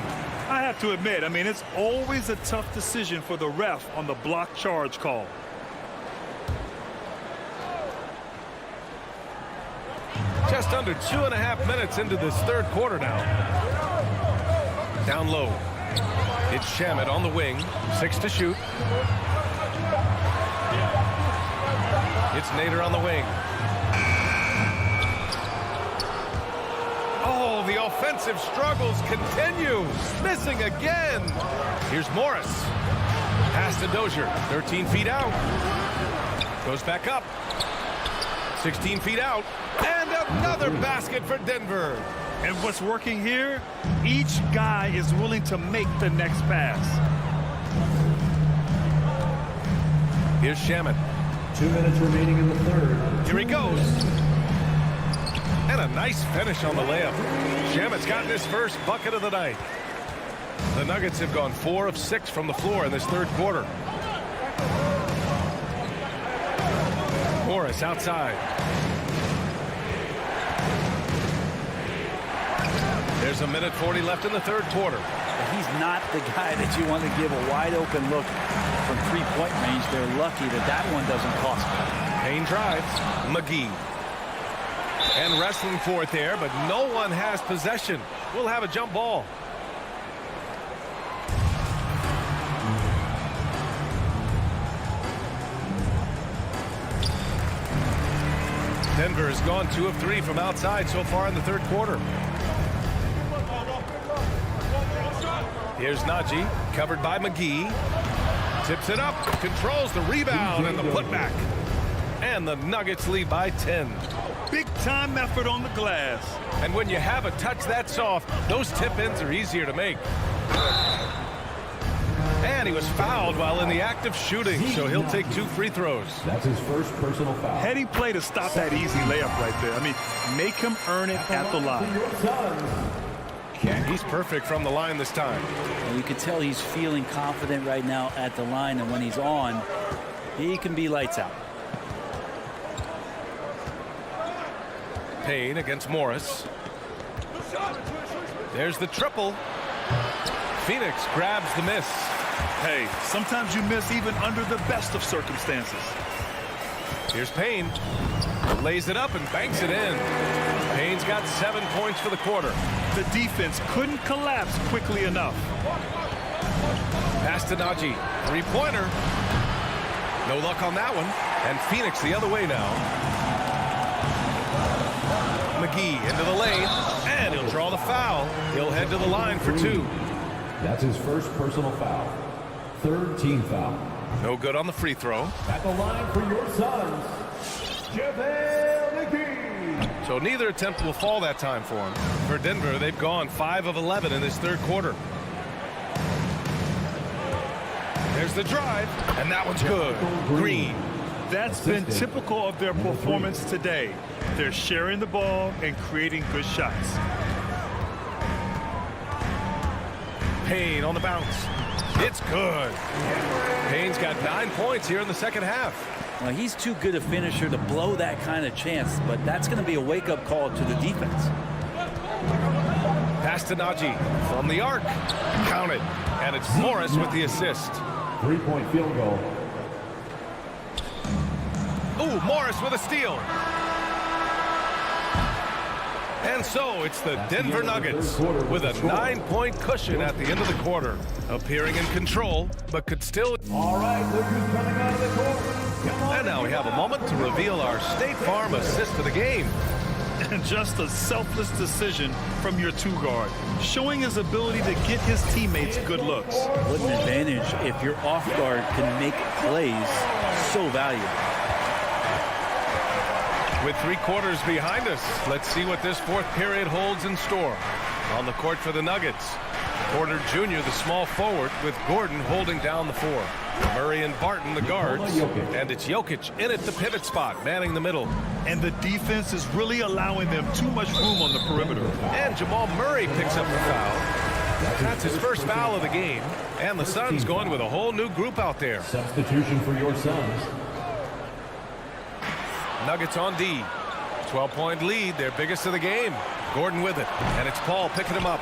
Speaker 4: I have to admit, I mean, it's always a tough decision for the ref on the block charge call.
Speaker 2: Just under 2.5 minutes into this third quarter now. Down low. It's Shamet on the wing. 6 to shoot. It's Nader on the wing. Oh, the offensive struggles continue. Missing again. Here's Morris. Pass to Dozier. 13 feet out. Goes back up. 16 feet out. And another basket for Denver.
Speaker 4: And what's working here? Each guy is willing to make the next pass.
Speaker 2: Here's Shamet.
Speaker 1: 2 minutes remaining in the third.
Speaker 2: Here he goes. And a nice finish on the layup. Shamet's gotten his first bucket of the night. The Nuggets have gone 4 of 6 from the floor in this third quarter. Morris outside. There's 1:40 left in the third quarter.
Speaker 8: He's not the guy that you want to give a wide open look from three-point range. They're lucky that that one doesn't cost them.
Speaker 2: Payne drives. McGee. And wrestling for it there, but no one has possession. We'll have a jump ball. Denver has gone 2 of 3 from outside so far in the third quarter. Here's Najee, covered by McGee. Tips it up, controls the rebound and the putback. And the Nuggets lead by 10.
Speaker 4: Big time effort on the glass.
Speaker 2: And when you have a touch that soft, those tip-ins are easier to make. And he was fouled while in the act of shooting, so he'll take 2 free throws.
Speaker 1: That's his first personal foul.
Speaker 4: Heady play to stop that easy layup right there. I mean, make him earn it at the line.
Speaker 2: And he's perfect from the line this time.
Speaker 8: And you can tell he's feeling confident right now at the line, and when he's on, he can be lights out.
Speaker 2: Payne against Morris. There's the triple. Phoenix grabs the miss.
Speaker 4: Hey, sometimes you miss even under the best of circumstances.
Speaker 2: Here's Payne. Lays it up and banks it in. Payne's got 7 points for the quarter.
Speaker 4: The defense couldn't collapse quickly enough.
Speaker 2: Pass to Najee. 3-pointer. No luck on that one. And Phoenix the other way now. McGee into the lane. And he'll draw the foul. He'll head to the line for 2.
Speaker 1: That's his first personal foul. Third team foul.
Speaker 2: No good on the free throw.
Speaker 1: At the line for your Suns, JaVale McGee.
Speaker 2: So neither attempt will fall that time for him. For Denver, they've gone 5 of 11 in this third quarter. There's the drive, and that one's good. Green.
Speaker 4: That's been typical of their performance today. They're sharing the ball and creating good shots.
Speaker 2: Payne on the bounce. It's good. Payne's got 9 points here in the second half.
Speaker 8: Well, he's too good a finisher to blow that kind of chance, but that's going to be a wake-up call to the defense.
Speaker 2: Pass to Najee from the arc. Count it. And it's Morris with the assist.
Speaker 1: 3-point field goal.
Speaker 2: Ooh, Morris with a steal. And so it's the Denver Nuggets with a 9-point cushion at the end of the quarter. Appearing in control, but could still...
Speaker 1: All right, look who's coming out of the court.
Speaker 2: And now we have a moment to reveal our State Farm assist of the game.
Speaker 4: And just a selfless decision from your 2-guard, showing his ability to get his teammates good looks.
Speaker 8: What an advantage if your off guard can make plays so valuable.
Speaker 2: With 3 quarters behind us, let's see what this fourth period holds in store. On the court for the Nuggets, Porter Jr., the small forward, with Gordon holding down the 4. Murray and Barton, the guards. And it's Jokic in at the pivot spot, manning the middle.
Speaker 4: And the defense is really allowing them too much room on the perimeter.
Speaker 2: And Jamal Murray picks up the foul. That's his first foul of the game. And the Suns going with a whole new group out there.
Speaker 1: Substitution for your Suns.
Speaker 2: Nuggets on D. 12-point lead, their biggest of the game. Gordon with it, and it's Paul picking him up.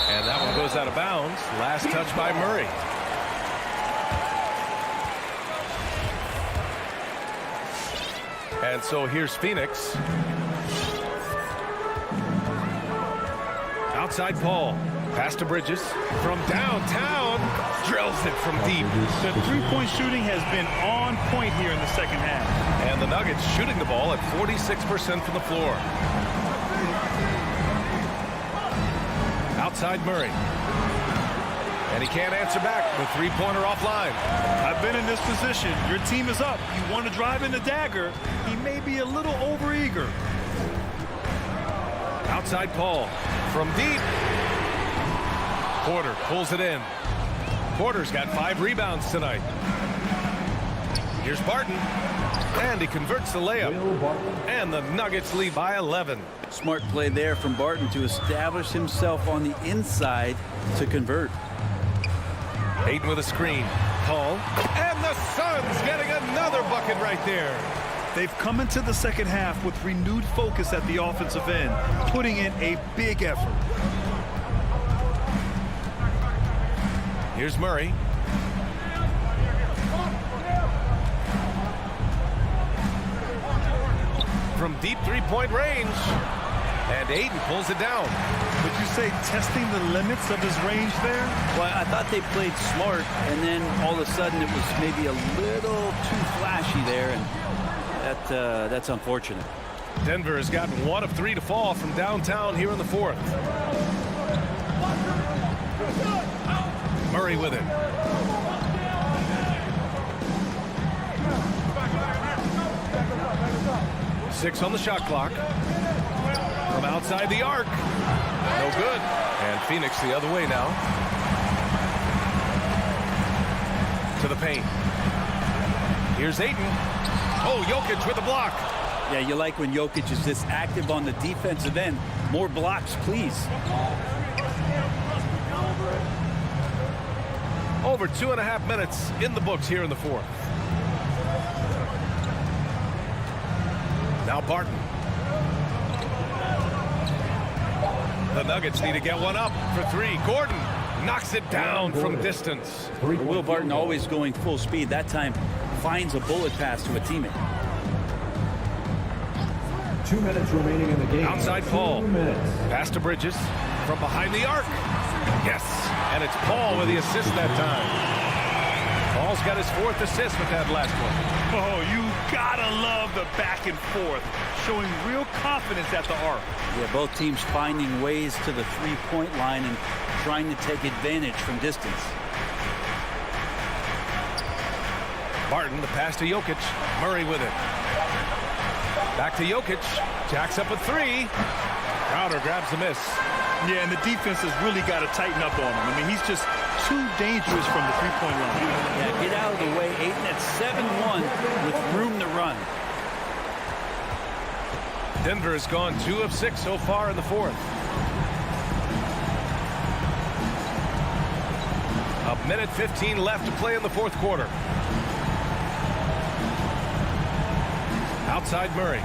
Speaker 2: And that one goes out of bounds. Last touch by Murray. And so here's Phoenix. Outside Paul. Pass to Bridges. From downtown. Drills it from deep.
Speaker 4: The three-point shooting has been on point here in the second half.
Speaker 2: And the Nuggets shooting the ball at 46% from the floor. Outside Murray. And he can't answer back. The three-pointer offline.
Speaker 4: I've been in this position. Your team is up. You want to drive in the dagger. He may be a little overeager.
Speaker 2: Outside Paul. From deep. Porter pulls it in. Porter's got 5 rebounds tonight. Here's Barton. And he converts the layup. And the Nuggets lead by 11.
Speaker 8: Smart play there from Barton to establish himself on the inside to convert.
Speaker 2: Ayton with a screen. Paul. And the Suns getting another bucket right there.
Speaker 4: They've come into the second half with renewed focus at the offensive end, putting in a big effort.
Speaker 2: Here's Murray. From deep three-point range. And Ayton pulls it down.
Speaker 4: Would you say testing the limits of his range there?
Speaker 8: Well, I thought they played smart, and then all of a sudden it was maybe a little too flashy there, and that's unfortunate.
Speaker 2: Denver has gotten 1 of 3 to fall from downtown here in the 4th. Murray with it. Six on the shot clock. From outside the arc. No good. And Phoenix the other way now. To the paint. Here's Ayton. Oh, Jokic with the block.
Speaker 8: Yeah, you like when Jokic is this active on the defensive end. More blocks, please.
Speaker 2: Over 2.5 minutes in the books here in the 4th. Now Barton. The Nuggets need to get one up for 3. Gordon knocks it down from distance.
Speaker 8: Will Barton always going full speed. That time finds a bullet pass to a teammate.
Speaker 1: 2 minutes remaining in the game.
Speaker 2: Outside Paul. Pass to Bridges. From behind the arc. Yes. And it's Paul with the assist that time. Paul's got his 4th assist with that last one.
Speaker 4: Oh, you gotta love the back and forth. Showing real confidence at the arc.
Speaker 8: Yeah, both teams finding ways to the three-point line and trying to take advantage from distance.
Speaker 2: Barton, the pass to Jokic. Murray with it. Back to Jokic. Jacks up a 3. Crowder grabs the miss.
Speaker 4: Yeah, and the defense has really got to tighten up on him. I mean, he's just too dangerous from the three-point line.
Speaker 8: Yeah, get out of the way. Ayton at 7-1 with room to run.
Speaker 2: Denver has gone 2 of 6 so far in the 4th. A minute 15 left to play in the 4th quarter. Outside Murray.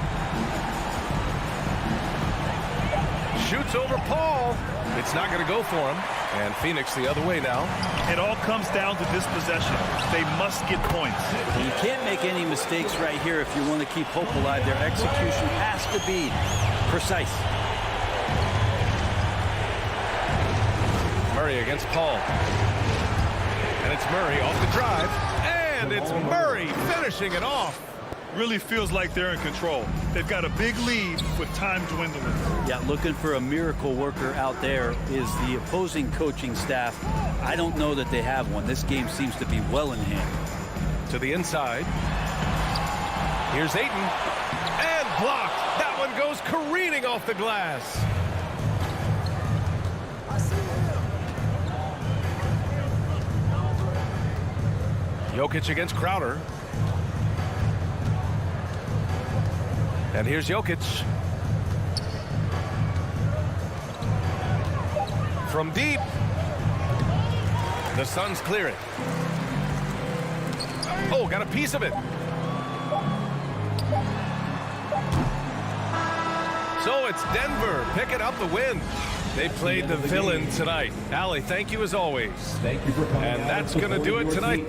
Speaker 2: Shoots over Paul. It's not going to go for him. And Phoenix the other way now.
Speaker 4: It all comes down to this possession. They must get points.
Speaker 8: You can't make any mistakes right here if you want to keep hope alive. Their execution has to be precise.
Speaker 2: Murray against Paul. And it's Murray off the drive. And it's Murray finishing it off.
Speaker 4: Really feels like they're in control. They've got a big lead with time dwindling.
Speaker 8: Yeah, looking for a miracle worker out there is the opposing coaching staff. I don't know that they have one. This game seems to be well in hand.
Speaker 2: To the inside. Here's Ayton. And blocked. That one goes careening off the glass. Jokic against Crowder. And here's Jokic. From deep. The Suns clear it. Oh, got a piece of it. So it's Denver picking up the win. They played the villain tonight. Allie, thank you as always.
Speaker 1: Thank you for coming.
Speaker 2: And that's going to do it tonight.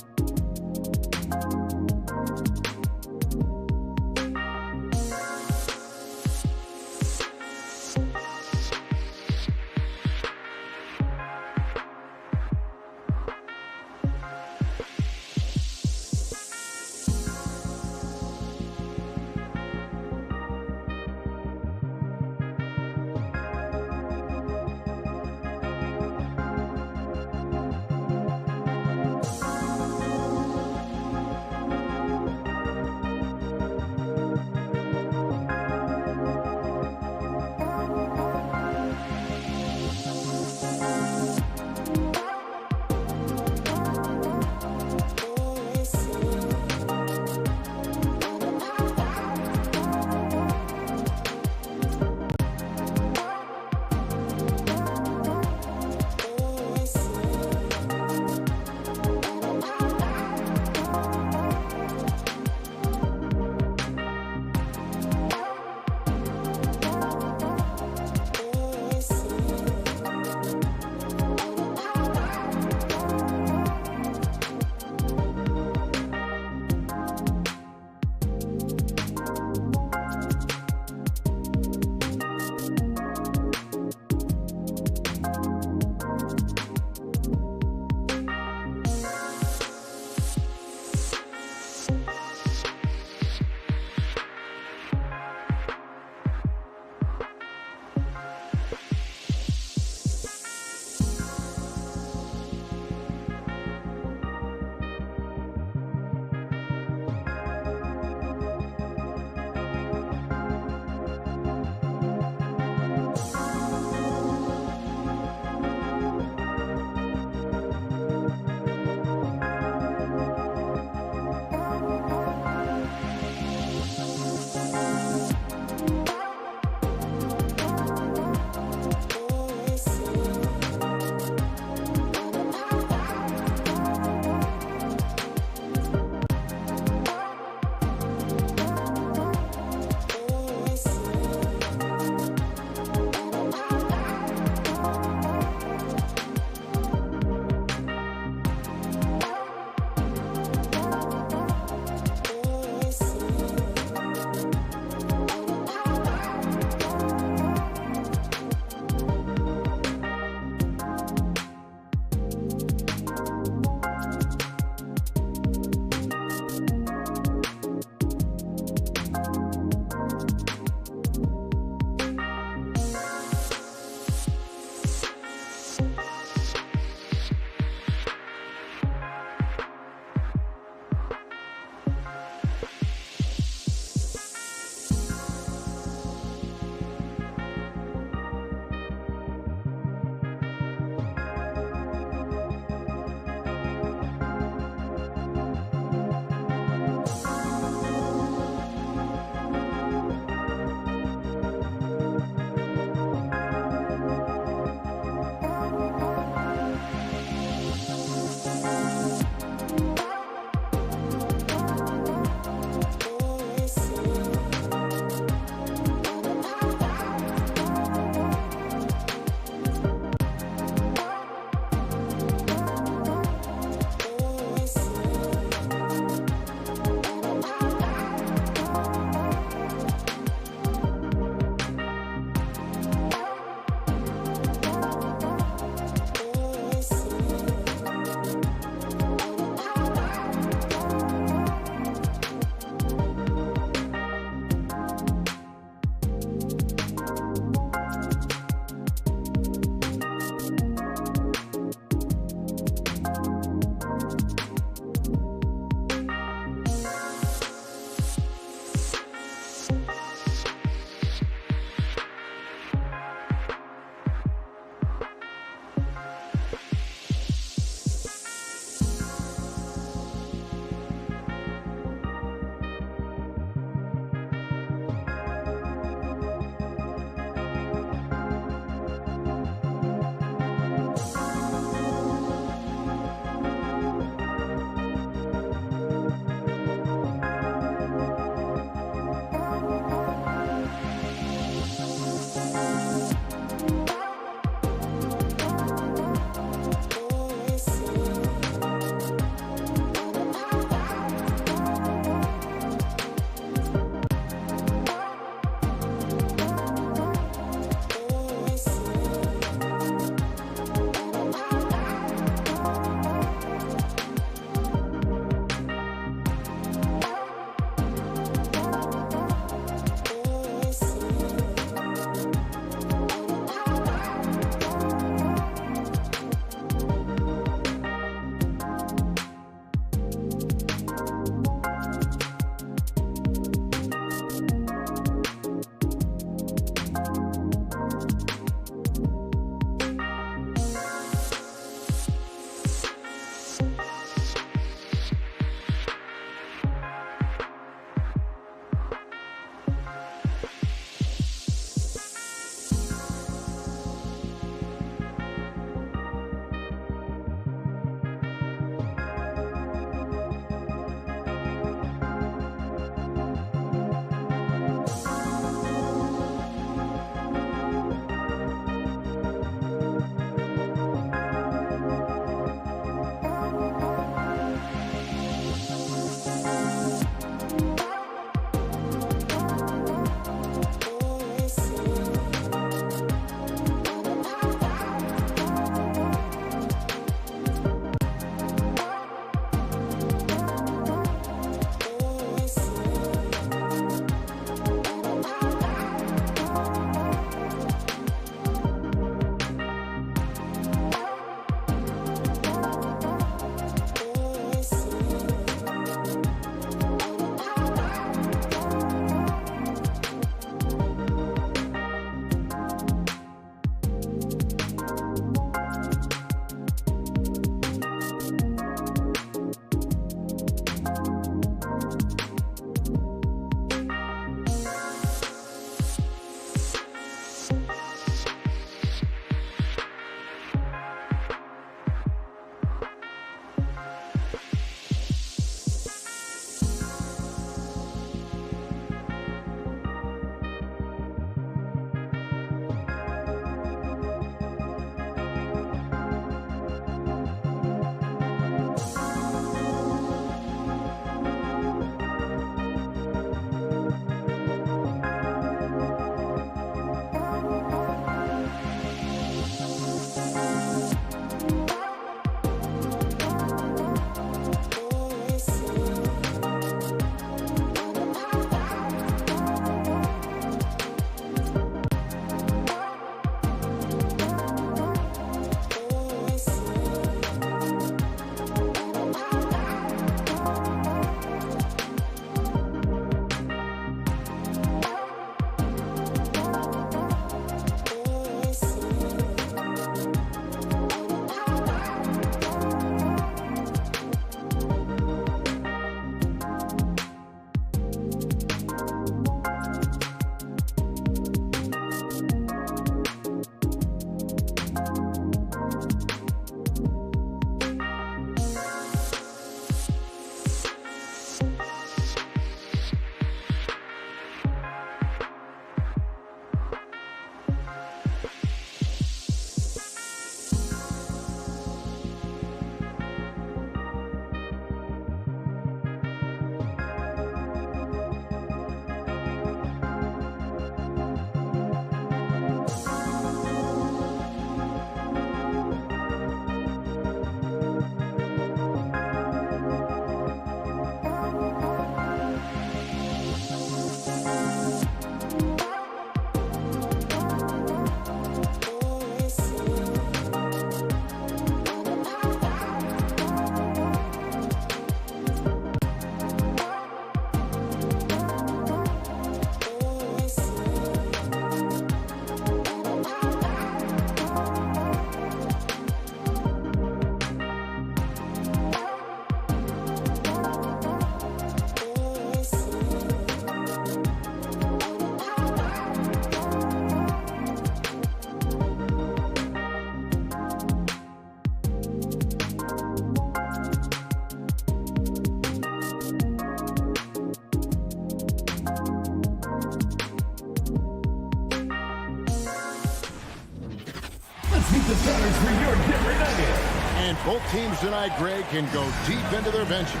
Speaker 1: Meet the starters for your Denver Nuggets.
Speaker 6: And both teams tonight, Greg, can go deep into their benches.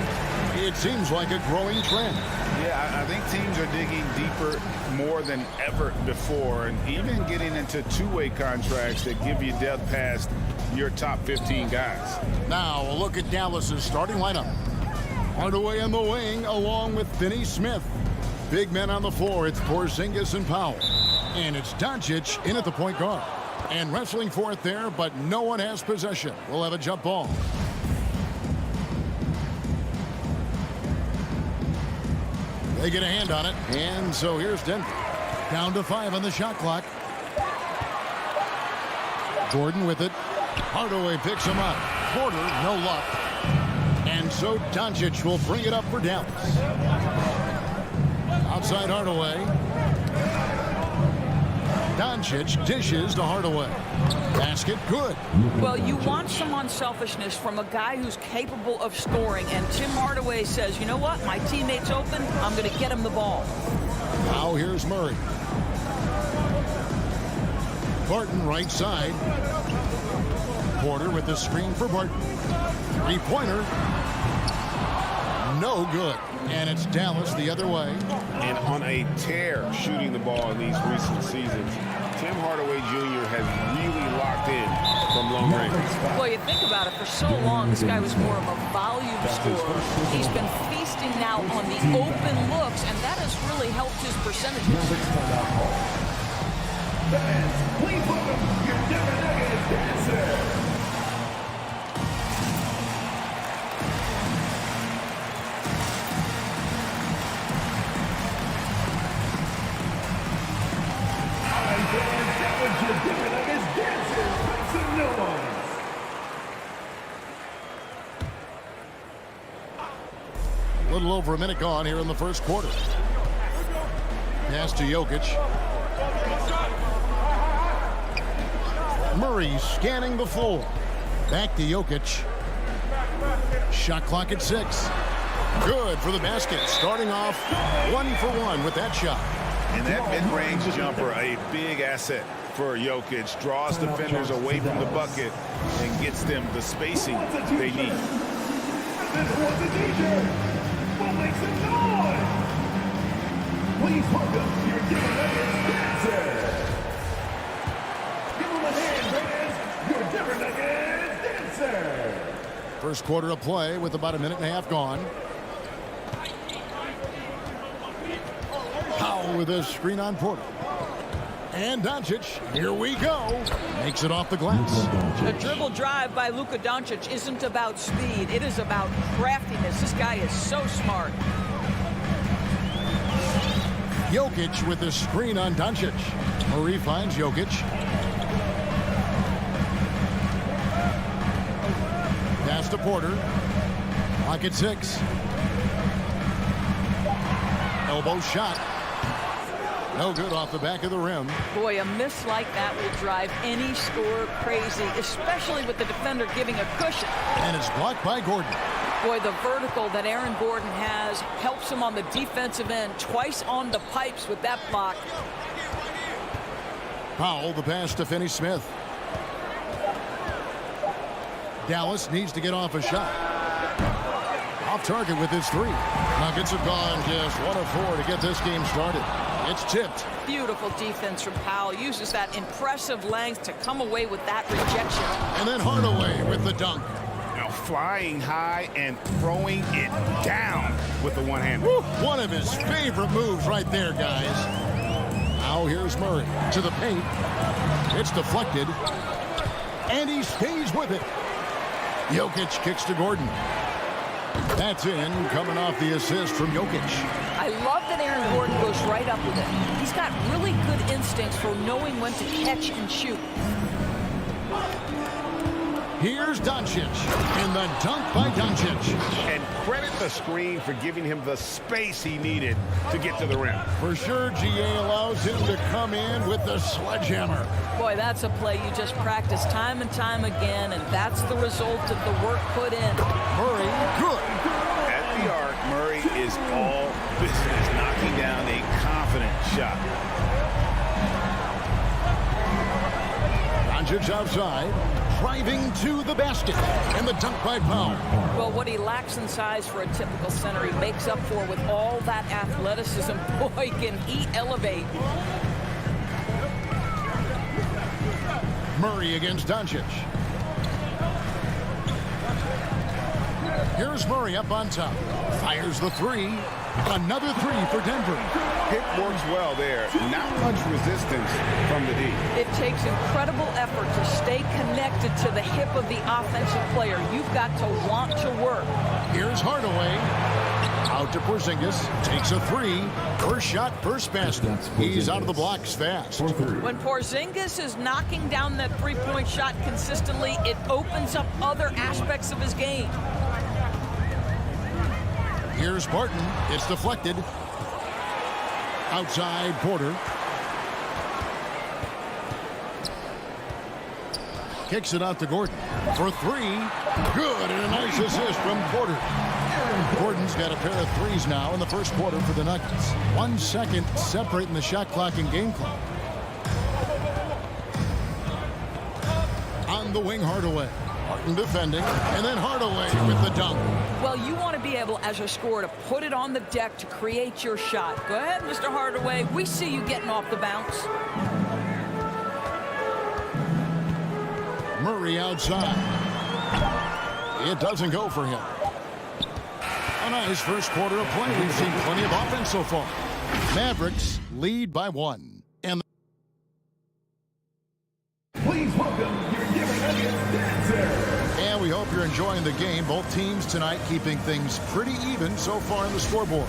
Speaker 6: It seems like a growing trend.
Speaker 7: Yeah, I think teams are digging deeper more than ever before, and even getting into two-way contracts that give you depth past your top 15 guys.
Speaker 6: Now a look at Dallas's starting lineup. Hardaway in the wing along with Finney Smith. Big men on the floor, it's Porzingis and Powell. And it's Doncic in at the point guard. And wrestling for it there, but no one has possession. We'll have a jump ball. They get a hand on it, and so here's Denver. Down to 5 on the shot clock. Gordon with it. Hardaway picks him up. Porter, no luck. And so Doncic will bring it up for Dallas. Outside Hardaway. Doncic dishes to Hardaway. Basket good.
Speaker 10: Well, you want some unselfishness from a guy who's capable of scoring, and Tim Hardaway says, you know what, my teammate's open, I'm going to get him the ball.
Speaker 6: Now here's Murray. Barton right side. Porter with the screen for Barton. Three-pointer. No good. And it's Dallas the other way.
Speaker 7: And on a tear shooting the ball in these recent seasons, Tim Hardaway Jr. has really locked in from long range.
Speaker 10: Well, you think about it, for so long, this guy was more of a volume scorer. He's been feasting now on the open looks, and that has really helped his percentages.
Speaker 1: Fans, please welcome your Denver Nuggets dancer.
Speaker 6: A little over a minute gone here in the first quarter. Pass to Jokic. Murray scanning the floor. Back to Jokic. Shot clock at 6. Good for the basket. Starting off 1 for 1 with that shot.
Speaker 7: And that mid-range jumper, a big asset for Jokic. Draws defenders away from the bucket and gets them the spacing they need.
Speaker 1: What makes some noise? Please welcome your Denver Nuggets dancer. Give him a hand, fans. Your Denver Nuggets dancer.
Speaker 6: First quarter of play with about a minute and a half gone. Powell with a screen on Porter. And Doncic, here we go. Makes it off the glass.
Speaker 10: A dribble drive by Luka Doncic isn't about speed. It is about craftiness. This guy is so smart.
Speaker 6: Jokic with the screen on Doncic. Murray finds Jokic. Pass to Porter. Clock at 6. Elbow shot. No good off the back of the rim.
Speaker 10: Boy, a miss like that will drive any scorer crazy, especially with the defender giving a cushion.
Speaker 6: And it's blocked by Gordon.
Speaker 10: Boy, the vertical that Aaron Gordon has helps him on the defensive end. Twice on the pipes with that block.
Speaker 6: Powell, the pass to Finney Smith. Dallas needs to get off a shot. Off target with his 3. Nuggets have gone just 1 of 4 to get this game started. It's tipped.
Speaker 10: Beautiful defense from Powell. Uses that impressive length to come away with that rejection.
Speaker 6: And then Hardaway with the dunk.
Speaker 7: Now flying high and throwing it down with the one-hander.
Speaker 6: One of his favorite moves right there, guys. Now here's Murray to the paint. It's deflected. And he stays with it. Jokic kicks to Gordon. That's in, coming off the assist from Jokic.
Speaker 10: I love that Aaron Gordon goes right up with it. He's got really good instincts for knowing when to catch and shoot.
Speaker 6: Here's Doncic, and the dunk by Doncic.
Speaker 7: And credit the screen for giving him the space he needed to get to the rim.
Speaker 6: For sure, GA allows him to come in with the sledgehammer.
Speaker 10: Boy, that's a play you just practice time and time again, and that's the result of the work put in.
Speaker 6: Murray, good.
Speaker 7: At the arc, Murray is all business, knocking down a confident shot.
Speaker 6: Doncic outside, driving to the basket, and the dunk by Powell.
Speaker 10: Well, what he lacks in size for a typical center, he makes up for with all that athleticism. Boy, can he elevate.
Speaker 6: Murray against Doncic. Here's Murray up on top. Fires the three. Another three for Denver.
Speaker 7: Hip works well there. Not much resistance from the D.
Speaker 10: It takes incredible effort to stay connected to the hip of the offensive player. You've got to want to work.
Speaker 6: Here's Hardaway. Out to Porzingis. Takes a three. First shot, first basket. He's out of the blocks fast.
Speaker 10: When Porzingis is knocking down that three-point shot consistently, it opens up other aspects of his game.
Speaker 6: Here's Barton. It's deflected. Outside Porter. Kicks it out to Gordon. For three. Good, and a nice assist from Porter. Gordon's got a pair of threes now in the first quarter for the Nuggets. 1 second separating the shot clock and game clock. On the wing, Hardaway. Barton defending, and then Hardaway with the dunk.
Speaker 10: Well, you want to be able, as a scorer, to put it on the deck to create your shot. Go ahead, Mr. Hardaway. We see you getting off the bounce.
Speaker 6: Murray outside. It doesn't go for him. A nice first quarter of play. We've seen plenty of offense so far. Mavericks lead by 1. And
Speaker 1: Please welcome your Denver Nuggets dancer.
Speaker 6: we hope you're enjoying the game. Both teams tonight keeping things pretty even so far on the scoreboard.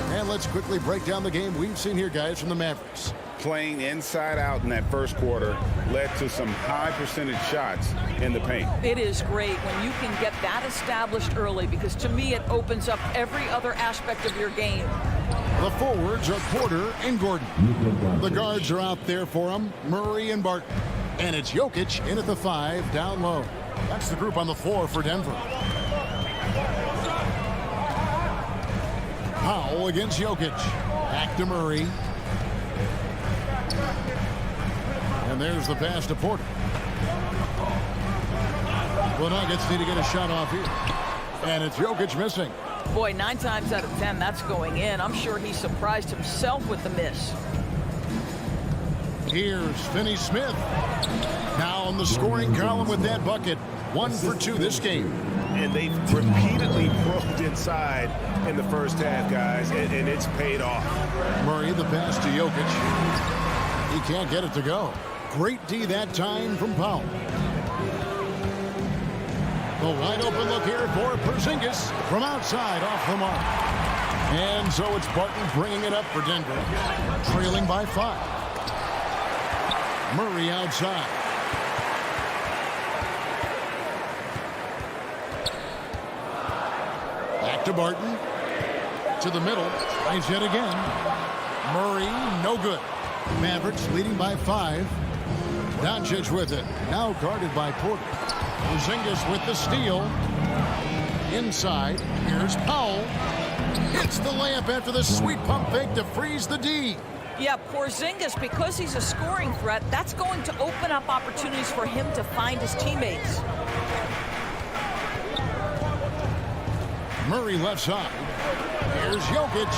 Speaker 6: And let's quickly break down the game we've seen here, guys, from the Mavericks.
Speaker 7: Playing inside out in that first quarter led to some high percentage shots in the paint.
Speaker 10: It is great when you can get that established early, because to me it opens up every other aspect of your game.
Speaker 6: The forwards are Porter and Gordon. The guards are out there for them, Murray and Barton. And it's Jokic in at the 5, down low. That's the group on the floor for Denver. Powell against Jokic. Back to Murray. And there's the pass to Porter. The Nuggets need to get a shot off here. And it's Jokic missing.
Speaker 10: Boy, 9 times out of 10, that's going in. I'm sure he surprised himself with the miss.
Speaker 6: Here's Finney Smith. Now in the scoring column with that bucket. 1 for 2 this game.
Speaker 7: And they've repeatedly probed inside in the first half, guys, and it's paid off.
Speaker 6: Murray, the pass to Jokic. He can't get it to go. Great D that time from Powell. The wide open look here for Porzingis from outside off the mark. And so it's Barton bringing it up for Denver, trailing by 5. Murray outside. Back to Barton. To the middle. Tries yet again. Murray, no good. Mavericks leading by 5. Doncic with it. Now guarded by Porter. Porzingis with the steal. Inside. Here's Powell. Hits the layup after the sweet pump fake to freeze the D.
Speaker 10: Yeah, Porzingis, because he's a scoring threat, that's going to open up opportunities for him to find his teammates.
Speaker 6: Murray left side. Here's Jokic.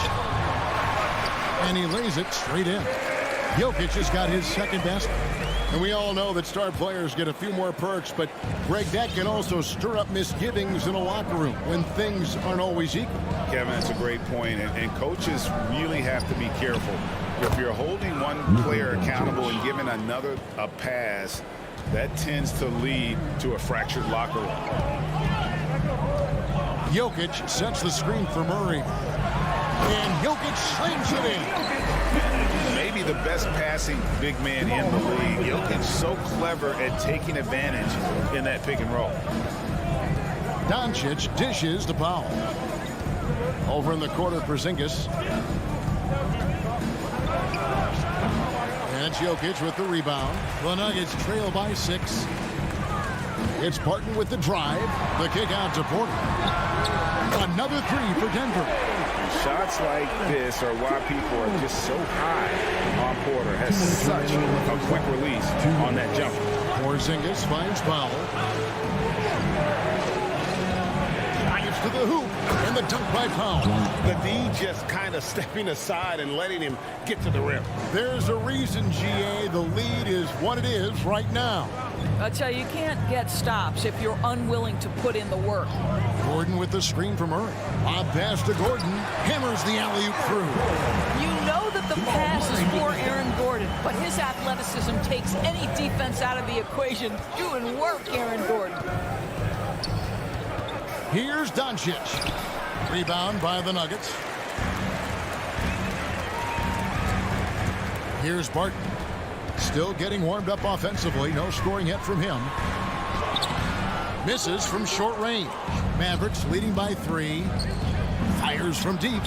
Speaker 6: And he lays it straight in. Jokic has got his second basket. And we all know that star players get a few more perks, but Greg, that can also stir up misgivings in a locker room when things aren't always equal.
Speaker 7: Kevin, that's a great point, and coaches really have to be careful. If you're holding one player accountable and giving another a pass, that tends to lead to a fractured locker room.
Speaker 6: Jokic sets the screen for Murray. And Jokic slings it in.
Speaker 7: Maybe the best passing big man in the league. Jokic's so clever at taking advantage in that pick and roll.
Speaker 6: Doncic dishes to Powell. Over in the corner, Porzingis. And it's Jokic with the rebound. The Nuggets trail by 6. It's Barton with the drive. The kick out to Porter. Another 3 for Denver.
Speaker 7: Shots like this are why people are just so high on Porter. Has such a quick release on that jumper.
Speaker 6: Porzingis finds Powell. Drives to the hoop, and the dunk by Powell.
Speaker 7: The D just kind of stepping aside and letting him get to the rim.
Speaker 6: There's a reason, GA, the lead is what it is right now.
Speaker 10: I tell you can't get stops if you're unwilling to put in the work.
Speaker 6: Gordon with the screen from Murray. Lob pass to Gordon. Hammers the alley-oop through.
Speaker 10: You know that the pass is for Aaron Gordon, but his athleticism takes any defense out of the equation. Doing work, Aaron Gordon.
Speaker 6: Here's Doncic. Rebound by the Nuggets. Here's Barton. Still getting warmed up offensively. No scoring yet from him. Misses from short range. Mavericks leading by 3. Fires from deep.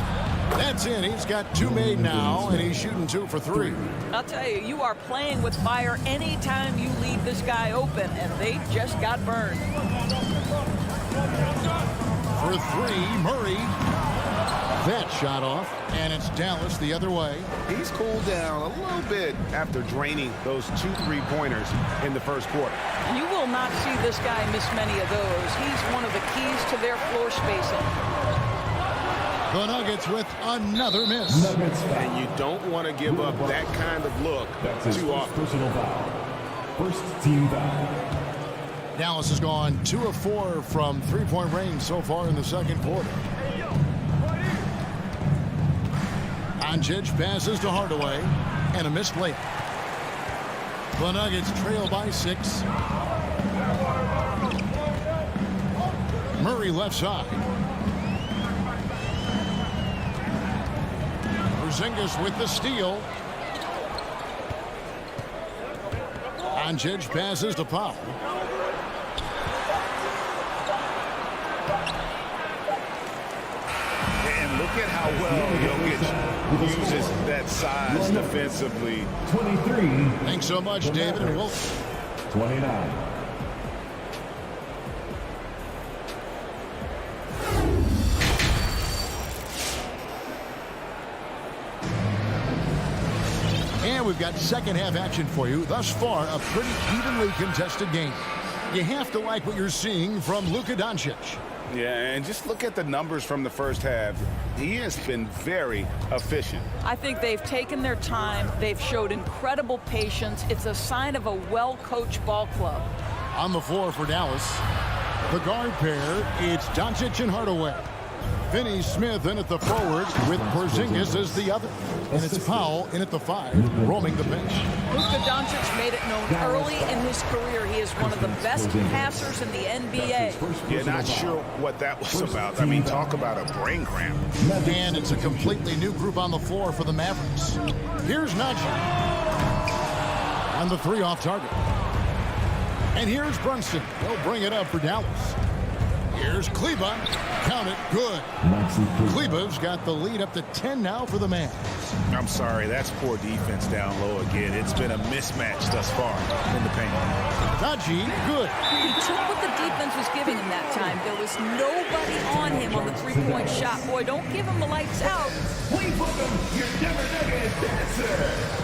Speaker 6: That's in. He's got 2 made now, and he's shooting 2 for 3.
Speaker 10: I'll tell you, you are playing with fire anytime you leave this guy open, and they just got burned.
Speaker 6: For 3, Murray. That shot off, and it's Dallas the other way.
Speaker 7: He's cooled down a little bit after draining those 2 3-pointers in the first quarter.
Speaker 10: You will not see this guy miss many of those. He's one of the keys to their floor spacing.
Speaker 6: The Nuggets with another miss.
Speaker 7: And you don't want to give up that kind of look too often.
Speaker 1: Personal foul. First team foul.
Speaker 6: Dallas has gone 2 of 4 from 3-point range so far in the second quarter. Doncic passes to Hardaway, and a missed layup. The Nuggets trail by 6. Murray left side. Porzingis with the steal. Doncic passes to Powell.
Speaker 7: And look at how well Jokic uses that size defensively.
Speaker 1: 23.
Speaker 6: Thanks so much, David and Wolf.
Speaker 1: 29.
Speaker 6: And we've got second half action for you. Thus far, a pretty evenly contested game. You have to like what you're seeing from Luka Doncic.
Speaker 7: Yeah, and just look at the numbers from the first half. He has been very efficient.
Speaker 10: I think they've taken their time. They've showed incredible patience. It's a sign of a well-coached ball club.
Speaker 6: On the floor for Dallas, the guard pair, it's Doncic and Hardaway. Finney-Smith in at the forward with Porzingis as the other. And it's Powell in at the 5, roaming the bench.
Speaker 10: Luka Doncic made it known early in his career he is one of the best passers in the NBA.
Speaker 7: Yeah, not sure what that was about. I mean, talk about a brain cramp.
Speaker 6: And it's a completely new group on the floor for the Mavericks. Here's Najee. On the 3 off target. And here's Brunson. He'll bring it up for Dallas. Here's Kleba. Count it. Good. Kleba's got the lead up to 10 now for the Mavs.
Speaker 7: I'm sorry, that's poor defense down low again. It's been a mismatch thus far in the paint.
Speaker 6: Najee, good.
Speaker 10: He took what the defense was giving him that time. There was nobody on him on the 3-point shot. Boy, don't give him the lights out.
Speaker 1: Please welcome your Denver Nuggets dancer.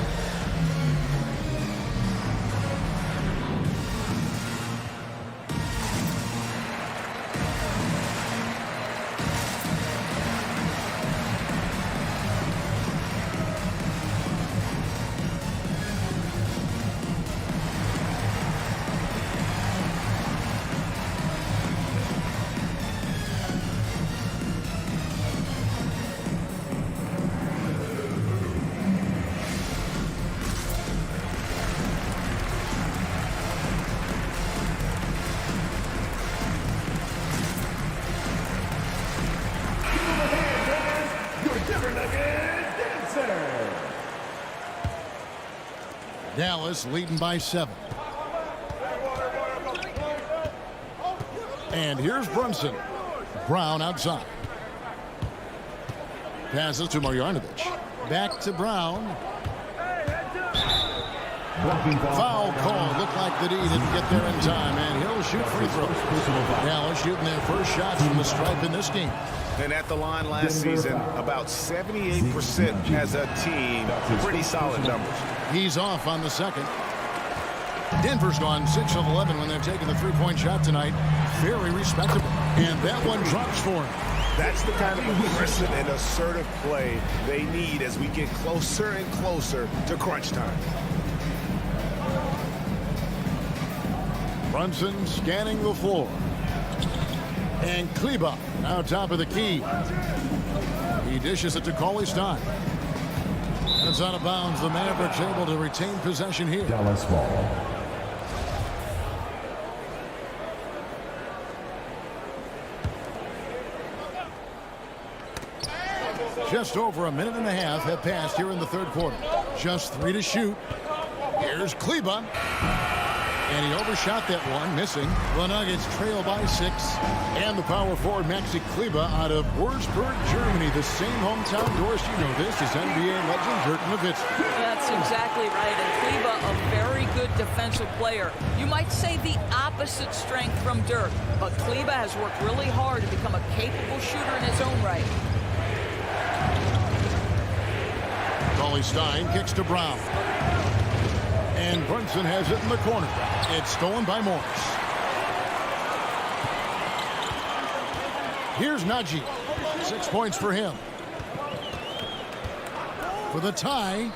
Speaker 6: Dallas leading by 7. And here's Brunson. Brown outside. Passes to Marjanovic. Back to Brown. Foul call. Looked like the D didn't get there in time, and he'll shoot free throws. Dallas shooting their first shots from the stripe in this game.
Speaker 7: And at the line last season, about 78% as a team. Pretty solid numbers.
Speaker 6: He's off on the second. Denver's gone 6 of 11 when they've taken the three-point shot tonight. Very respectable. And that one drops for him.
Speaker 7: That's the kind of aggressive and assertive play they need as we get closer and closer to crunch time.
Speaker 6: Brunson scanning the floor. And Kleber now top of the key. He dishes it to Cauley-Stein. That's out of bounds. The Mavericks able to retain possession here.
Speaker 1: Dallas ball.
Speaker 6: Just over a minute and a half have passed here in the third quarter. Just 3 to shoot. Here's Kleber. And he overshot that one, missing. The Nuggets trail by 6. And the power forward, Maxi Kleber, out of Würzburg, Germany. The same hometown. Doris, you know this is NBA legend Dirk Nowitzki.
Speaker 10: That's exactly right. And Kleber, a very good defensive player. You might say the opposite strength from Dirk. But Kleber has worked really hard to become a capable shooter in his own right.
Speaker 6: Cauley-Stein kicks to Brown. And Brunson has it in the corner. It's stolen by Morris. Here's Najee. 6 points for him. For the tie.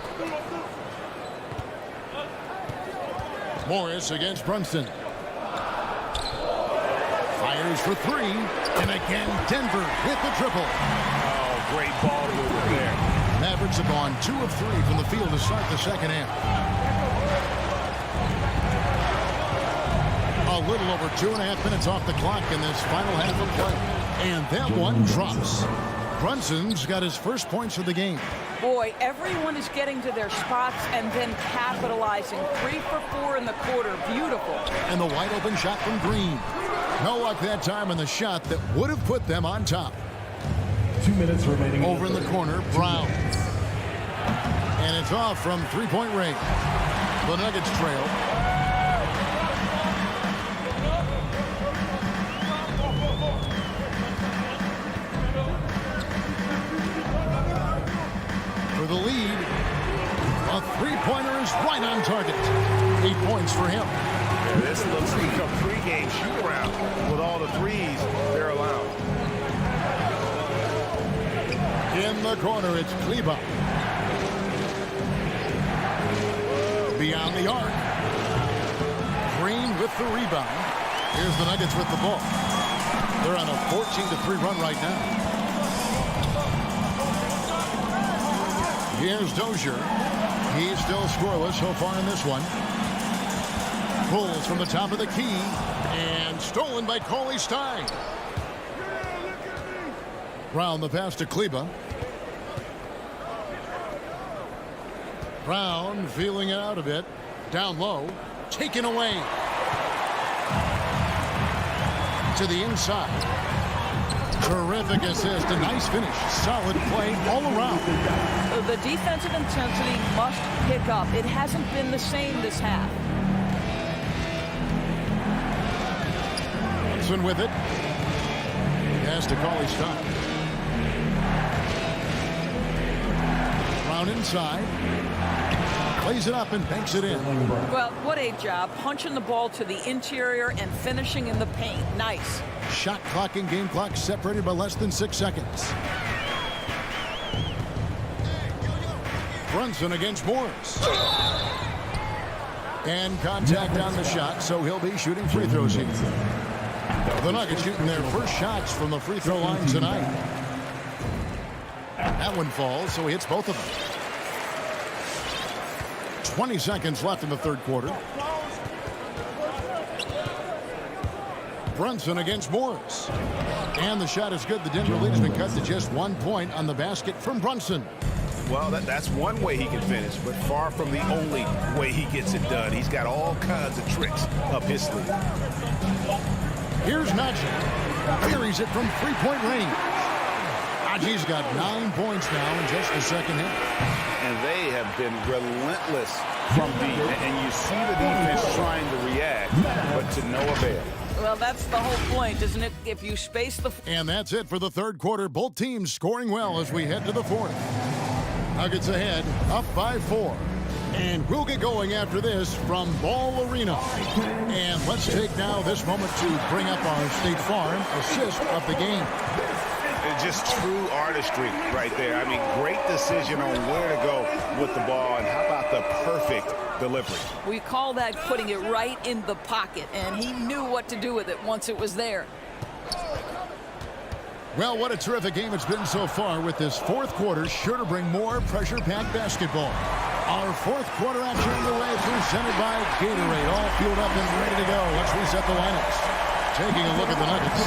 Speaker 6: Morris against Brunson. Fires for 3. And again, Denver with the triple.
Speaker 7: Oh, great ball movement there.
Speaker 6: Mavericks have gone 2 of 3 from the field to start the second half. A little over 2.5 minutes off the clock in this final half of play. And that one drops. Brunson's got his first points of the game.
Speaker 10: Boy, everyone is getting to their spots and then capitalizing. 3 for 4 in the quarter. Beautiful.
Speaker 6: And the wide open shot from Green. No luck that time in the shot that would have put them on top.
Speaker 1: 2 minutes remaining.
Speaker 6: Over in the corner, Brown. And it's off from three-point range. The Nuggets trail. For the lead, a three-pointer is right on target. 8 points for him.
Speaker 7: And this looks like a pregame shoot-around with all the threes they're allowed.
Speaker 6: In the corner, it's Kleber. Beyond the arc. Green with the rebound. Here's the Nuggets with the ball. They're on a 14-3 run right now. Here's Dozier. He's still scoreless so far in this one. Pulls from the top of the key. And stolen by Cauley-Stein. Brown the pass to Kleber. Brown feeling it out a bit. Down low. Taken away. To the inside. Terrific assist. A nice finish. Solid play all around.
Speaker 10: The defensive intensity must pick up. It hasn't been the same this half.
Speaker 6: Brunson with it. Pass to Cauley-Stein. Brown inside. Plays it up and banks it in.
Speaker 10: Well, what a job. Punching the ball to the interior and finishing in the paint. Nice.
Speaker 6: Shot clock and game clock separated by less than 6 seconds. Brunson against Morris. And contact on the shot, so he'll be shooting free throws here. The Nuggets shooting their first shots from the free throw line tonight. That one falls, so he hits both of them. 20 seconds left in the third quarter. Brunson against Morris. And the shot is good. The Denver lead has been cut to just 1 point on the basket from Brunson.
Speaker 7: Well, that's one way he can finish, but far from the only way he gets it done. He's got all kinds of tricks up his sleeve.
Speaker 6: Here's Najee. Carries it from three-point range. Najee's got 9 points now in just the second half.
Speaker 7: And they have been relentless from deep. And you see the defense trying to react, but to no avail.
Speaker 10: Well, that's the whole point, isn't it? If you space the...
Speaker 6: And that's it for the third quarter. Both teams scoring well as we head to the fourth. Nuggets ahead, up by 4. And we'll get going after this from Ball Arena. And let's take now this moment to bring up our State Farm assist of the game.
Speaker 7: It's just true artistry right there. I mean, great decision on where to go with the ball, and how about the perfect delivery?
Speaker 10: We call that putting it right in the pocket, and he knew what to do with it once it was there.
Speaker 6: Well, what a terrific game it's been so far, with this fourth quarter sure to bring more pressure-packed basketball. Our fourth quarter action underway, presented by Gatorade. All fueled up and ready to go. Let's reset the lineups. Taking a look at the Nuggets,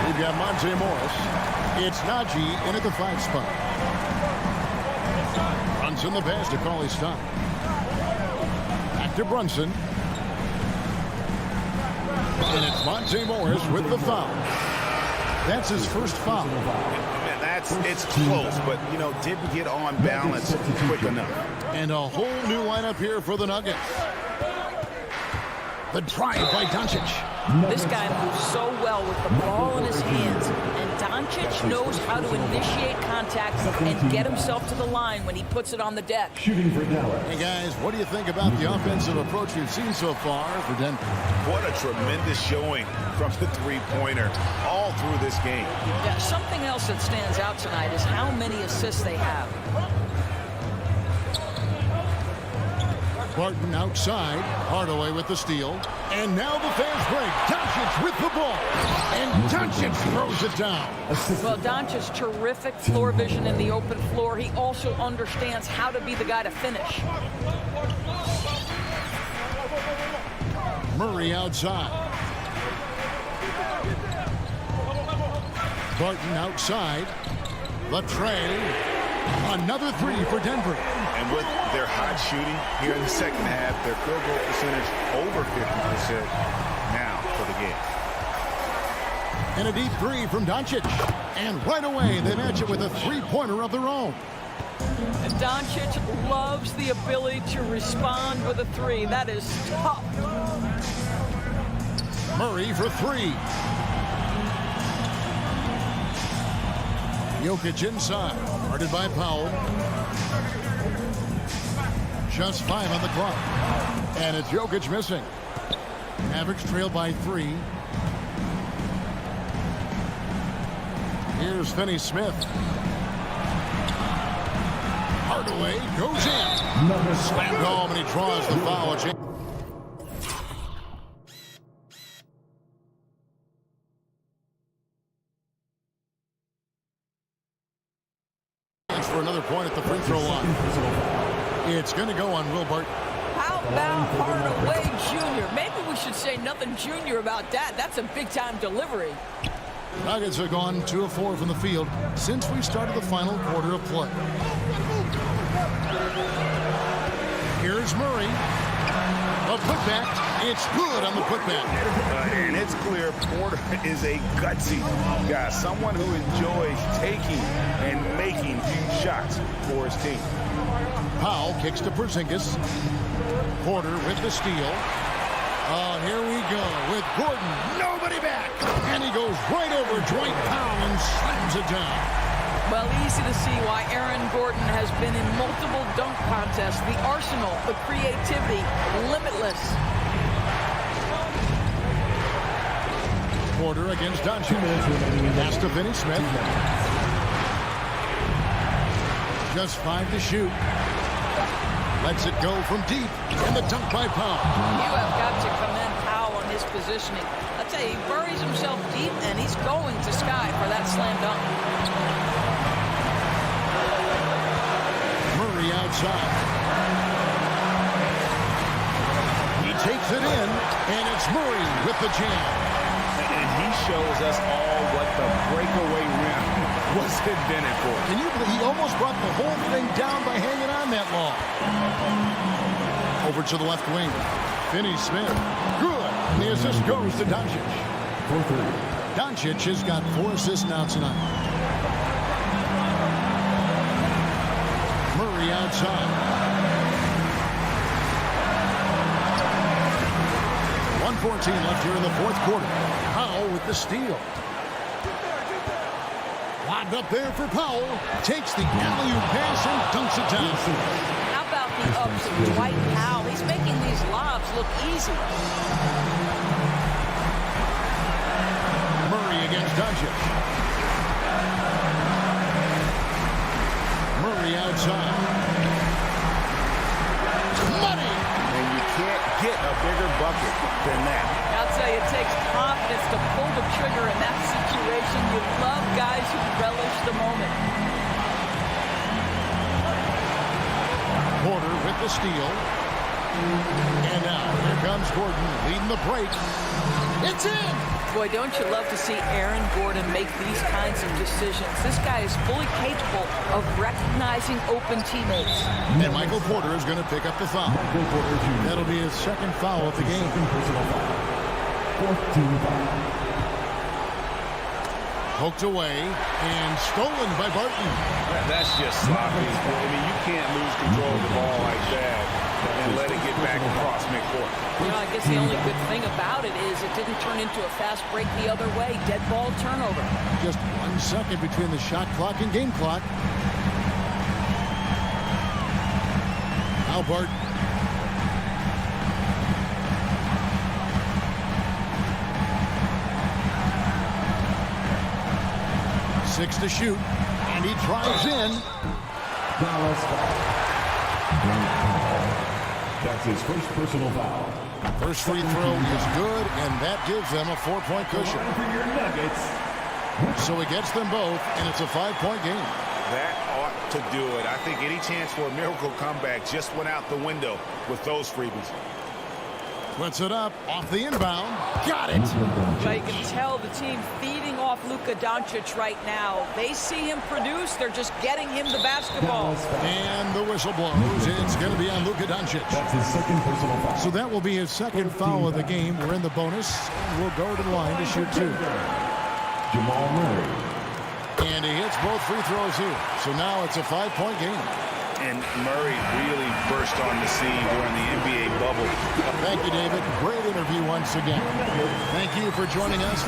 Speaker 6: we've got Monte Morris. It's Najee in at the 5 spot. Brunson the pass to Cauley Stein. Back to Brunson. And it's Monte Morris with the foul. That's his first foul.
Speaker 7: It's close, but, you know, didn't get on balance quick enough.
Speaker 6: And a whole new lineup here for the Nuggets. The drive by Doncic.
Speaker 10: This guy moves so well with the ball in his hands, and Doncic knows how to initiate contact and get himself to the line when he puts it on the deck.
Speaker 1: Shooting for Dallas.
Speaker 6: Hey, guys, what do you think about the offensive approach we've seen so far for Denver?
Speaker 7: What a tremendous showing from the three-pointer all through this game.
Speaker 10: Yeah, something else that stands out tonight is how many assists they have.
Speaker 6: Barton outside. Hardaway with the steal. And now the fast break. Doncic with the ball. And Doncic throws it down.
Speaker 10: Well, Doncic's terrific floor vision in the open floor. He also understands how to be the guy to finish.
Speaker 6: Murray outside. Barton outside. The tray. Another three for Denver.
Speaker 7: And with their hot shooting here in the second half, their field goal percentage over 50% now for the game.
Speaker 6: And a deep three from Doncic. And right away, they match it with a three-pointer of their own.
Speaker 10: And Doncic loves the ability to respond with a three. That is tough.
Speaker 6: Murray for three. Jokic inside. Guarded by Powell. Just 5 on the clock. And it's Jokic missing. Mavericks trail by 3. Here's Finney-Smith. Hardaway goes in. Slam home, and he draws the foul. For another point at the free throw line. It's going to go on Will Barton.
Speaker 10: How about Hardaway Jr.? Maybe we should say nothing junior about that. That's a big-time delivery.
Speaker 6: Nuggets have gone 2 of 4 from the field since we started the final quarter of play. Here's Murray. A putback. It's good on the putback.
Speaker 7: And it's clear Porter is a gutsy guy, someone who enjoys taking and making huge shots for his team.
Speaker 6: Powell kicks to Porzingis. Porter with the steal. Here we go with Gordon. Nobody back. And he goes right over Dwight Powell and slams it down.
Speaker 10: Well, easy to see why Aaron Gordon has been in multiple dunk contests. The arsenal, the creativity, limitless.
Speaker 6: Porter against Doncic. Pass to Finney-Smith. Just 5 to shoot. Lets it go from deep. And the dunk by Powell.
Speaker 10: You have got to commend Powell on his positioning. I'll tell you, he buries himself deep, and he's going to sky for that slam dunk.
Speaker 6: Murray outside. He takes it in, and it's Murray with the jam.
Speaker 7: And he shows us all what the breakaway rim was invented for.
Speaker 6: Can you believe he almost brought the whole thing down by hanging on that long? Over to the left wing. Finney-Smith. Good. And the assist goes to Doncic. Doncic has got 4 assists now tonight. Murray outside. 1:14 left here in the fourth quarter. Powell with the steal. Lobbed up there for Powell. Takes the alley-oop pass and dunks it down.
Speaker 10: How about the layups of Dwight Powell. He's making these lobs look easy.
Speaker 6: Murray against Doncic. Murray outside. Money.
Speaker 7: And you can't get a bigger bucket than that.
Speaker 10: I'll tell you, it takes confidence to pull the trigger in that situation. You love guys who relish the moment.
Speaker 6: Porter with the steal. And now, here comes Gordon leading the break. It's in!
Speaker 10: Boy, don't you love to see Aaron Gordon make these kinds of decisions. This guy is fully capable of recognizing open teammates.
Speaker 6: And Michael Porter is going to pick up the foul. That'll be his second foul of the game. Poked away and stolen by Barton.
Speaker 7: That's just sloppy. I mean, you can't lose control of the ball like that and let it get back across midcourt.
Speaker 10: You know, I guess the only good thing about it is it didn't turn into a fast break the other way. Dead ball turnover.
Speaker 6: Just 1 second between the shot clock and game clock. Now Barton. Six to shoot, and he drives in.
Speaker 1: That's his first personal foul.
Speaker 6: First free throw is good, and that gives them a 4-point cushion.
Speaker 1: For your Nuggets.
Speaker 6: So he gets them both, and it's a 5-point game.
Speaker 7: That ought to do it. I think any chance for a miracle comeback just went out the window with those freebies.
Speaker 6: Puts it up off the inbound. Got it.
Speaker 10: But you can tell the team feeding off Luka Doncic right now. They see him produce. They're just getting him the basketball.
Speaker 6: And the whistle blows. It's going to be on Luka Doncic.
Speaker 1: That's his second personal foul.
Speaker 6: So that will be his second foul of the game. We're in the bonus. And we'll go to the line to shoot 2.
Speaker 1: Jamal Murray.
Speaker 6: And he hits both free throws here. So now it's a 5-point game.
Speaker 7: And Murray really burst on the scene during the NBA bubble.
Speaker 6: Thank you, David. Great interview once again. Thank you for joining us.